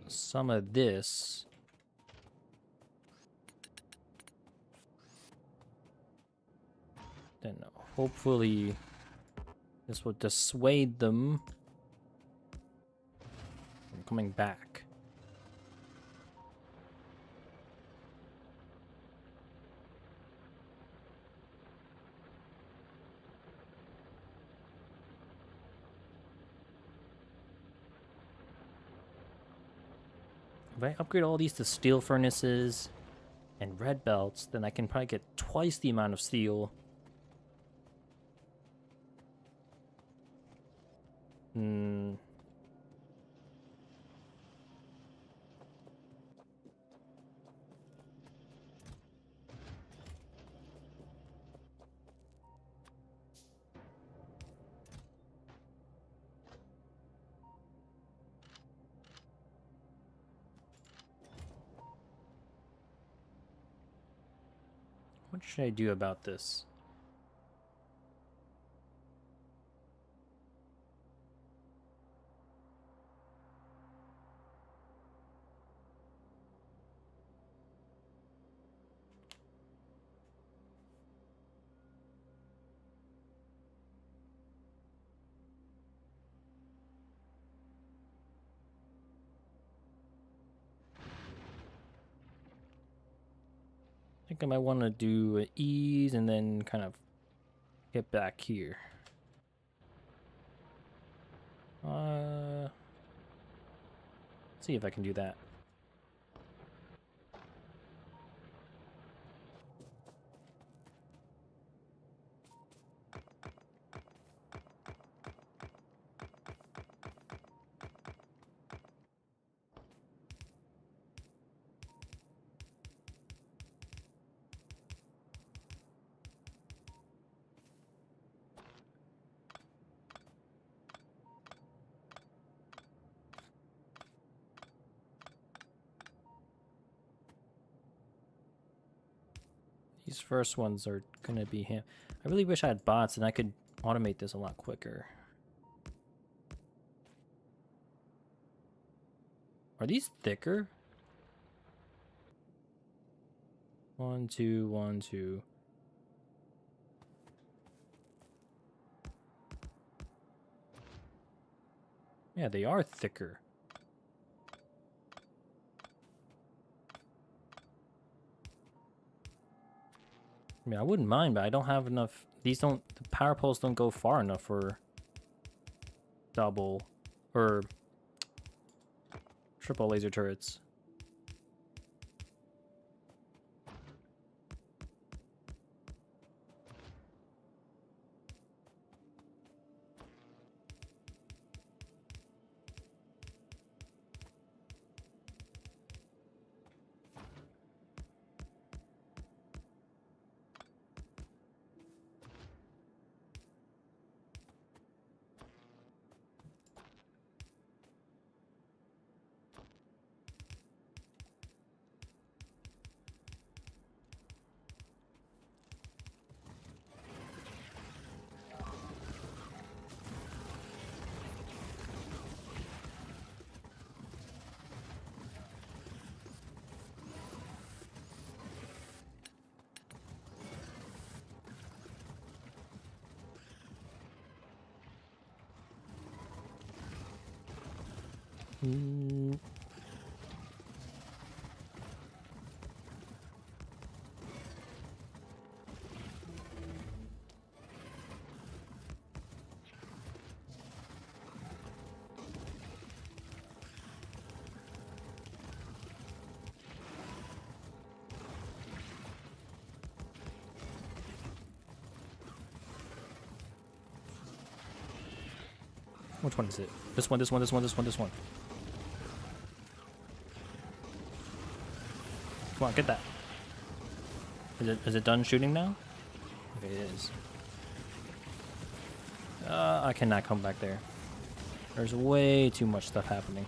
some of this. Then hopefully this will dissuade them from coming back. If I upgrade all these to steel furnaces and red belts, then I can probably get twice the amount of steel. What should I do about this? I think I might want to do ease and then kind of get back here. Let's see if I can do that. These first ones are gonna be him. I really wish I had bots and I could automate this a lot quicker. Are these thicker? 1, 2, 1, 2. Yeah, they are thicker. I mean, I wouldn't mind, but I don't have enough. These don't, the power poles don't go far enough for double or triple laser turrets. Which one is it? This one, this one, this one, this one, this one. Come on, get that. Is it done shooting now? Okay, it is. I cannot come back there. There's way too much stuff happening.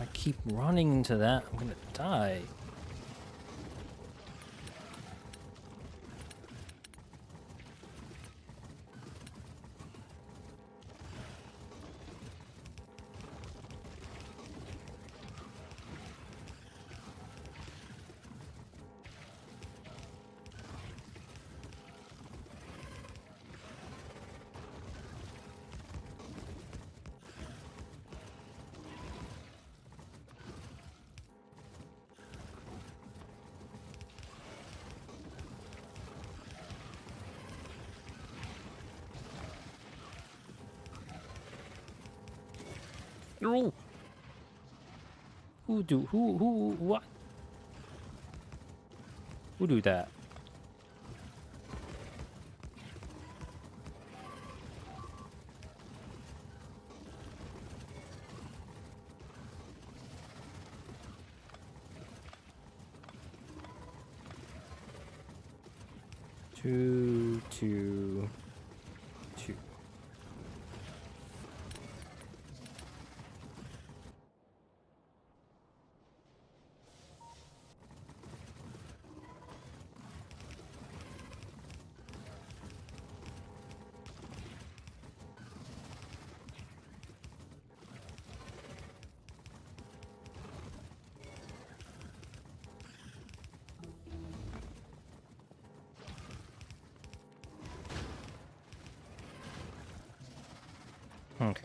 I keep running into that. I'm gonna die. No. What? Who do that? Two. Okay.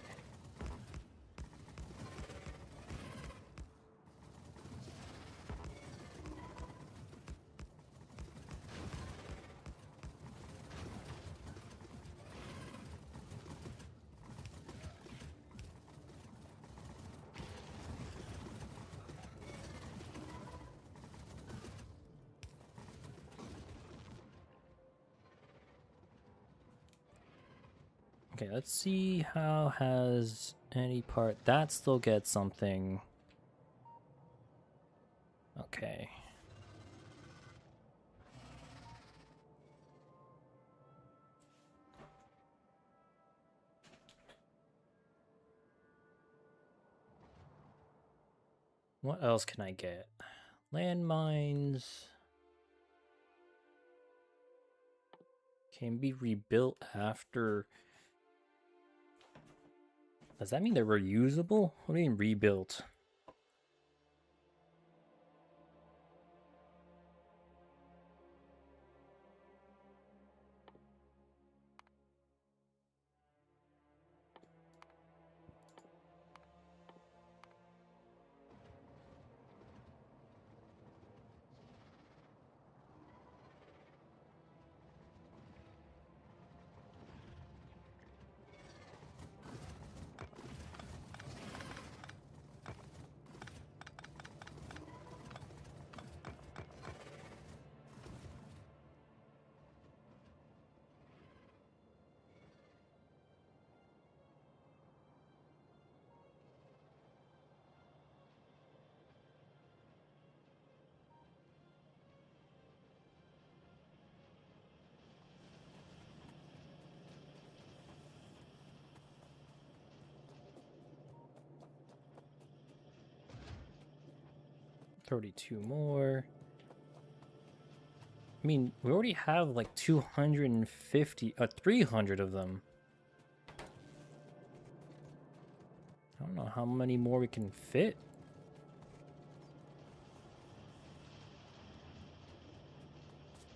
Okay, let's see how has any part that still gets something. Okay. What else can I get? Landmines can be rebuilt after. Does that mean they're reusable? What do you mean rebuilt? $32 more. I mean, we already have like 250, 300 of them. I don't know how many more we can fit.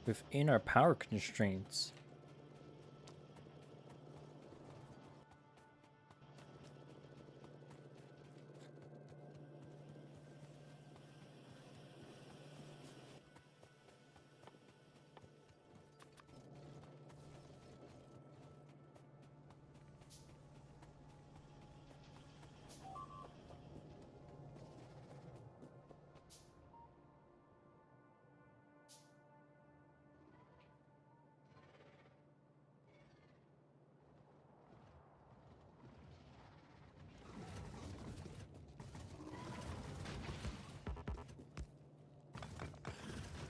Within our power constraints.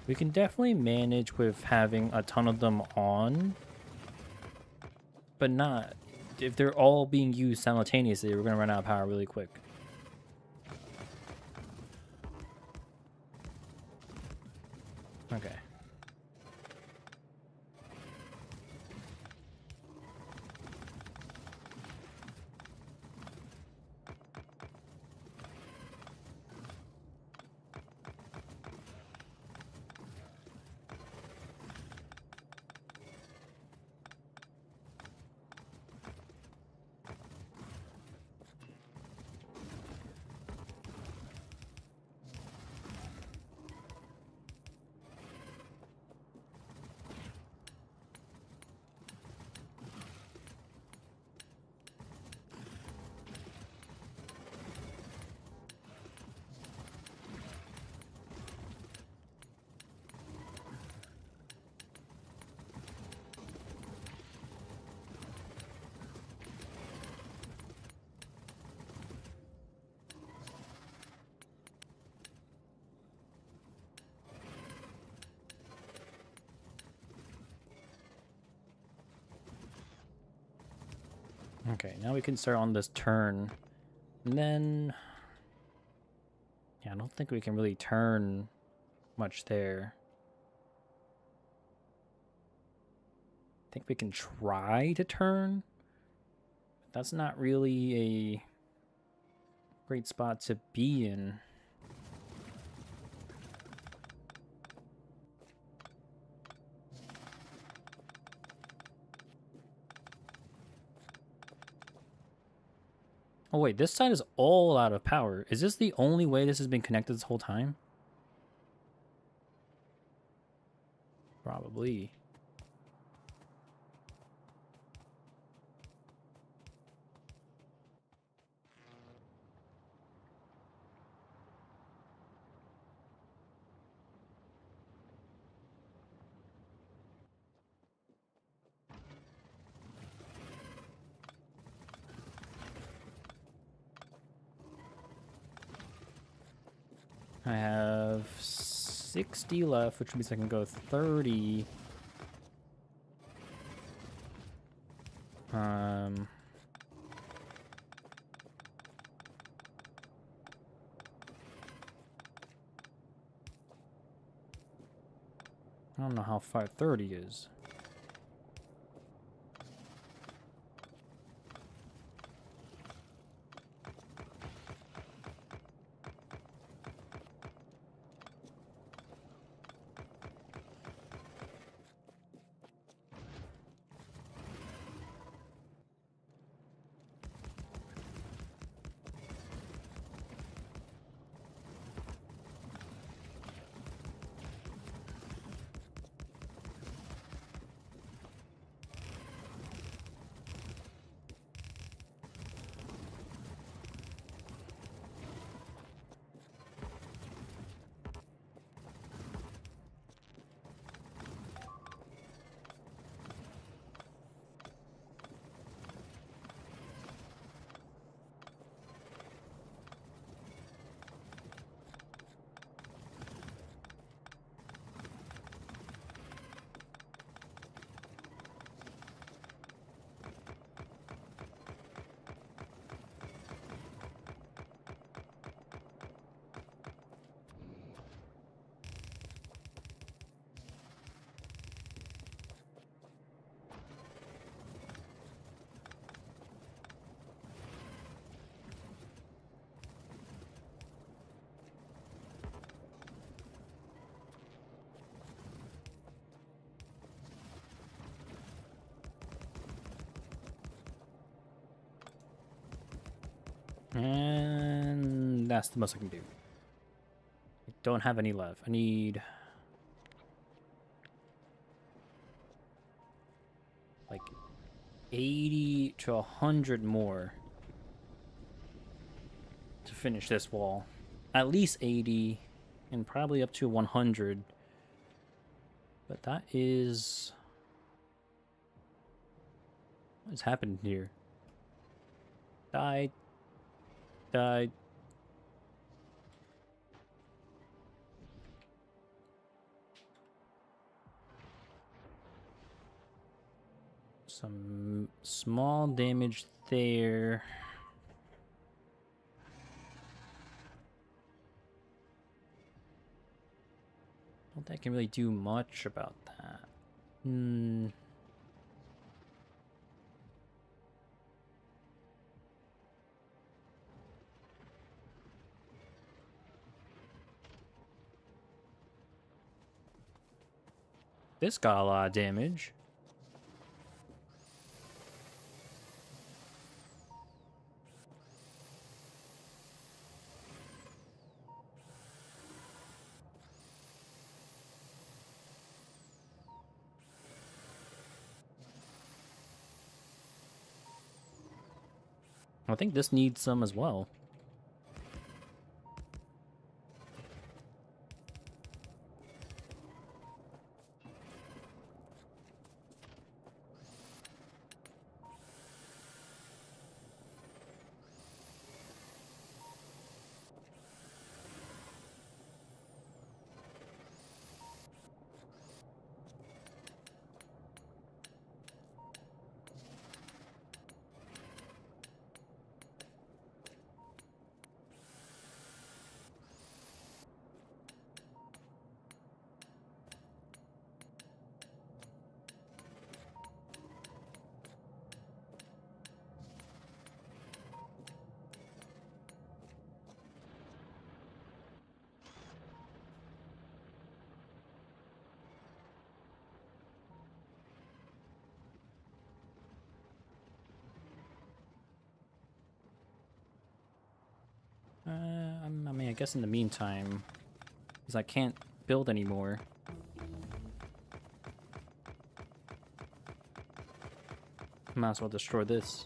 We can definitely manage with having a ton of them on, but not if they're all being used simultaneously. We're gonna run out of power really quick. Okay. Okay, now we can start on this turn. And then... yeah, I don't think we can really turn much there. I think we can try to turn. That's not really a great spot to be in. Oh wait, this side is all out of power. Is this the only way this has been connected this whole time? Probably. I have 60 left, which means I can go 30. I don't know how far 30 is. And that's the most I can do. I don't have any left. I need like 80 to 100 more to finish this wall. At least 80 and probably up to 100. But that is... what is happening here? Die. Die. Some small damage there. I don't think I can really do much about that. This got a lot of damage. I think this needs some as well. I guess in the meantime, because I can't build anymore. Might as well destroy this.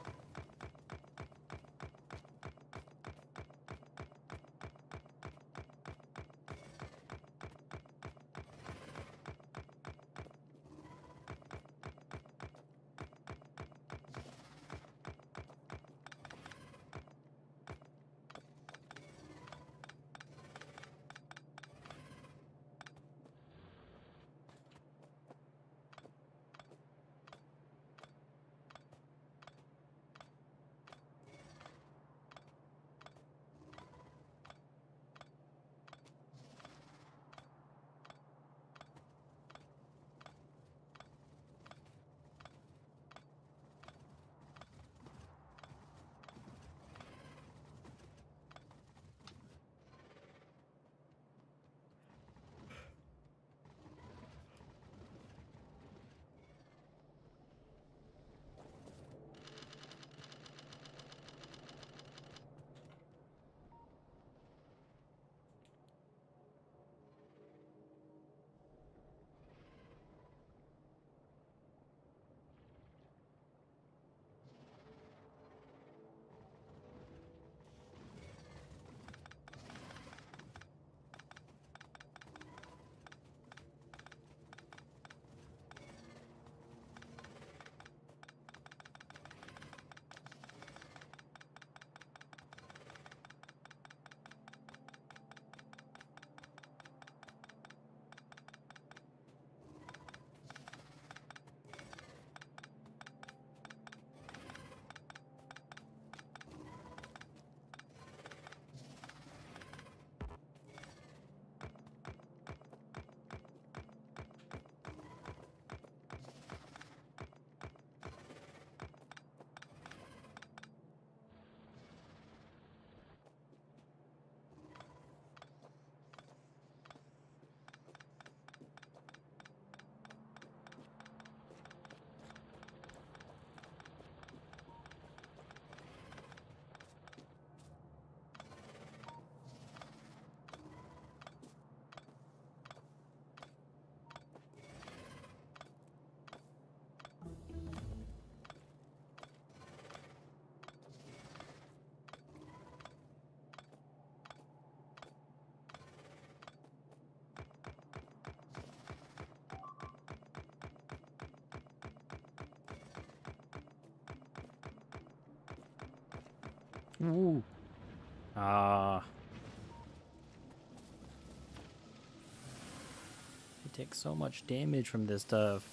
Ooh. Ah. You take so much damage from this stuff.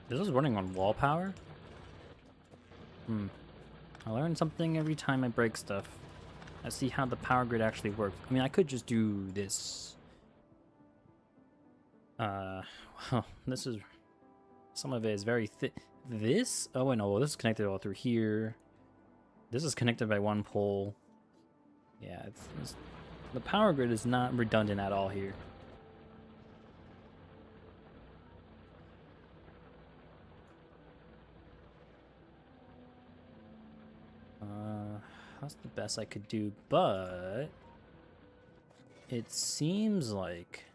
This is running on wall power? I learn something every time I break stuff. I see how the power grid actually works. I mean, I could just do this. Well, this is... Some of it is very thick. This? Oh, no, this is connected all through here. This is connected by one pole. Yeah, the power grid is not redundant at all here. That's the best I could do, but it seems like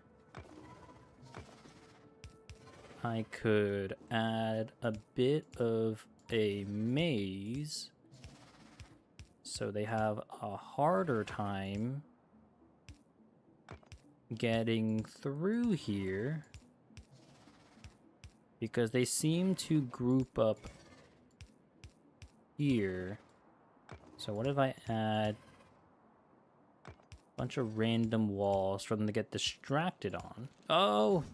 I could add a bit of a maze so they have a harder time getting through here because they seem to group up here. So what if I add a bunch of random walls for them to get distracted on? Oh!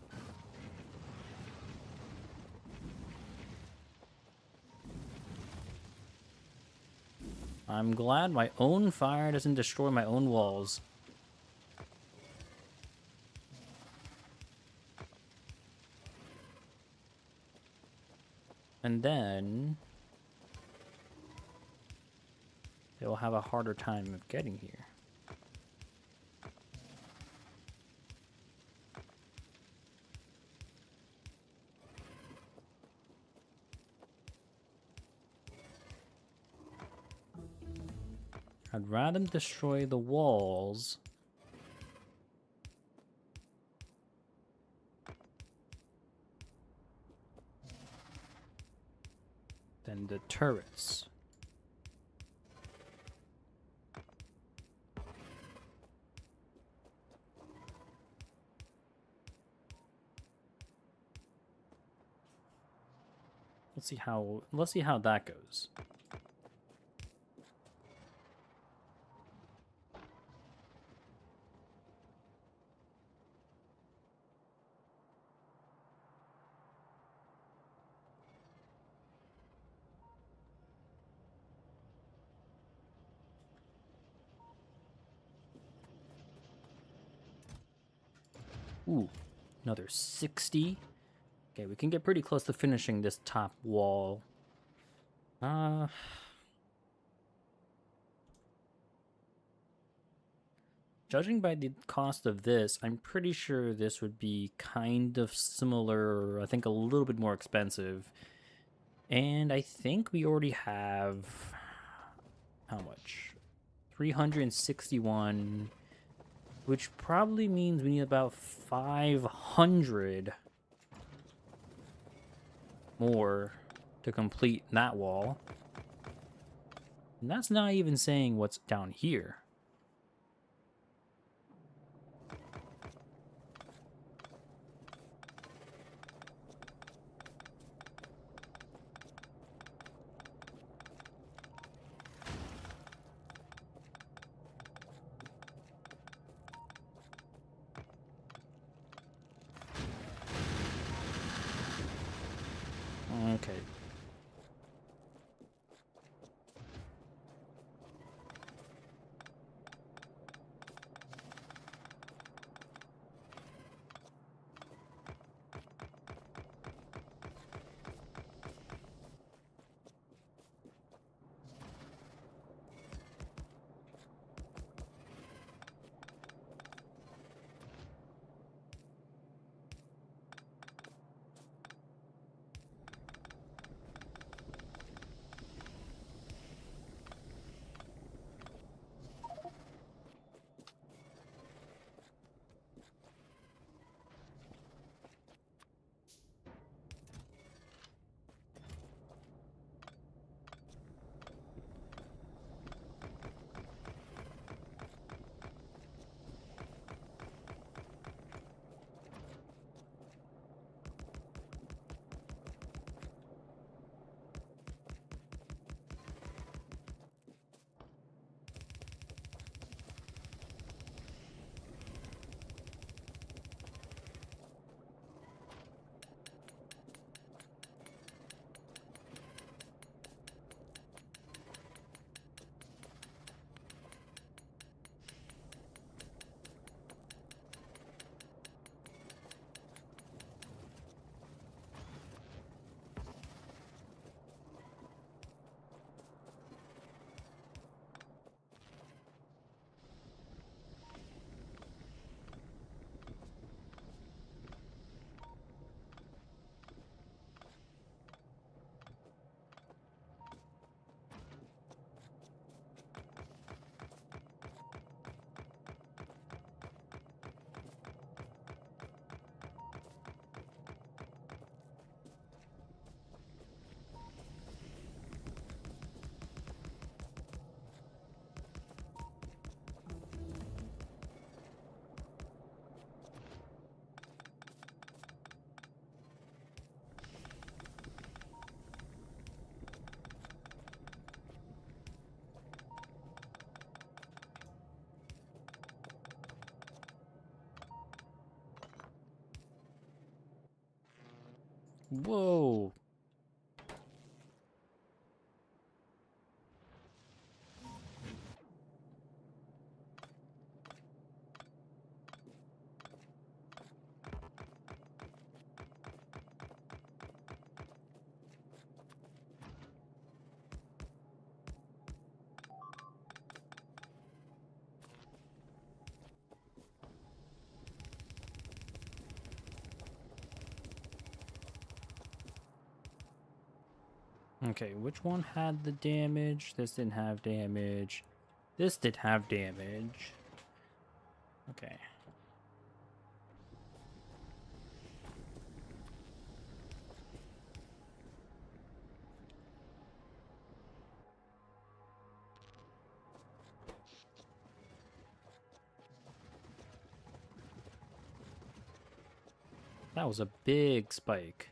I'm glad my own fire doesn't destroy my own walls. And then they will have a harder time of getting here. I'd rather them destroy the walls than the turrets. Let's see how that goes. Ooh, another 60. Okay, we can get pretty close to finishing this top wall. Judging by the cost of this, I'm pretty sure this would be kind of similar, I think a little bit more expensive. And I think we already have, how much? 361, which probably means we need about 500 more to complete that wall. And that's not even saying what's down here. Okay. Whoa. Okay, which one had the damage? This didn't have damage. This did have damage. Okay. That was a big spike.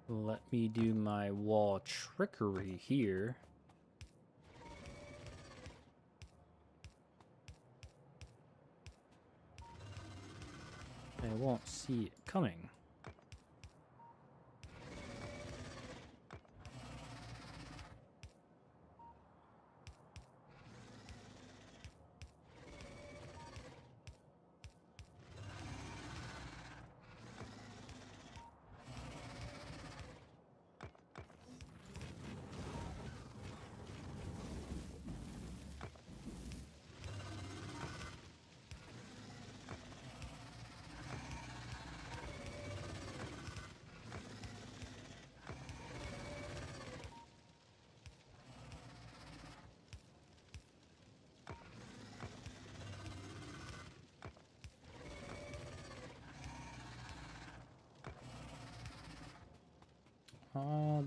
Let me do my wall trickery here. They won't see it coming.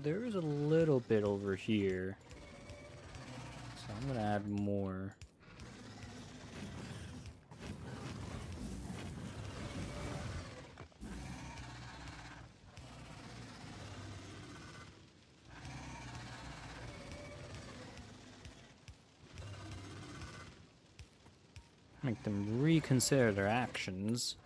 There is a little bit over here. So I'm gonna add more. Make them reconsider their actions.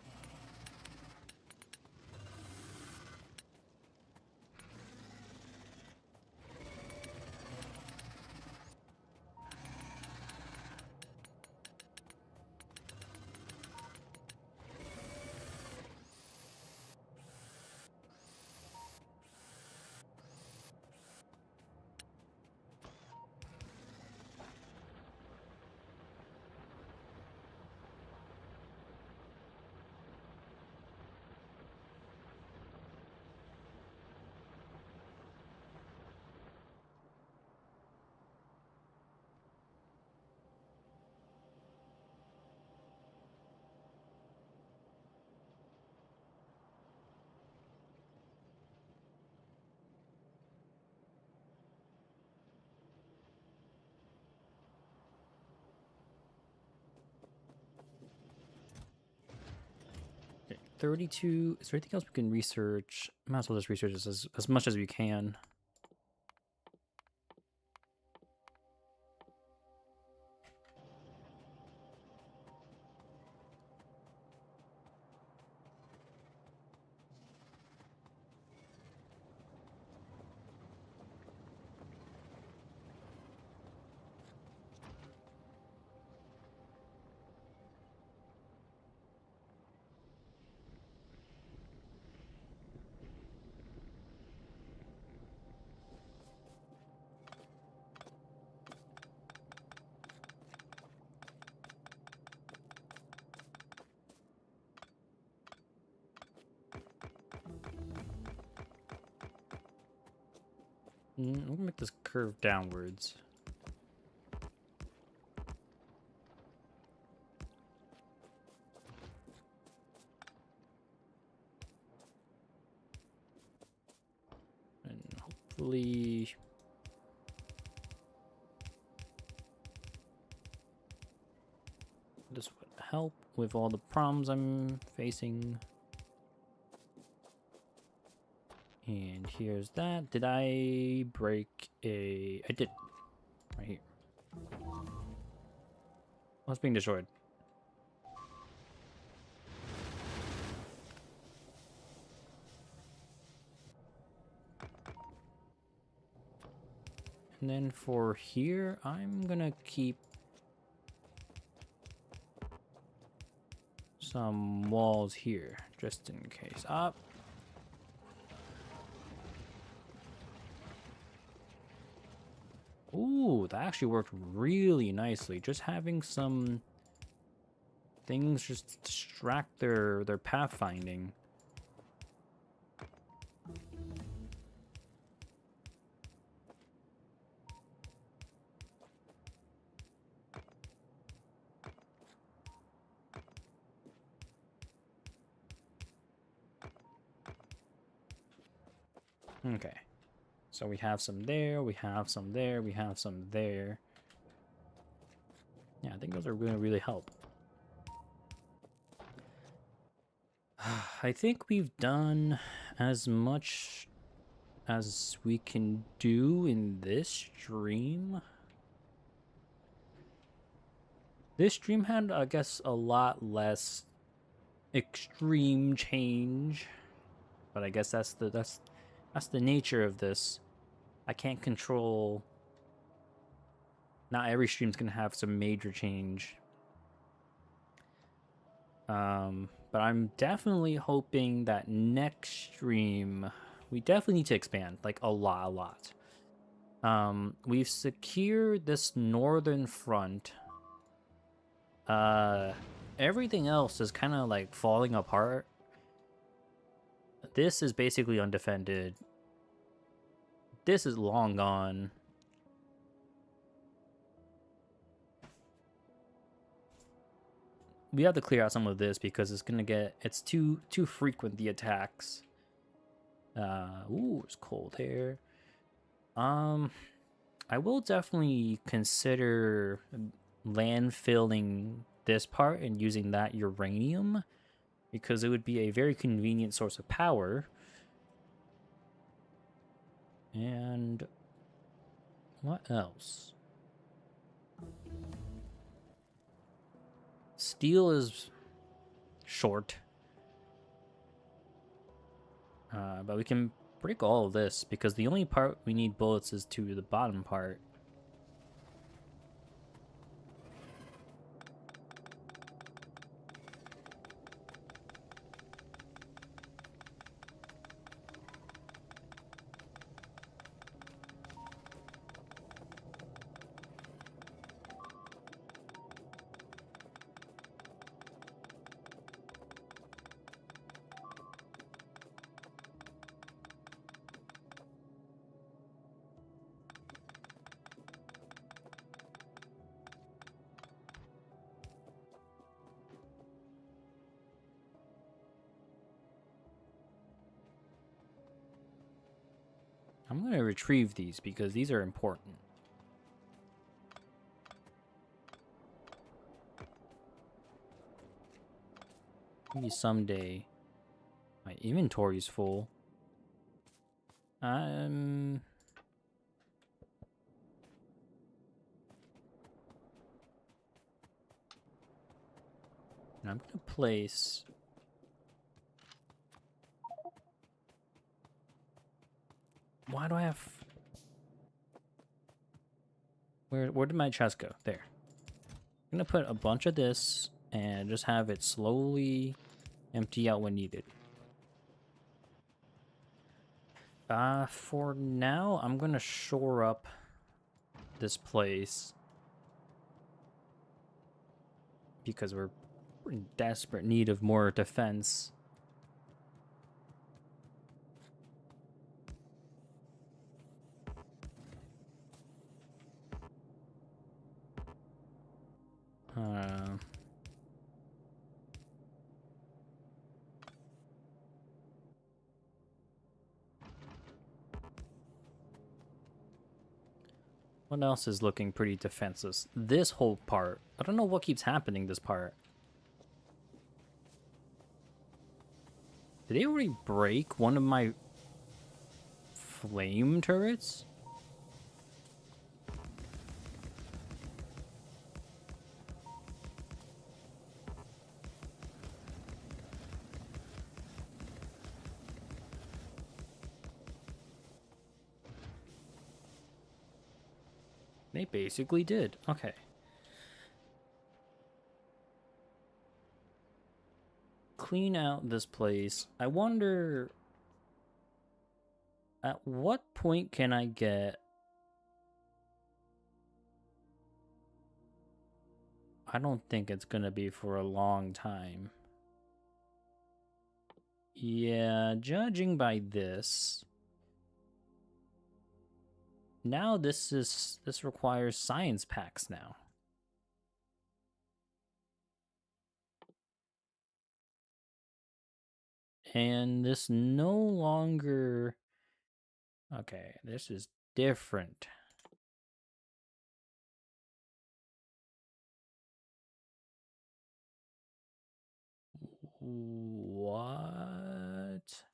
Okay, 32. Is there anything else we can research? Might as well just research this as much as we can. I'm gonna make this curve downwards. And hopefully This would help with all the problems I'm facing. And here's that. Did I break a... I did. Right here. What's being destroyed? And then for here, I'm gonna keep some walls here, just in case. Up. Ooh, that actually worked really nicely. Just having some things just distract their pathfinding. Okay. So we have some there, we have some there, we have some there. Yeah, I think those are going to really help. I think we've done as much as we can do in this stream. This stream had, I guess, a lot less extreme change, but I guess that's the nature of this. I can't control. Not every stream's gonna have some major change. But I'm definitely hoping that next stream we definitely need to expand, like a lot. We've secured this northern front. Everything else is kind of like falling apart. This is basically undefended. This is long gone. We have to clear out some of this because it's too frequent, the attacks. Ooh, it's cold here. I will definitely consider landfilling this part and using that uranium, because it would be a very convenient source of power. And what else? Steel is short. But we can break all of this, because the only part we need bullets is to the bottom part. I'm going to retrieve these because these are important. Maybe someday my inventory's full. I'm going to place... Why do I have... Where did my chest go? There. I'm going to put a bunch of this and just have it slowly empty out when needed. For now, I'm going to shore up this place, because we're in desperate need of more defense. What else is looking pretty defenseless? This whole part. I don't know what keeps happening this part. Did they already break one of my flame turrets? They basically did. Okay. Clean out this place. I wonder at what point can I get... I don't think it's gonna be for a long time. Yeah, judging by this... Now this requires science packs now. And this no longer... Okay, this is different. What?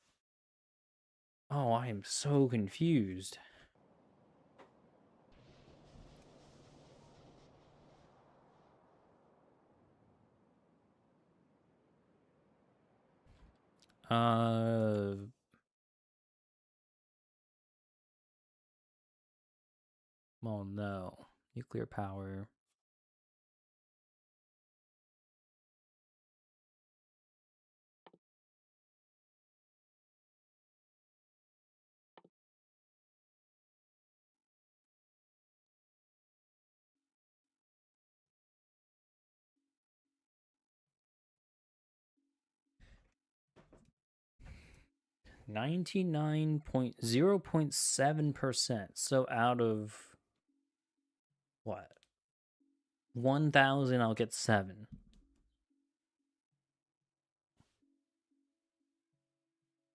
Oh, I am so confused. Oh no. Nuclear power. .07%. So out of what? 1,000, I'll get 7.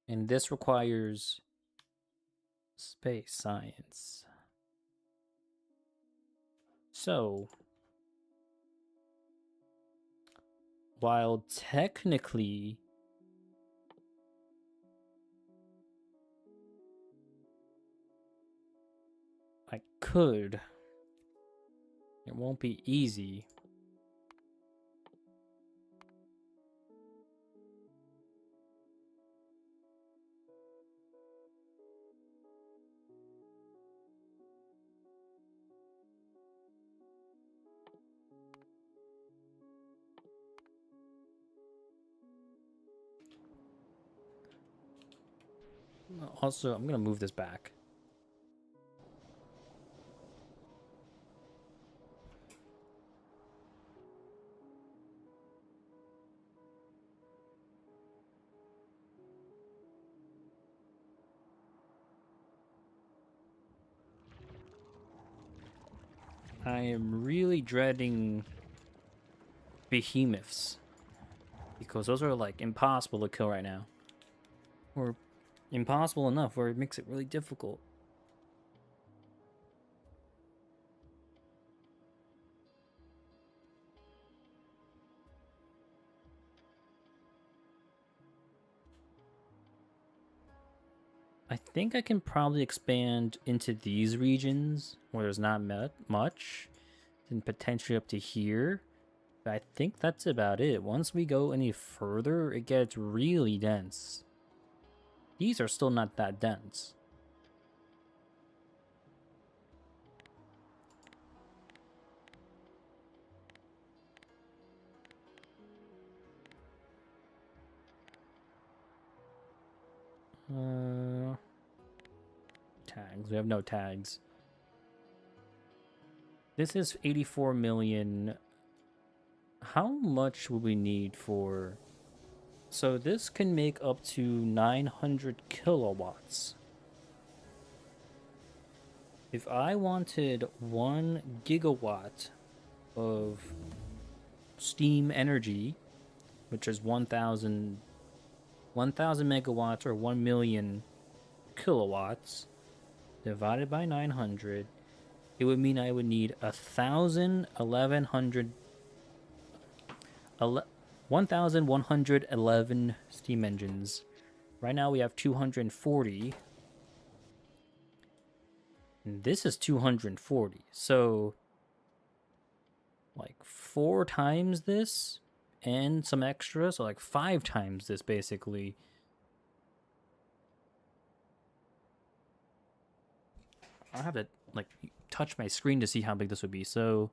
And this requires space science. So, while technically I could, it won't be easy. Also, I'm gonna move this back. I am really dreading behemoths, because those are like impossible to kill right now. Or impossible enough where it makes it really difficult. I think I can probably expand into these regions where there's not much, then potentially up to here. But I think that's about it. Once we go any further, it gets really dense. These are still not that dense. Tags. We have no tags. This is 84 million. How much will we need for... So this can make up to 900 kilowatts. If I wanted 1 gigawatt of steam energy, which is 1,000 megawatts or 1 million kilowatts, divided by 900, it would mean I would need 1,000, 1,111 steam engines. Right now we have 240. And this is 240. So, like 4 times this and some extra. So, like 5 times this basically. I don't have to, like, touch my screen to see how big this would be. So,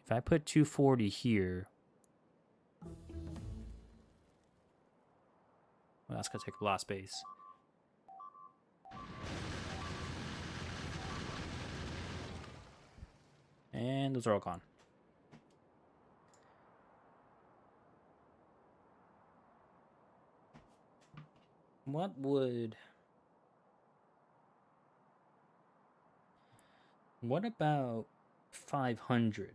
if I put 240 here. Well, that's going to take a lot of space. And those are all gone. What about 500?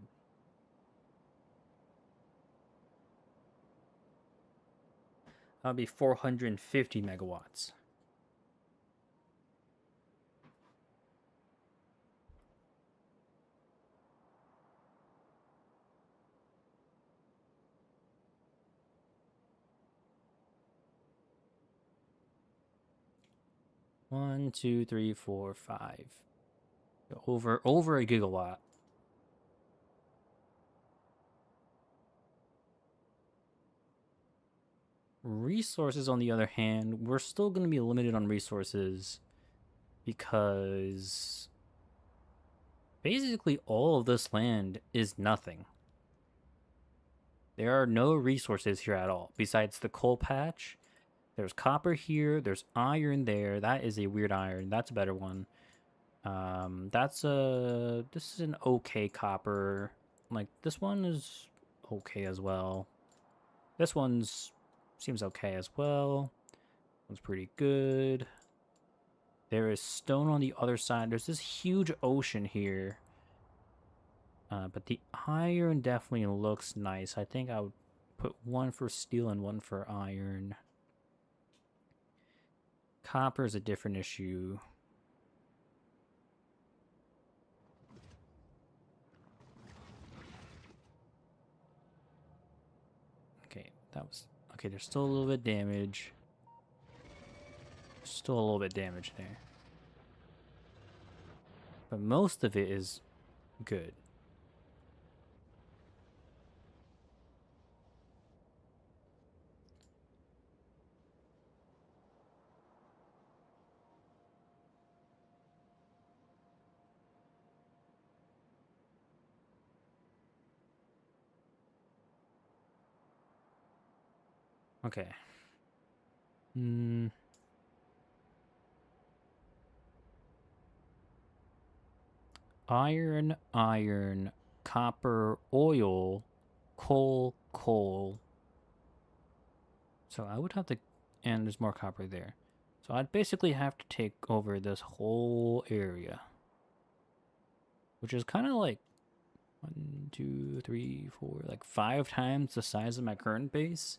That would be 450 megawatts. One, two, three, four, five. Over a gigawatt. Resources, on the other hand, we're still going to be limited on resources because basically all of this land is nothing. There are no resources here at all besides the coal patch. There's copper here. There's iron there. That is a weird iron. That's a better one. This is an okay copper. Like, this one is okay as well. This one's seems okay as well. One's pretty good. There is stone on the other side. There's this huge ocean here. But the iron definitely looks nice. I think I would put one for steel and one for iron. Copper is a different issue. Okay, that was... Okay, there's still a little bit of damage. Still a little bit damage there. But most of it is good. Okay. Iron, iron, copper, oil, coal, coal. So I would have to... And there's more copper there. So I'd basically have to take over this whole area. Which is kind of like 1, 2, 3, 4, like 5 times the size of my current base.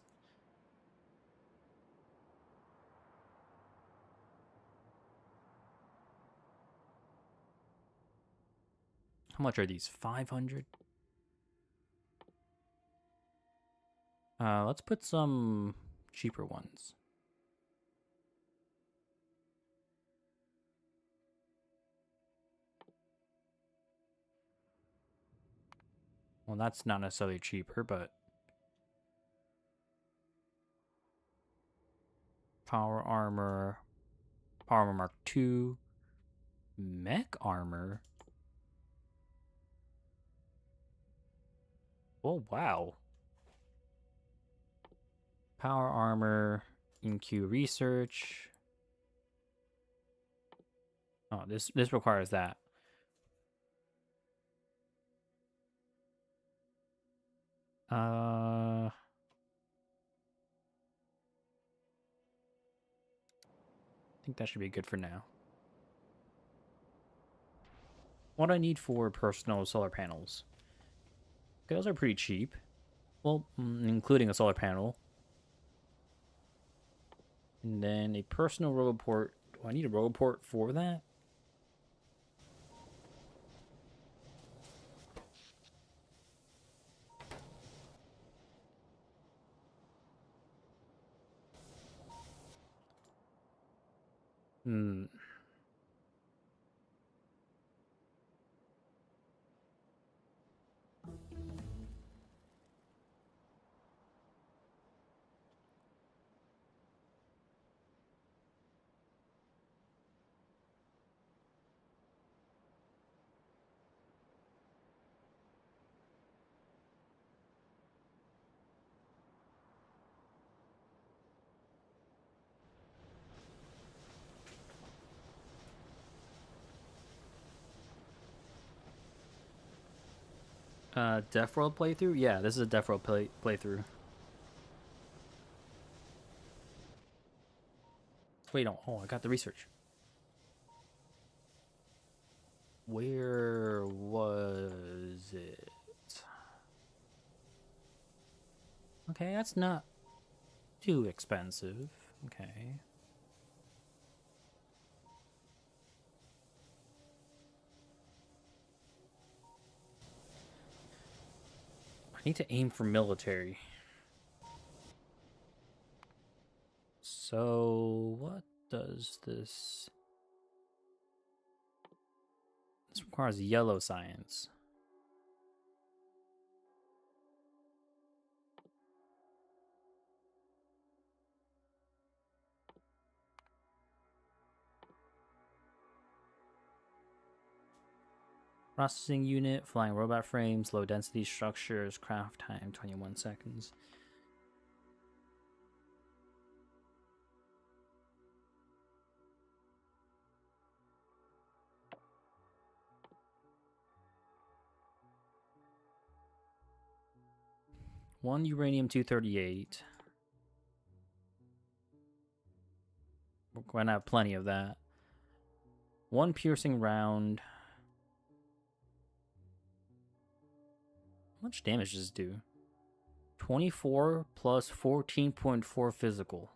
How much are these? 500? Let's put some cheaper ones. Well, that's not necessarily cheaper, but... Power armor Mark II, mech armor. Oh, wow. Power armor, InQ research. Oh, this requires that. I think that should be good for now. What do I need for personal solar panels? Okay, those are pretty cheap. Well, including a solar panel. And then a personal roboport. Do I need a roboport for that? Hmm. Death World playthrough? Yeah, this is a Death World playthrough. Wait, no. Oh, I got the research. Where was it? Okay, that's not too expensive. Okay. I need to aim for military. So, what does this... This requires yellow science. Processing unit, flying robot frames, low density structures, craft time 21 seconds. One uranium-238. We're going to have plenty of that. One piercing round. How much damage does this do? 24 plus 14.4 physical.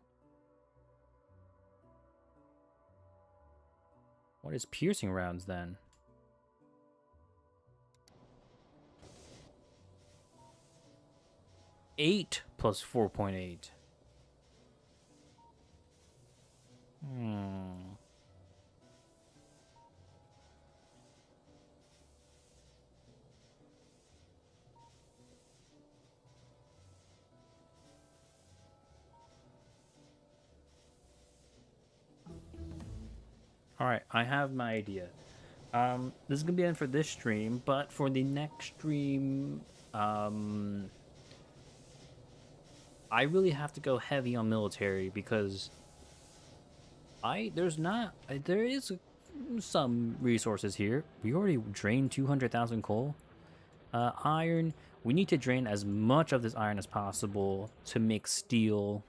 What is piercing rounds then? 8 plus 4.8. Alright, I have my idea. This is gonna be it for this stream, but for the next stream, I really have to go heavy on military because there is some resources here. We already drained 200,000 coal. Iron, we need to drain as much of this iron as possible to make steel.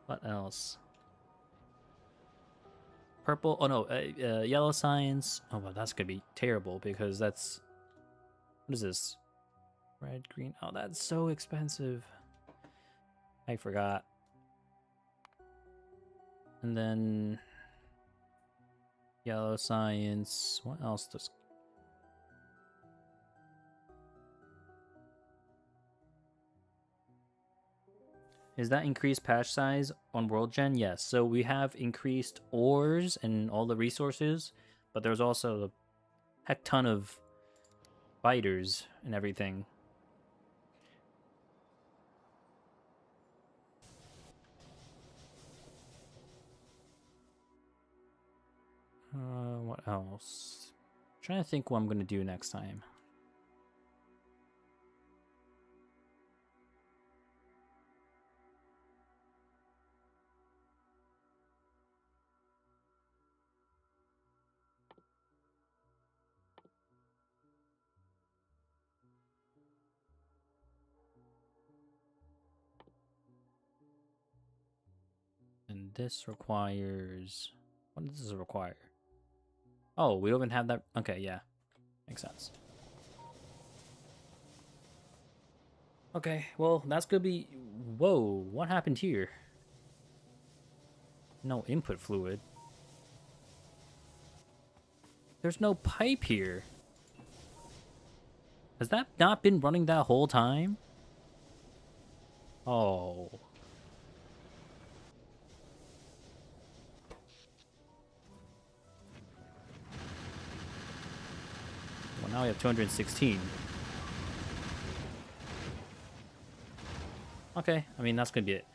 What else? Purple, oh no, yellow science. Oh, well, that's gonna be terrible because that's, what is this? Red, green, oh, that's so expensive. I forgot. And then yellow science, what else does... Is that increased patch size on World Gen? Yes. So we have increased ores and all the resources, but there's also a heck ton of fighters and everything. What else? I'm trying to think what I'm going to do next time. And this requires... What does this require? Oh, we don't even have that... Okay, yeah. Makes sense. Okay, well, that's gonna be... Whoa, what happened here? No input fluid. There's no pipe here. Has that not been running that whole time? Oh, now we have 216. Okay, I mean, that's gonna be it.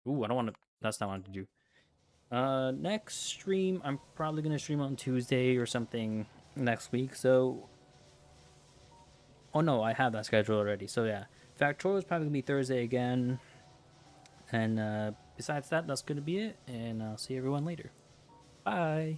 Ooh, I don't want to. That's not what I want to do. Next stream, I'm probably gonna stream on Tuesday or something next week. So, oh no, I have that schedule already. So yeah, Factorio is probably gonna be Thursday again. And besides that, that's gonna be it. And I'll see everyone later. Bye.